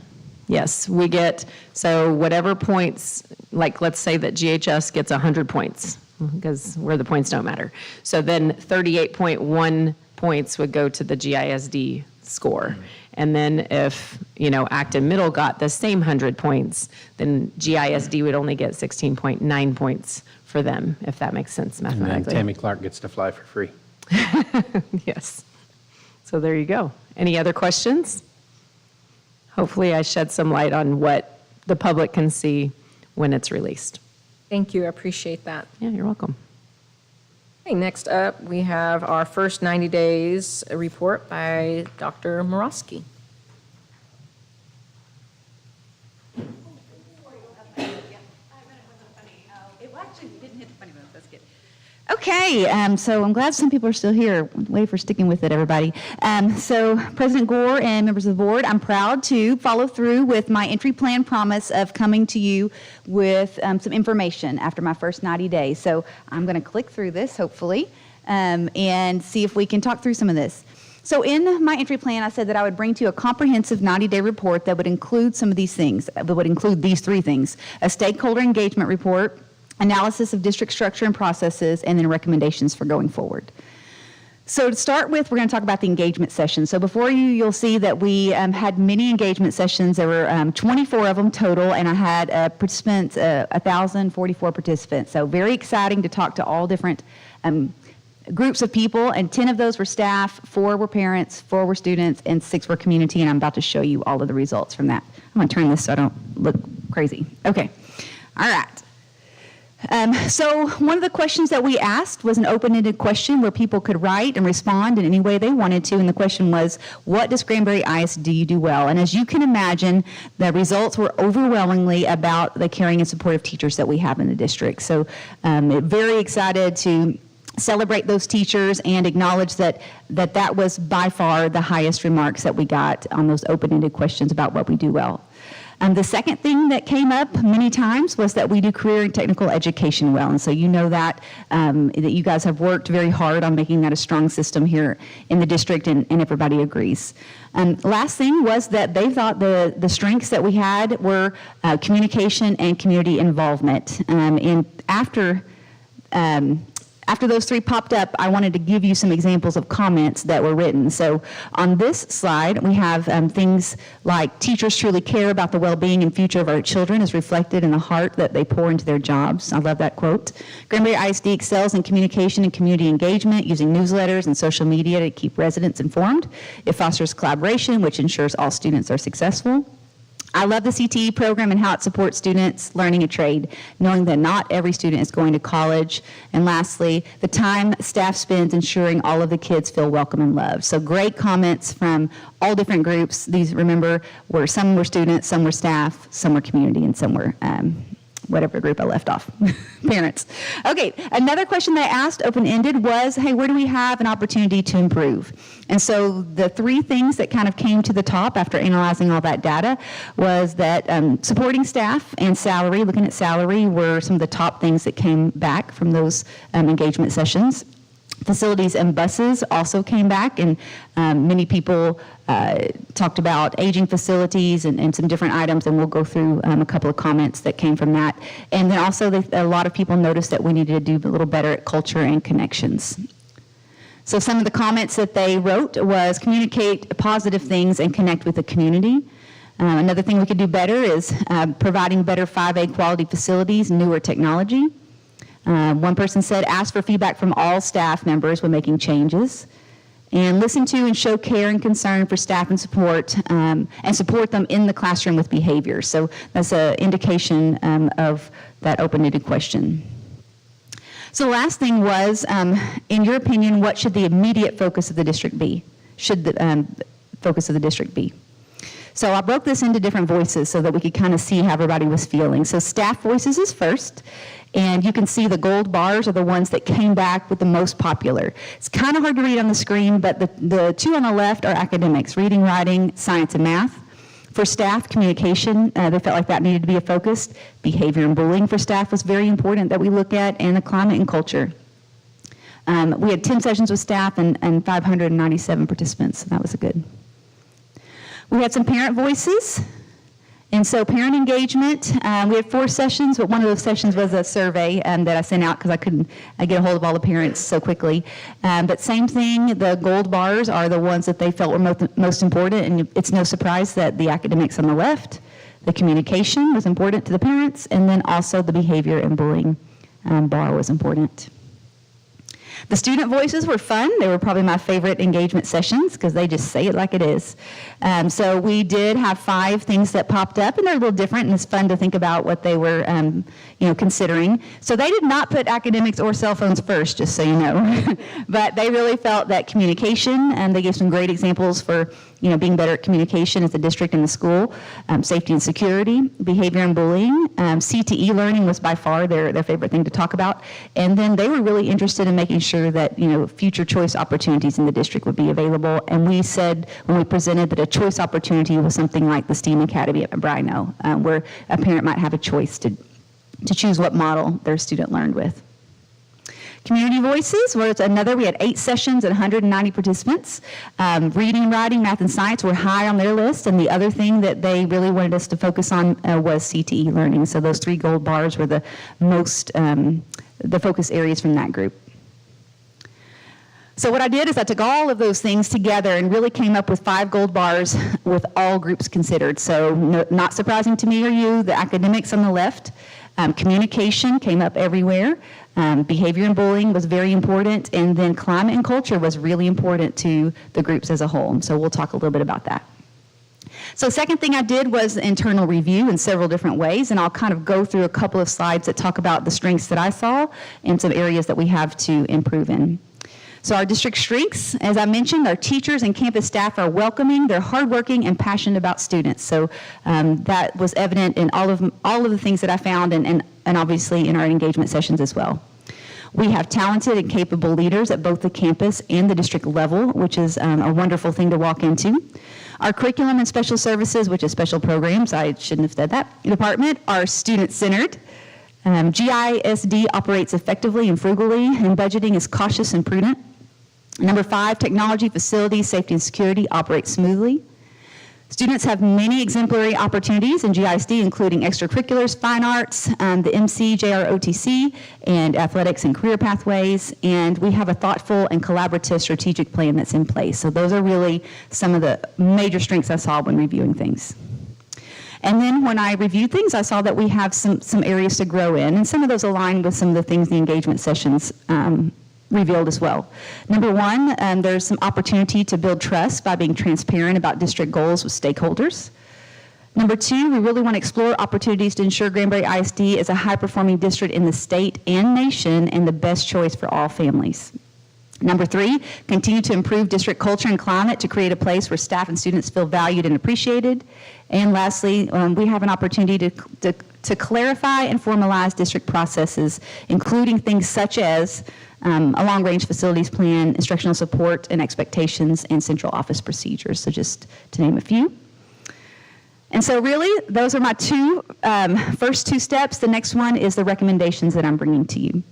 Yes, we get, so whatever points, like let's say that GHS gets 100 points, because where the points don't matter. So then 38.1 points would go to the GISD score. And then if, Acton Middle got the same 100 points, then GISD would only get 16.9 points for them, if that makes sense mathematically. And then Tammy Clark gets to fly for free. Yes. So there you go. Any other questions? Hopefully I shed some light on what the public can see when it's released. Thank you, I appreciate that. Yeah, you're welcome. Okay, next up, we have our first 90 days report by Dr. Morosky. Okay, so I'm glad some people are still here. Way for sticking with it, everybody. So President Gore and members of the board, I'm proud to follow through with my entry plan promise of coming to you with some information after my first 90 days. So I'm going to click through this, hopefully, and see if we can talk through some of this. So in my entry plan, I said that I would bring to you a comprehensive 90-day report that would include some of these things, that would include these three things: a stakeholder engagement report, analysis of district structure and processes, and then recommendations for going forward. So to start with, we're going to talk about the engagement session. So before you'll see that we had many engagement sessions. There were 24 of them total, and I had participants, 1,044 participants. So very exciting to talk to all different groups of people, and 10 of those were staff, 4 were parents, 4 were students, and 6 were community, and I'm about to show you all of the results from that. I'm going to turn this so I don't look crazy. Okay. All right. So one of the questions that we asked was an open-ended question where people could write and respond in any way they wanted to, and the question was, what does Granbury ISD do well? And as you can imagine, the results were overwhelmingly about the caring and supportive teachers that we have in the district. So very excited to celebrate those teachers and acknowledge that was by far the highest remarks that we got on those open-ended questions about what we do well. The second thing that came up many times was that we do career and technical education well. And so you know that you guys have worked very hard on making that a strong system here in the district, and everybody agrees. Last thing was that they thought the strengths that we had were communication and community involvement. And after those three popped up, I wanted to give you some examples of comments that were written. So on this slide, we have things like teachers truly care about the well-being and future of our children as reflected in the heart that they pour into their jobs. I love that quote. Granbury ISD excels in communication and community engagement using newsletters and social media to keep residents informed. It fosters collaboration, which ensures all students are successful. I love the CTE program and how it supports students learning a trade, knowing that not every student is going to college. And lastly, the time staff spends ensuring all of the kids feel welcome and loved. So great comments from all different groups. These, remember, some were students, some were staff, some were community, and some were whatever group I left off, parents. Okay, another question they asked, open-ended, was, hey, where do we have an opportunity to improve? And so the three things that kind of came to the top after analyzing all that data was that supporting staff and salary, looking at salary, were some of the top things that came back from those engagement sessions. Facilities and buses also came back, and many people talked about aging facilities and some different items, and we'll go through a couple of comments that came from that. And then also a lot of people noticed that we needed to do a little better at culture and connections. So some of the comments that they wrote was communicate positive things and connect with the community. Another thing we could do better is providing better 5A quality facilities, newer technology. One person said, ask for feedback from all staff members when making changes, and listen to and show care and concern for staff and support them in the classroom with behavior. So that's an indication of that open-ended question. So the last thing was, in your opinion, what should the immediate focus of the district be? Should the focus of the district be? So I broke this into different voices so that we could kind of see how everybody was feeling. So staff voices is first, and you can see the gold bars are the ones that came back with the most popular. It's kind of hard to read on the screen, but the two on the left are academics, reading, writing, science, and math. For staff, communication, they felt like that needed to be a focus. Behavior and bullying for staff was very important that we look at, and the climate and culture. We had 10 sessions with staff and 597 participants, so that was good. We had some parent voices, and so parent engagement, we had 4 sessions, but one of those sessions was a survey that I sent out because I couldn't get a hold of all the parents so quickly. But same thing, the gold bars are the ones that they felt were most important, and it's no surprise that the academics on the left, the communication was important to the parents, and then also the behavior and bullying bar was important. The student voices were fun. They were probably my favorite engagement sessions because they just say it like it is. So we did have 5 things that popped up, and they're a little different, and it's fun to think about what they were considering. So they did not put academics or cell phones first, just so you know. But they really felt that communication, and they gave some great examples for being better at communication as a district and the school, safety and security, behavior and bullying. CTE learning was by far their favorite thing to talk about. And then they were really interested in making sure that, future choice opportunities in the district would be available. And we said when we presented that a choice opportunity was something like the STEAM Academy at Brino, where a parent might have a choice to choose what model their student learned with. Community Voices was another. We had 8 sessions and 190 participants. Reading, writing, math, and science were high on their list, and the other thing that they really wanted us to focus on was CTE learning. So those 3 gold bars were the most, the focus areas from that group. So what I did is I took all of those things together and really came up with 5 gold bars with all groups considered. So not surprising to me or you, the academics on the left, communication came up everywhere. Behavior and bullying was very important, and then climate and culture was really important to the groups as a whole. So we'll talk a little bit about that. So second thing I did was internal review in several different ways, and I'll kind of go through a couple of slides that talk about the strengths that I saw and some areas that we have to improve in. So our district strengths, as I mentioned, our teachers and campus staff are welcoming, they're hardworking, and passionate about students. So that was evident in all of the things that I found, and obviously in our engagement sessions as well. We have talented and capable leaders at both the campus and the district level, which is a wonderful thing to walk into. Our curriculum and special services, which is special programs, I shouldn't have said that, department, are student-centered. GISD operates effectively and frugally, and budgeting is cautious and prudent. Number 5, technology, facilities, safety, and security operate smoothly. Students have many exemplary opportunities in GISD, including extracurriculars, fine arts, the MC, JR, OTC, and athletics and career pathways. And we have a thoughtful and collaborative strategic plan that's in place. So those are really some of the major strengths I saw when reviewing things. And then when I reviewed things, I saw that we have some areas to grow in, and some of those align with some of the things the engagement sessions revealed as well. Number 1, there's some opportunity to build trust by being transparent about district goals with stakeholders. Number 2, we really want to explore opportunities to ensure Granbury ISD is a high-performing district in the state and nation and the best choice for all families. Number 3, continue to improve district culture and climate to create a place where staff and students feel valued and appreciated. And lastly, we have an opportunity to clarify and formalize district processes, including things such as a long-range facilities plan, instructional support and expectations, and central office procedures, so just to name a few. And so really, those are my first 2 steps. The next one is the recommendations that I'm bringing to you.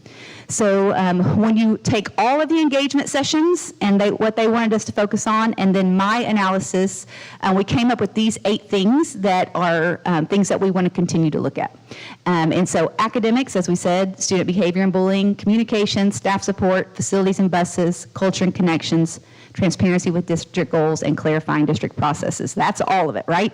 So when you take all of the engagement sessions and what they wanted us to focus on, and then my analysis, we came up with these 8 things that are things that we want to continue to look at. And so academics, as we said, student behavior and bullying, communication, staff support, facilities and buses, culture and connections, transparency with district goals, and clarifying district processes. That's all of it, right?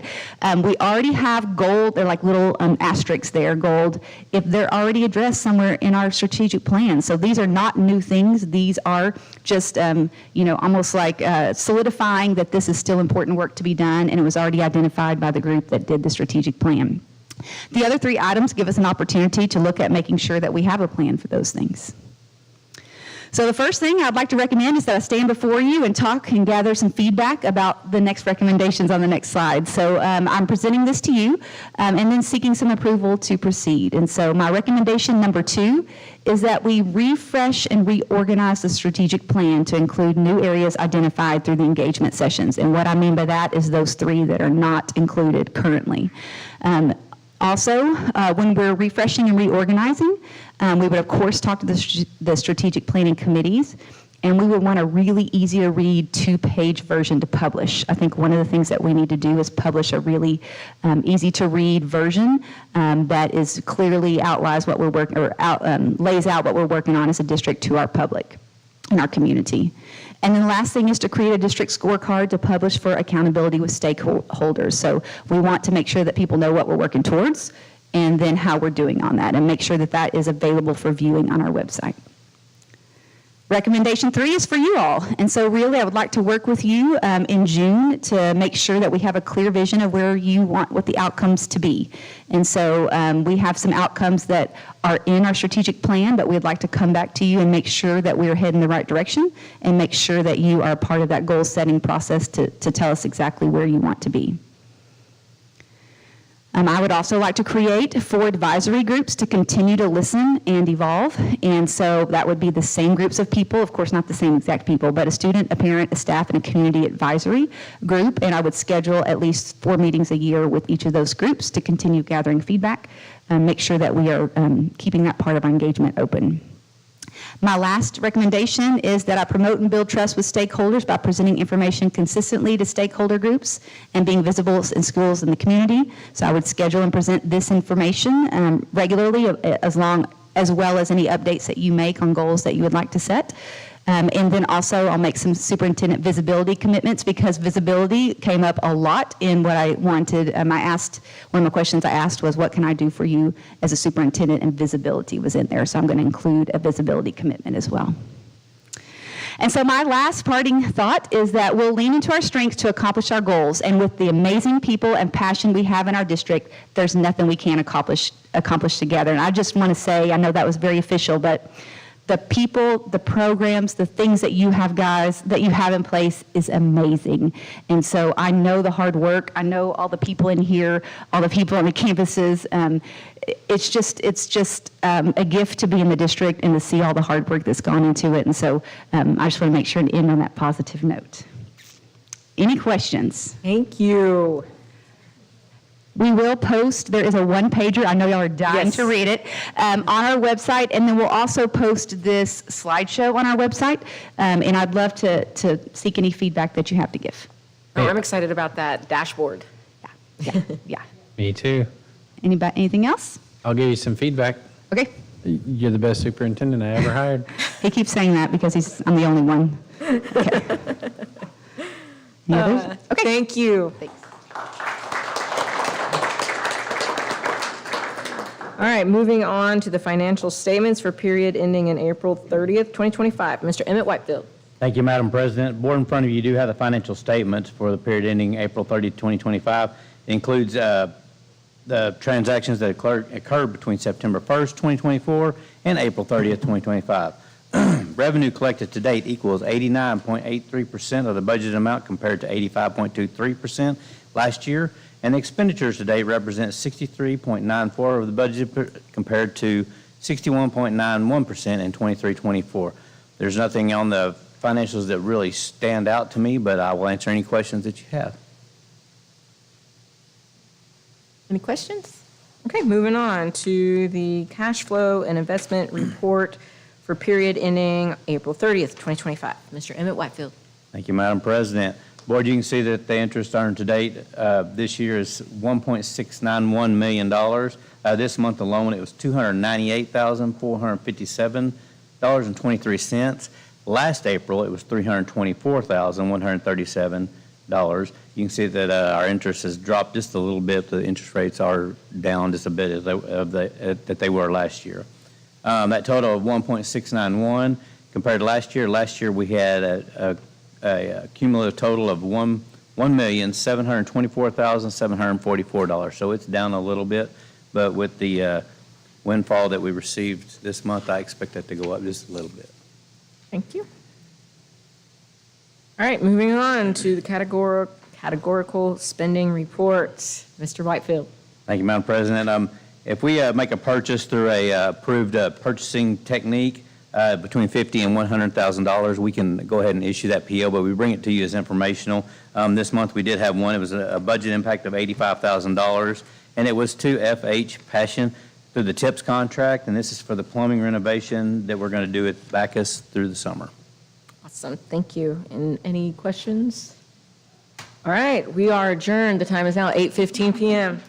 We already have gold, they're like little asterisks there, gold, if they're already addressed somewhere in our strategic plan. So these are not new things. These are just, almost like solidifying that this is still important work to be done, and it was already identified by the group that did the strategic plan. The other 3 items give us an opportunity to look at making sure that we have a plan for those things. So the first thing I'd like to recommend is that I stand before you and talk and gather some feedback about the next recommendations on the next slide. So I'm presenting this to you and then seeking some approval to proceed. And so my recommendation number 2 is that we refresh and reorganize the strategic plan to include new areas identified through the engagement sessions. And what I mean by that is those 3 that are not included currently. Also, when we're refreshing and reorganizing, we would, of course, talk to the strategic planning committees, and we would want a really easy to read 2-page version to publish. I think one of the things that we need to do is publish a really easy to read version that is clearly outlines what we're working, or lays out what we're working on as a district to our public and our community. And then the last thing is to create a district scorecard to publish for accountability with stakeholders. So we want to make sure that people know what we're working towards and then how we're doing on that, and make sure that that is available for viewing on our website. Recommendation 3 is for you all. And so really, I would like to work with you in June to make sure that we have a clear vision of where you want what the outcomes to be. And so we have some outcomes that are in our strategic plan, but we'd like to come back to you and make sure that we're heading the right direction and make sure that you are part of that goal setting process to tell us exactly where you want to be. I would also like to create 4 advisory groups to continue to listen and evolve. And so that would be the same groups of people, of course, not the same exact people, but a student, a parent, a staff, and a community advisory group. And I would schedule at least 4 meetings a year with each of those groups to continue gathering feedback and make sure that we are keeping that part of our engagement open. My last recommendation is that I promote and build trust with stakeholders by presenting information consistently to stakeholder groups and being visible in schools and the community. So I would schedule and present this information regularly as well as any updates that you make on goals that you would like to set. And then also I'll make some superintendent visibility commitments because visibility came up a lot in what I wanted. One of the questions I asked was, what can I do for you as a superintendent? And visibility was in there. So I'm going to include a visibility commitment as well. And so my last parting thought is that we'll lean into our strengths to accomplish our goals. And with the amazing people and passion we have in our district, there's nothing we can't accomplish together. And I just want to say, I know that was very official, but the people, the programs, the things that you have, guys, that you have in place is amazing. And so I know the hard work. I know all the people in here, all the people on the campuses. It's just a gift to be in the district and to see all the hard work that's gone into it. And so I just want to make sure to end on that positive note. Any questions? Thank you. We will post, there is a one-pager, I know y'all are dying to read it, on our website, and then we'll also post this slideshow on our website, and I'd love to seek any feedback that you have to give. Oh, I'm excited about that dashboard. Yeah. Me too. Anything else? I'll give you some feedback. Okay. You're the best superintendent I ever hired. He keeps saying that because I'm the only one. Okay. Any others? Okay. Thank you. Thanks. All right, moving on to the financial statements for period ending in April 30th, 2025. Mr. Emmett Whitefield. Thank you, Madam President. Board in front of you do have the financial statements for the period ending April 30th, 2025. It includes the transactions that occurred between September 1st, 2024 and April 30th, 2025. Revenue collected to date equals 89.83% of the budgeted amount compared to 85.23% last year. And expenditures today represent 63.94% of the budget compared to 61.91% in 23-24. There's nothing on the financials that really stand out to me, but I will answer any questions that you have. Any questions? Okay, moving on to the cash flow and investment report for period ending April 30th, 2025. Mr. Emmett Whitefield. Thank you, Madam President. Board, you can see that the interest earned to date this year is $1.691 million. This month alone, it was $298,457.23. Last April, it was $324,137. You can see that our interest has dropped just a little bit. The interest rates are down just a bit that they were last year. That total of 1.691 compared to last year we had a cumulative total of $1,724,744. So it's down a little bit, but with the windfall that we received this month, I expect that to go up just a little bit. Thank you. All right, moving on to the categorical spending reports. Mr. Whitefield. Thank you, Madam President. If we make a purchase through a approved purchasing technique, between $50,000 and $100,000, we can go ahead and issue that PO, but we bring it to you as informational. This month we did have one. It was a budget impact of $85,000, and it was to FH Passion through the TIPS contract, and this is for the plumbing renovation that we're going to do at Bacchus through the summer. Awesome, thank you. And any questions? All right, we are adjourned. The time is now 8:15 p.m.